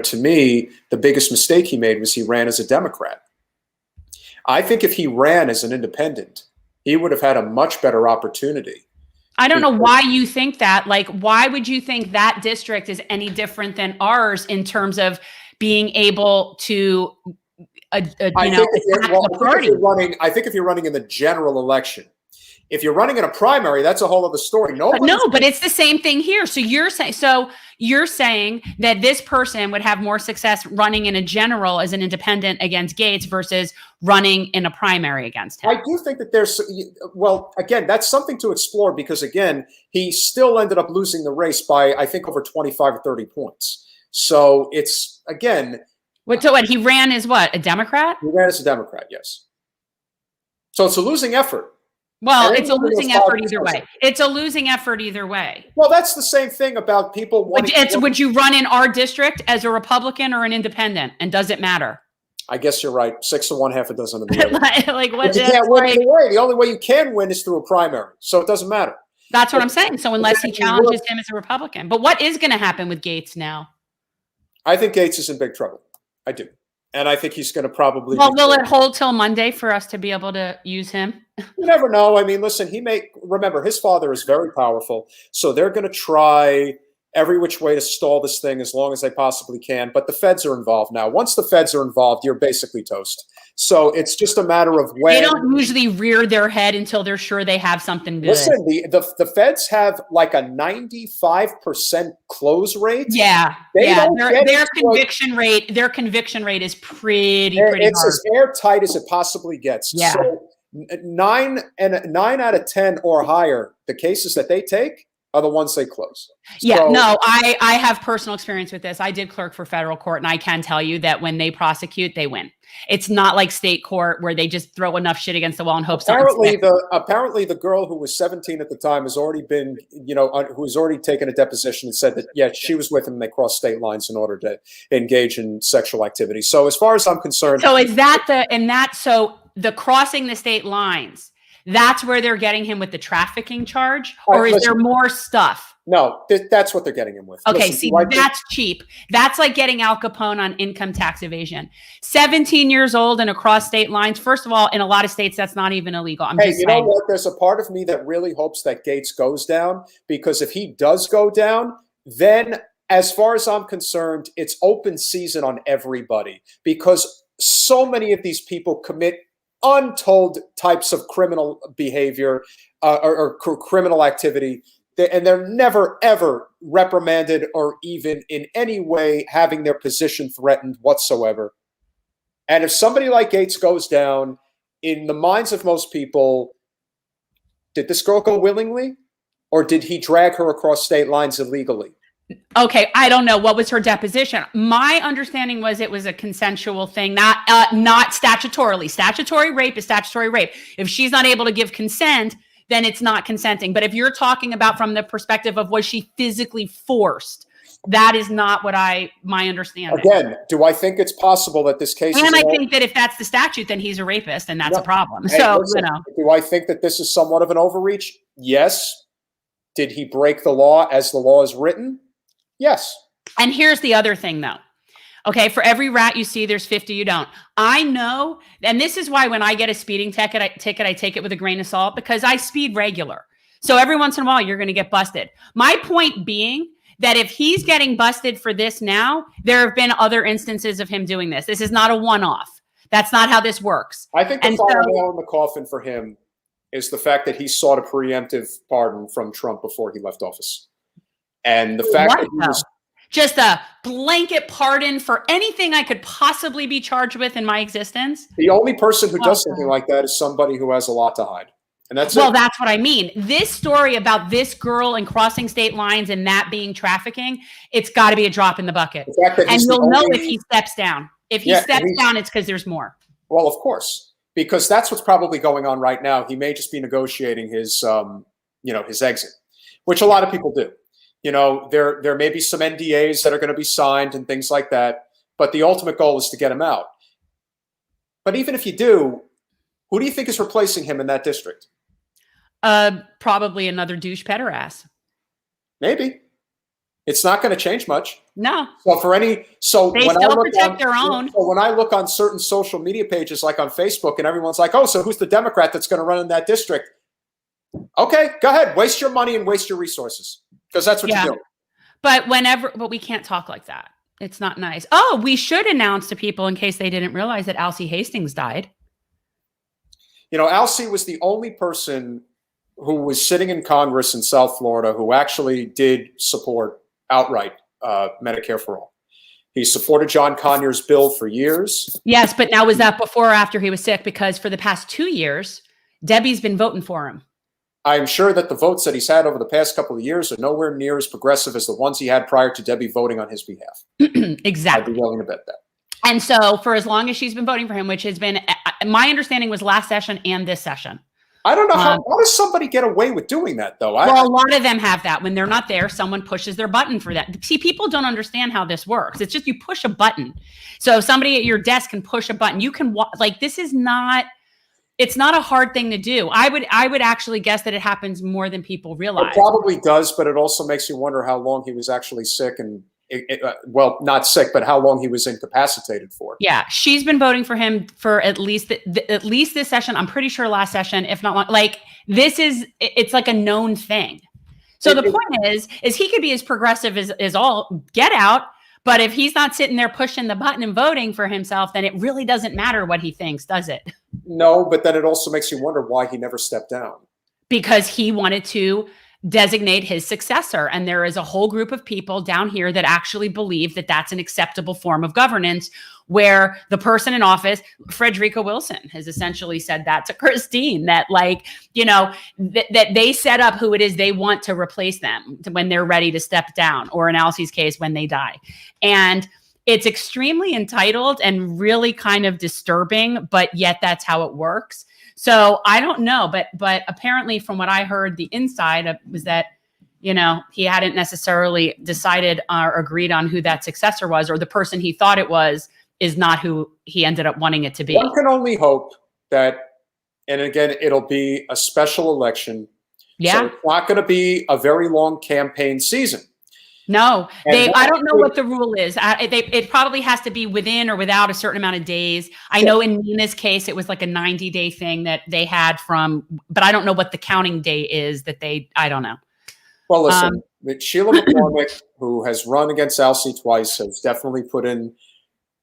to me, the biggest mistake he made was he ran as a Democrat. I think if he ran as an independent, he would have had a much better opportunity I don't know why you think that. Like, why would you think that district is any different than ours in terms of being able to, I think if you're running in the general election, if you're running in a primary, that's a whole other story. But it's the same thing here. So you're saying that this person would have more success running in a general as an independent against Gates versus running in a primary against him. I do think that well, again, that's something to explore because, again, he still ended up losing the race by, I think, over 25 or 30 points. So it's, again. So he ran as what? A Democrat? He ran as a Democrat, yes. So it's a losing effort. Well, it's a losing effort either way. It's a losing effort either way. Well, that's the same thing about people wanting. Would you run in our district as a Republican or an independent? And does it matter? I guess you're right. 6 to 1, half a dozen of the other. Like what? You can't win either way. The only way you can win is through a primary. So it doesn't matter. That's what I'm saying. So unless he challenges him as a Republican. But what is going to happen with Gates now? I think Gates is in big trouble. I do. And I think he's going to probably. Well, will it hold till Monday for us to be able to use him? You never know. I mean, listen, remember, his father is very powerful. So they're going to try every which way to stall this thing as long as they possibly can. But the feds are involved now. Once the feds are involved, you're basically toast. So it's just a matter of when. They don't usually rear their head until they're sure they have something good. Listen, the feds have like a 95% close rate. Yeah, their conviction rate is pretty it's hard. As airtight as it possibly gets. Yeah. So 9 out of 10 or higher, the cases that they take are the ones they close. Yeah, so, no, I have personal experience with this. I did clerk for federal court, and I can tell you that when they prosecute, they win. It's not like state court where they just throw enough shit against the wall and hope apparently the girl who was 17 at the time has already been, who's already taken a deposition and said that, yeah, she was with him and they crossed state lines in order to engage in sexual activity. So as far as I'm concerned. So is that the crossing the state lines, that's where they're getting him with the trafficking charge, or is there more stuff? No, that's what they're getting him with. Okay, that's cheap. That's like getting Al Capone on income tax evasion. 17 years old and across state lines. First of all, in a lot of states, that's not even illegal. You know what? There's a part of me that really hopes that Gates goes down, because if he does go down, then as far as I'm concerned, it's open season on everybody, because so many of these people commit untold types of criminal behavior or criminal activity, and they're never, ever reprimanded or even in any way having their position threatened whatsoever. And if somebody like Gates goes down, in the minds of most people, did this girl go willingly, or did he drag her across state lines illegally? Okay, I don't know. What was her deposition? My understanding was it was a consensual thing, not statutorily. Statutory rape is statutory rape. If she's not able to give consent, then it's not consenting. But if you're talking about from the perspective of was she physically forced, that is not what my understanding. Again, do I think it's possible that this case I think that if that's the statute, then he's a rapist, and that's a problem. Hey, listen, do I think that this is somewhat of an overreach? Yes. Did he break the law as the law is written? Yes. And here's the other thing, though. Okay, for every rat you see, there's 50 you don't. I know, and this is why when I get a speeding ticket, I take it with a grain of salt, because I speed regular. So every once in a while, you're going to get busted. My point being that if he's getting busted for this now, there have been other instances of him doing this. This is not a one-off. That's not how this works. I think the final nail in the coffin for him is the fact that he sought a preemptive pardon from Trump before he left office. And the fact that he was just a blanket pardon for anything I could possibly be charged with in my existence. The only person who does something like that is somebody who has a lot to hide. And that's that's what I mean. This story about this girl and crossing state lines and that being trafficking, it's got to be a drop in the bucket. And you'll know if he steps down. If he steps down, it's because there's more. Well, of course, because that's what's probably going on right now. He may just be negotiating his exit, which a lot of people do. There may be some NDAs that are going to be signed and things like that, but the ultimate goal is to get him out. But even if you do, who do you think is replacing him in that district? Probably another douche pederast. Maybe. It's not going to change much. No. They still protect their own. So when I look on certain social media pages, like on Facebook, and everyone's like, "Oh, so who's the Democrat that's going to run in that district?" Okay, go ahead. Waste your money and waste your resources, because that's what you're doing. But we can't talk like that. It's not nice. Oh, we should announce to people in case they didn't realize that Alcee Hastings died. You know, Alcee was the only person who was sitting in Congress in South Florida who actually did support outright Medicare for all. He supported John Conyers' bill for years. Yes, but now was that before or after he was sick? Because for the past 2 years, Debbie's been voting for him. I'm sure that the votes that he's had over the past couple of years are nowhere near as progressive as the ones he had prior to Debbie voting on his behalf. Exactly. I'd be willing to bet that. And so for as long as she's been voting for him, which has been, my understanding was last session and this session. I don't know how does somebody get away with doing that, though? Well, a lot of them have that. When they're not there, someone pushes their button for that. See, people don't understand how this works. It's just you push a button. So somebody at your desk can push a button. You can, like, this is not, it's not a hard thing to do. I would actually guess that it happens more than people realize. It probably does, but it also makes you wonder how long he was actually sick and, well, not sick, but how long he was incapacitated for. Yeah, she's been voting for him for at least this session. I'm pretty sure last session, if not long. Like, this is, it's like a known thing. So the point is he could be as progressive as all get out, but if he's not sitting there pushing the button and voting for himself, then it really doesn't matter what he thinks, does it? No, but then it also makes you wonder why he never stepped down. Because he wanted to designate his successor. And there is a whole group of people down here that actually believe that that's an acceptable form of governance, where the person in office, Frederica Wilson, has essentially said that to Christine, that, like, you know, that they set up who it is they want to replace them when they're ready to step down, or in Alcee's case, when they die. And it's extremely entitled and really kind of disturbing, but yet that's how it works. So I don't know, but apparently from what I heard, the inside was that, you know, he hadn't necessarily decided or agreed on who that successor was, or the person he thought it was is not who he ended up wanting it to be. One can only hope that, and again, it'll be a special election. Yeah. So it's not going to be a very long campaign season. No, I don't know what the rule is. It probably has to be within or without a certain amount of days. I know in Nina's case, it was like a 90-day thing that they had but I don't know what the counting day is that I don't know. Well, listen, Sheila McCormick, who has run against Alcee twice, has definitely put in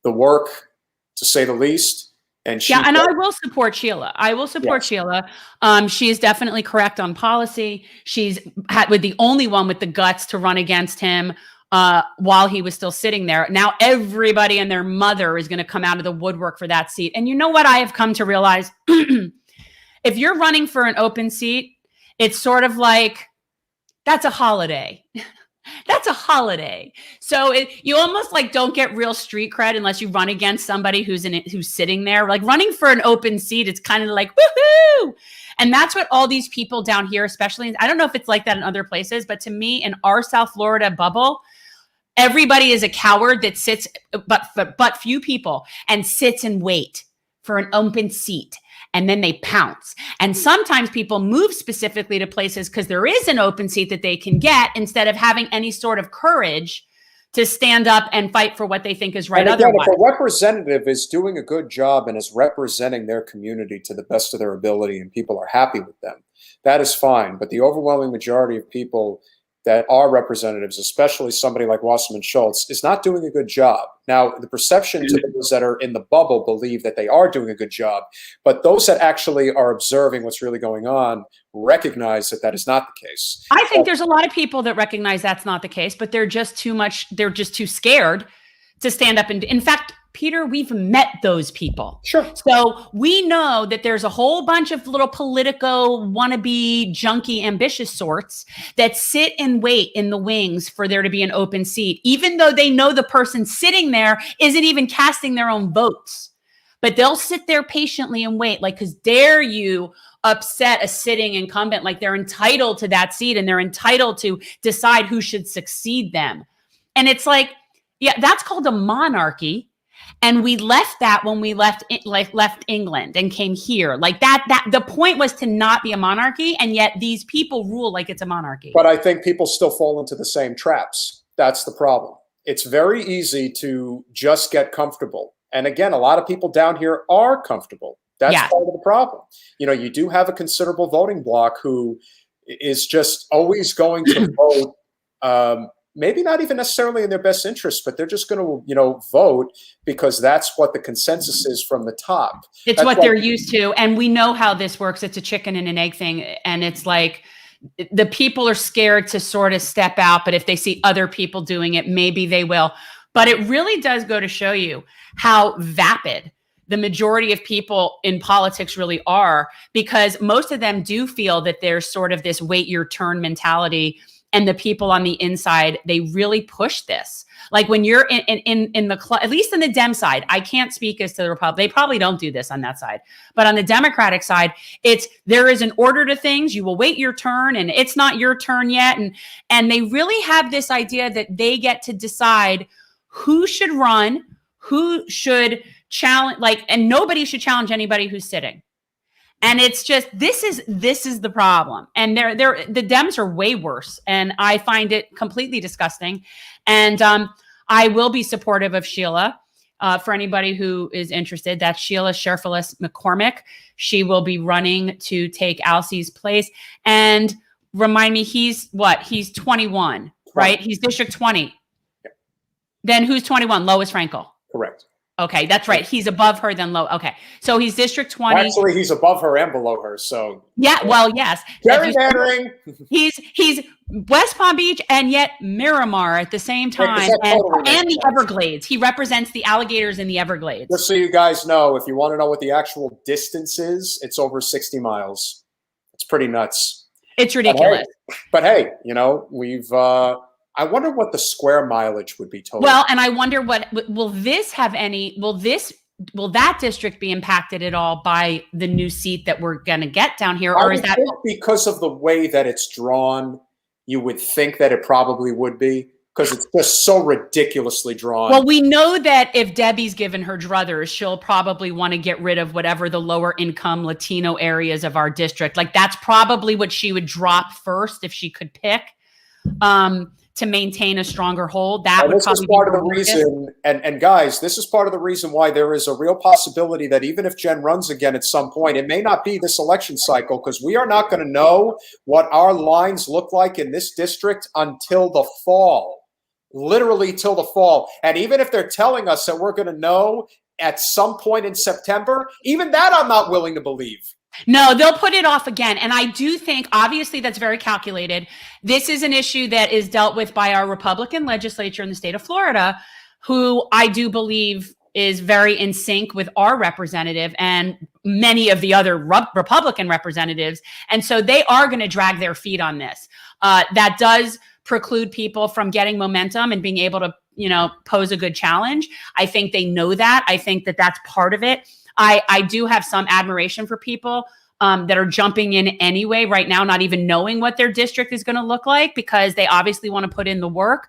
the work, to say the least. And I will support Sheila. I will support Sheila. She is definitely correct on policy. She's with the only one with the guts to run against him while he was still sitting there. Now everybody and their mother is going to come out of the woodwork for that seat. And you know what I have come to realize? If you're running for an open seat, it's sort of like, that's a holiday. That's a holiday. So you almost like don't get real street cred unless you run against somebody who's sitting there. Like running for an open seat, it's kind of like, woohoo. And that's what all these people down here, especially, I don't know if it's like that in other places, but to me, in our South Florida bubble, everybody is a coward that sits, but few people, and sits and wait for an open seat. And then they pounce. And sometimes people move specifically to places because there is an open seat that they can get, instead of having any sort of courage to stand up and fight for what they think is right. And again, otherwise, if a representative is doing a good job and is representing their community to the best of their ability and people are happy with them, that is fine. But the overwhelming majority of people that are representatives, especially somebody like Wasserman Schultz, is not doing a good job. Now, the perception to those that are in the bubble believe that they are doing a good job, but those that actually are observing what's really going on recognize that that is not the case. I think there's a lot of people that recognize that's not the case, but they're just too scared to stand up. And in fact, Peter, we've met those people. Sure. So we know that there's a whole bunch of little Politico wannabe junkie ambitious sorts that sit and wait in the wings for there to be an open seat, even though they know the person sitting there isn't even casting their own votes. But they'll sit there patiently and wait, like, because dare you upset a sitting incumbent, like they're entitled to that seat and they're entitled to decide who should succeed them. And it's like, yeah, that's called a monarchy. And we left that when we left England and came here. Like that the point was to not be a monarchy, and yet these people rule like it's a monarchy. But I think people still fall into the same traps. That's the problem. It's very easy to just get comfortable. And again, a lot of people down here are comfortable. That's part of the problem. You know, you do have a considerable voting bloc who is just always going to vote, maybe not even necessarily in their best interest, but they're just going to, you know, vote because that's what the consensus is from the top. It's what they're used to. And we know how this works. It's a chicken and an egg thing. And it's like the people are scared to sort of step out, but if they see other people doing it, maybe they will. But it really does go to show you how vapid the majority of people in politics really are, because most of them do feel that there's sort of this wait your turn mentality. And the people on the inside, they really push this. Like when you're in the club, at least in the Dem side, I can't speak as to the Republic. They probably don't do this on that side. But on the Democratic side, there is an order to things. You will wait your turn and it's not your turn yet. And they really have this idea that they get to decide who should run, who should challenge, and nobody should challenge anybody who's sitting. And it's just, this is the problem. And the Dems are way worse. And I find it completely disgusting. And I will be supportive of Sheila. For anybody who is interested, that's Sheila Sherfilis McCormick. She will be running to take Alcie's place. And remind me, he's 21, right? He's District 20. Yep. Then who's 21? Lois Frankel. Correct. Okay, that's right. He's above her than low. Okay, so he's District 20. Well, actually, he's above her and below her. So yeah, well, yes. Gerrymandering. He's West Palm Beach and yet Miramar at the same time, and the Everglades. He represents the alligators in the Everglades. Just so you guys know, if you want to know what the actual distance is, it's over 60 miles. It's pretty nuts. It's ridiculous. But hey, you know, we've. I wonder what the square mileage would be total. Well, and I wonder will that district be impacted at all by the new seat that we're going to get down here? Or is that because of the way that it's drawn, you would think that it probably would be, because it's just so ridiculously drawn. Well, we know that if Debbie's given her druthers, she'll probably want to get rid of whatever the lower income Latino areas of our district. Like that's probably what she would drop first if she could pick. To maintain a stronger hold. That would probably be part of the reason. And guys, this is part of the reason why there is a real possibility that even if Jen runs again at some point, it may not be this election cycle, because we are not going to know what our lines look like in this district until the fall, literally till the fall. And even if they're telling us that we're going to know at some point in September, even that I'm not willing to believe. No, they'll put it off again. And I do think, obviously, that's very calculated. This is an issue that is dealt with by our Republican legislature in the state of Florida, who I do believe is very in sync with our representative and many of the other Republican representatives. And so they are going to drag their feet on this. That does preclude people from getting momentum and being able to, pose a good challenge. I think they know that. I think that that's part of it. I do have some admiration for people that are jumping in anyway right now, not even knowing what their district is going to look like, because they obviously want to put in the work.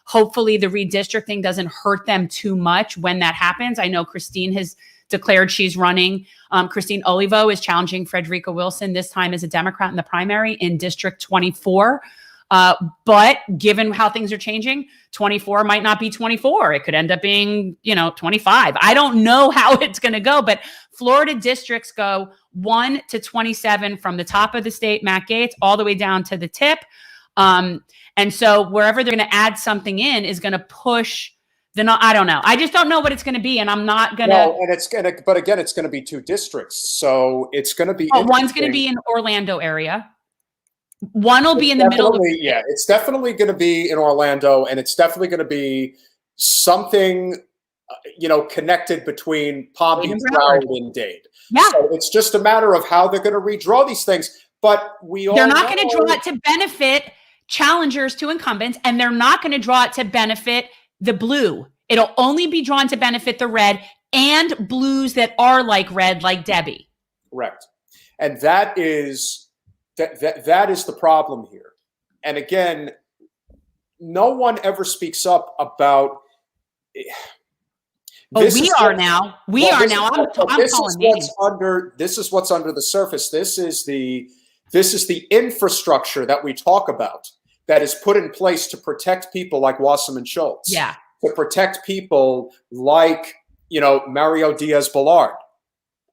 Hopefully the redistricting doesn't hurt them too much when that happens. I know Christine has declared she's running. Christine Olivo is challenging Frederica Wilson, this time as a Democrat in the primary in District 24. But given how things are changing, 24 might not be 24. It could end up being, 25. I don't know how it's going to go, but Florida districts go 1 to 27 from the top of the state, Matt Gaetz, all the way down to the tip. And so wherever they're going to add something in is going to push I don't know. I just don't know what it's going to be. And I'm not going to. No, and but again, it's going to be 2 districts. So it's going to be. One's going to be in Orlando area. One will be in the middle. Yeah, it's definitely going to be in Orlando, and it's definitely going to be something, connected between Palm Beach, Broward, and Dade. Yeah. So it's just a matter of how they're going to redraw these things. But they're not going to draw it to benefit challengers to incumbents, and they're not going to draw it to benefit the blue. It'll only be drawn to benefit the red and blues that are like red, like Debbie. Correct. And that is the problem here. And again, no one ever speaks up about. We are now. I'm calling names. This is what's under the surface. This is the infrastructure that we talk about that is put in place to protect people like Wasserman Schultz. Yeah. To protect people like Mario Diaz-Balart.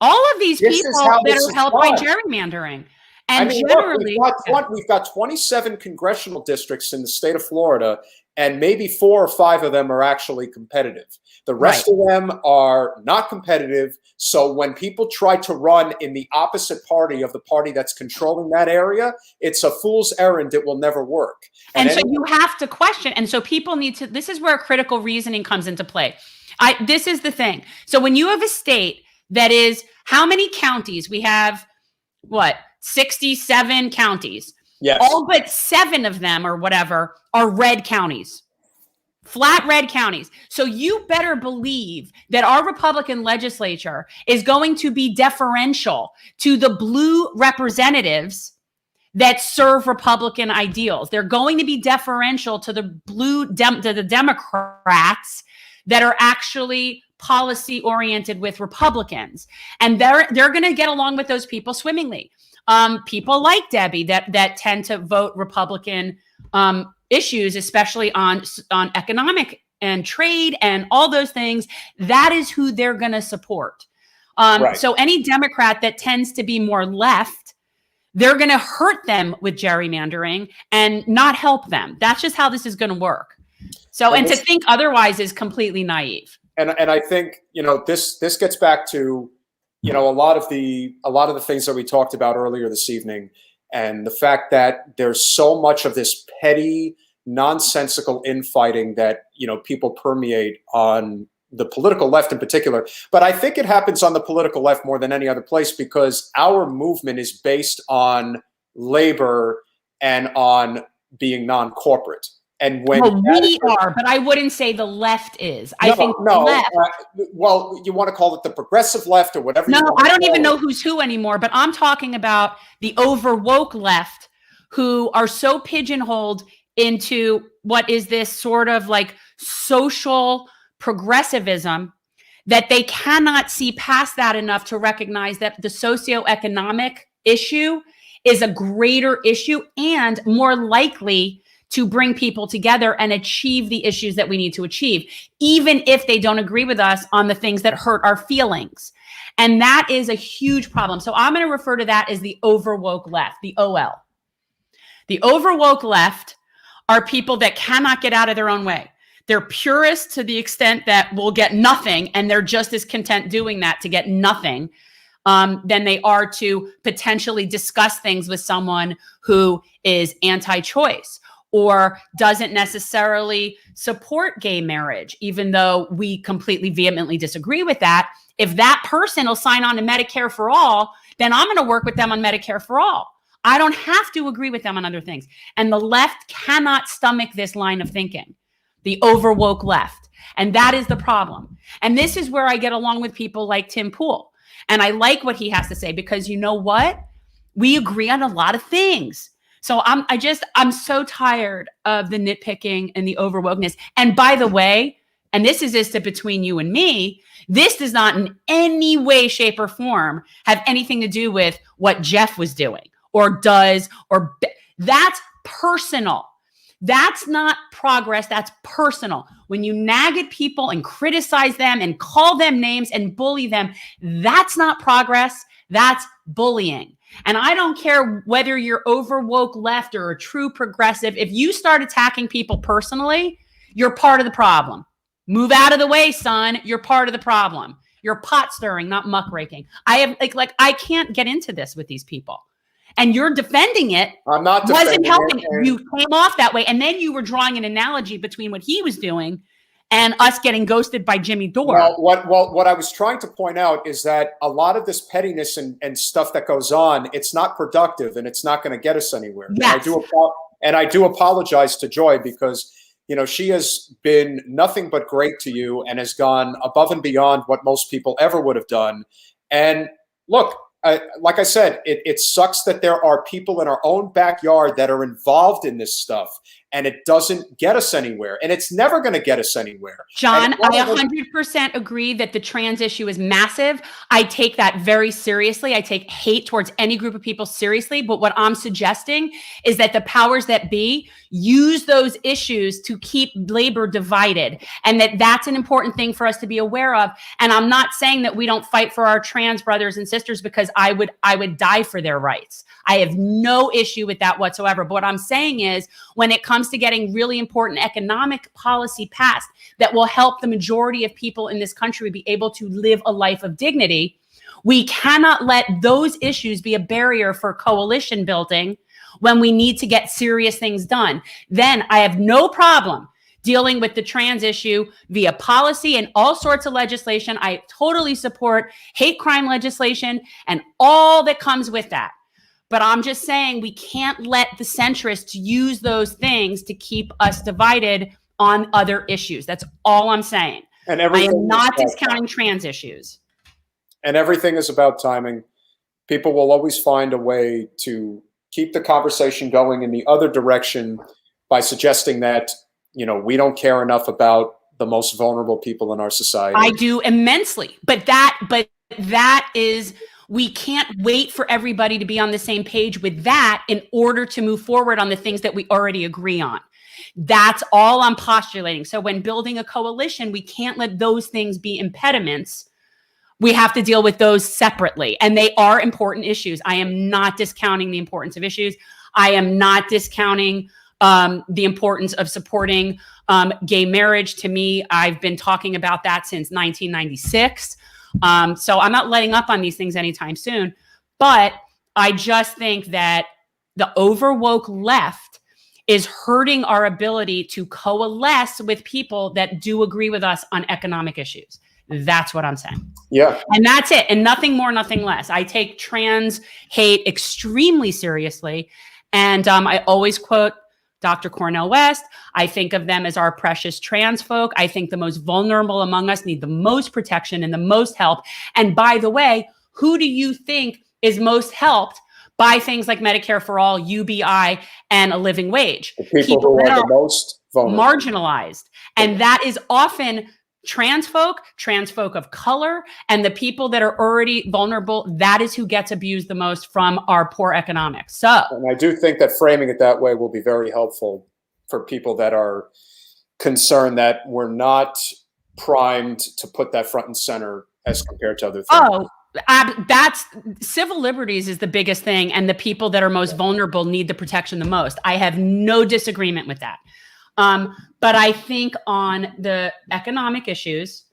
All of these This people is how that this are is helped by done. gerrymandering. And I mean, generally, look, we've got 27 congressional districts in the state of Florida, and maybe 4 or 5 of them are actually competitive. The rest of them are not competitive. So when people try to run in the opposite party of the party that's controlling that area, it's a fool's errand. It will never work. And so you have to question. And so people need to, this is where critical reasoning comes into play. This is the thing. So when you have a state that is, how many counties? We have, what, 67 counties. Yes. All but 7 of them or whatever are red counties, flat red counties. So you better believe that our Republican legislature is going to be deferential to the blue representatives that serve Republican ideals. They're going to be deferential to the to the Democrats that are actually policy oriented with Republicans. And they're going to get along with those people swimmingly. People like Debbie that tend to vote Republican issues, especially on economic and trade and all those things. That is who they're going to support. So any Democrat that tends to be more left, they're going to hurt them with gerrymandering and not help them. That's just how this is going to work. So, and to think otherwise is completely naive. And I think, this gets back to, a lot of the things that we talked about earlier this evening, and the fact that there's so much of this petty, nonsensical infighting that, people permeate on the political left in particular. But I think it happens on the political left more than any other place because our movement is based on labor and on being non-corporate. And when we are, but I wouldn't say the left is. I think left. Well, you want to call it the progressive left or whatever. No, I don't even know who's who anymore. But I'm talking about the over woke left, who are so pigeonholed into what is this sort of like social progressivism that they cannot see past that enough to recognize that the socioeconomic issue is a greater issue and more likely to bring people together and achieve the issues that we need to achieve, even if they don't agree with us on the things that hurt our feelings. And that is a huge problem. So I'm going to refer to that as the overwoke left, the OL. The overwoke left are people that cannot get out of their own way. They're purists to the extent that will get nothing, and they're just as content doing that to get nothing than they are to potentially discuss things with someone who is anti-choice or doesn't necessarily support gay marriage, even though we completely vehemently disagree with that. If that person will sign on to Medicare for all, then I'm going to work with them on Medicare for all. I don't have to agree with them on other things. And the left cannot stomach this line of thinking, the overwoke left. And that is the problem. And this is where I get along with people like Tim Pool. And I like what he has to say because you know what? We agree on a lot of things. So I'm so tired of the nitpicking and the overwokeness. And by the way, and this is just between you and me, this does not in any way, shape, or form have anything to do with what Jeff was doing or does, or that's personal. That's not progress. That's personal. When you nag at people and criticize them and call them names and bully them, that's not progress. That's bullying. And I don't care whether you're overwoke left or a true progressive. If you start attacking people personally, you're part of the problem. Move out of the way, son. You're part of the problem. You're pot stirring, not muckraking. I have I can't get into this with these people. And you're defending it. I'm not defending wasn't helping it. You came off that way. And then you were drawing an analogy between what he was doing and us getting ghosted by Jimmy Dore. Well, what I was trying to point out is that a lot of this pettiness and stuff that goes on, it's not productive and it's not going to get us anywhere. Yes. And I do apologize to Joy because, she has been nothing but great to you and has gone above and beyond what most people ever would have done. And look, like I said, it sucks that there are people in our own backyard that are involved in this stuff and it doesn't get us anywhere, and it's never going to get us anywhere. John, I 100% agree that the trans issue is massive. I take that very seriously. I take hate towards any group of people seriously. But what I'm suggesting is that the powers that be use those issues to keep labor divided, and that's an important thing for us to be aware of. And I'm not saying that we don't fight for our trans brothers and sisters, because I would die for their rights. I have no issue with that whatsoever. But what I'm saying is, when it comes to getting really important economic policy passed that will help the majority of people in this country be able to live a life of dignity, we cannot let those issues be a barrier for coalition building when we need to get serious things done. Then I have no problem dealing with the trans issue via policy and all sorts of legislation. I totally support hate crime legislation and all that comes with that. But I'm just saying we can't let the centrists use those things to keep us divided on other issues. That's all I'm saying. And I am not discounting trans issues. And everything is about timing. People will always find a way to keep the conversation going in the other direction by suggesting that, we don't care enough about the most vulnerable people in our society. I do immensely. But that is, we can't wait for everybody to be on the same page with that in order to move forward on the things that we already agree on. That's all I'm postulating. So when building a coalition, we can't let those things be impediments. We have to deal with those separately. And they are important issues. I am not discounting the importance of issues. I am not discounting the importance of supporting gay marriage. To me, I've been talking about that since 1996. So I'm not letting up on these things anytime soon. But I just think that the overwoke left is hurting our ability to coalesce with people that do agree with us on economic issues. That's what I'm saying. Yeah. And that's it. And nothing more, nothing less. I take trans hate extremely seriously. And I always quote Dr. Cornel West. I think of them as our precious trans folk. I think the most vulnerable among us need the most protection and the most help. And by the way, who do you think is most helped by things like Medicare for all, UBI, and a living wage? The people who are the most vulnerable. Marginalized. And that is often trans folk of color, and the people that are already vulnerable. That is who gets abused the most from our poor economics. And I do think that framing it that way will be very helpful for people that are concerned that we're not primed to put that front and center as compared to other things. Oh, that's civil liberties is the biggest thing, and the people that are most vulnerable need the protection the most. I have no disagreement with that. But I think on the economic issues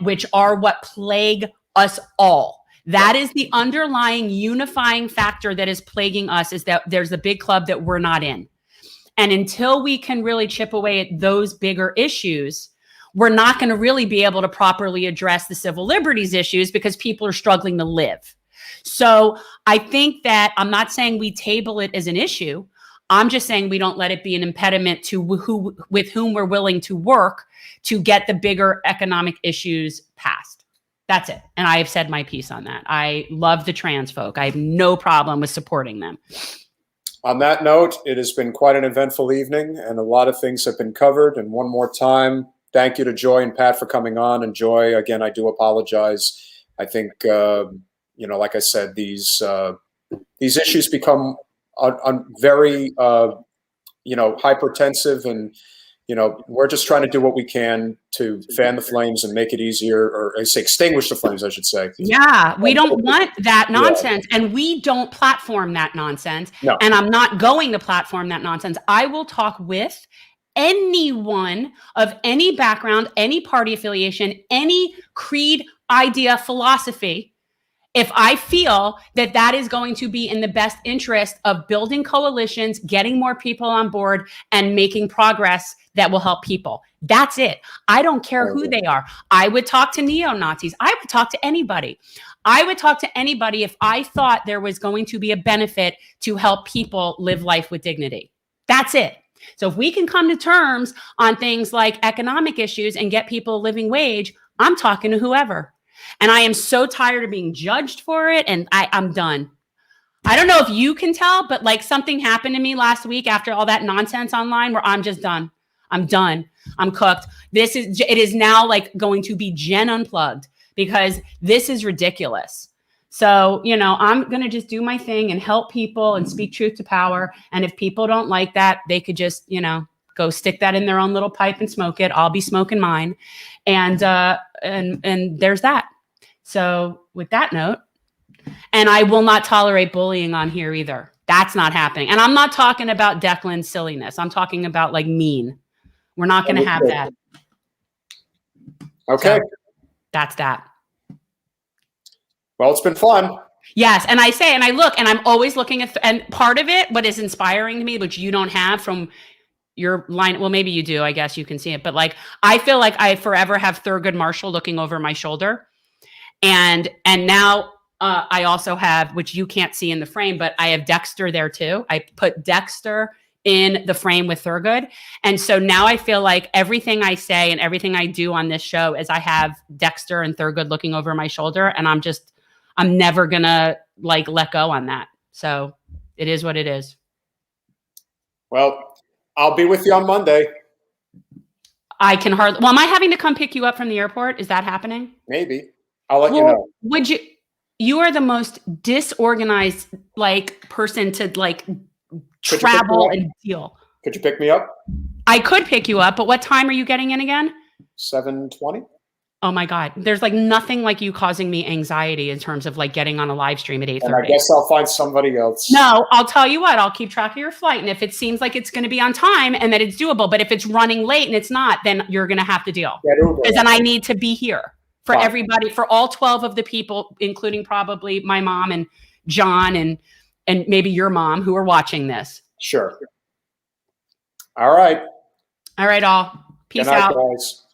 which are what plague us all, that is the underlying unifying factor that is plaguing us, is that there's a big club that we're not in. And until we can really chip away at those bigger issues, we're not going to really be able to properly address the civil liberties issues, because people are struggling to live. So I think that I'm not saying we table it as an issue. I'm just saying we don't let it be an impediment to with whom we're willing to work to get the bigger economic issues passed. That's it. And I have said my piece on that. I love the trans folk. I have no problem with supporting them. On that note, it has been quite an eventful evening, and a lot of things have been covered. And one more time, thank you to Joy and Pat for coming on. And Joy, again, I do apologize. I think, like I said, these issues become very, hypertensive, and, we're just trying to do what we can to fan the flames and make it easier, or I say extinguish the flames, I should say. Yeah, we don't want that nonsense, and we don't platform that nonsense. No. And I'm not going to platform that nonsense. I will talk with anyone of any background, any party affiliation, any creed, idea, philosophy, if I feel that that is going to be in the best interest of building coalitions, getting more people on board, and making progress that will help people. That's it. I don't care who they are. I would talk to neo-Nazis. I would talk to anybody. I would talk to anybody if I thought there was going to be a benefit to help people live life with dignity. That's it. So if we can come to terms on things like economic issues and get people a living wage, I'm talking to whoever. And I am so tired of being judged for it. And I'm done. I don't know if you can tell, but like something happened to me last week after all that nonsense online where I'm just done. I'm done. I'm cooked. It is now like going to be Jen Unplugged because this is ridiculous. So, you know, I'm going to just do my thing and help people and speak truth to power. And if people don't like that, they could just, you know, go stick that in their own little pipe and smoke it. I'll be smoking mine. And there's that. So with that note, and I will not tolerate bullying on here either. That's not happening. And I'm not talking about Declan's silliness. I'm talking about like mean. We're not going to have that. Okay. So that's that. Well, it's been fun. Yes. And I say, and I look, and I'm always looking at, and part of it, what is inspiring to me, which you don't have from your line, well, maybe you do, I guess you can see it, but like, I feel like I forever have Thurgood Marshall looking over my shoulder. And now I also have, which you can't see in the frame, but I have Dexter there too. I put Dexter in the frame with Thurgood. And so now I feel like everything I say and everything I do on this show is I have Dexter and Thurgood looking over my shoulder, and I'm never gonna like let go on that. So it is what it is. Well, I'll be with you on Monday. I can hardly, well, am I having to come pick you up from the airport? Is that happening? Maybe. I'll let you know. Would you are the most disorganized like person to like travel and deal. Could you pick me up? I could pick you up, but what time are you getting in again? 7:20. Oh my God. There's like nothing like you causing me anxiety in terms of like getting on a live stream at 8:30. And I guess I'll find somebody else. No, I'll tell you what, I'll keep track of your flight. And if it seems like it's going to be on time and that it's doable, but if it's running late and it's not, then you're going to have to deal. Because then I need to be here for everybody, for all 12 of the people, including probably my mom and John and maybe your mom who are watching this. Sure. All right. All right, all. Peace Good night, out. guys.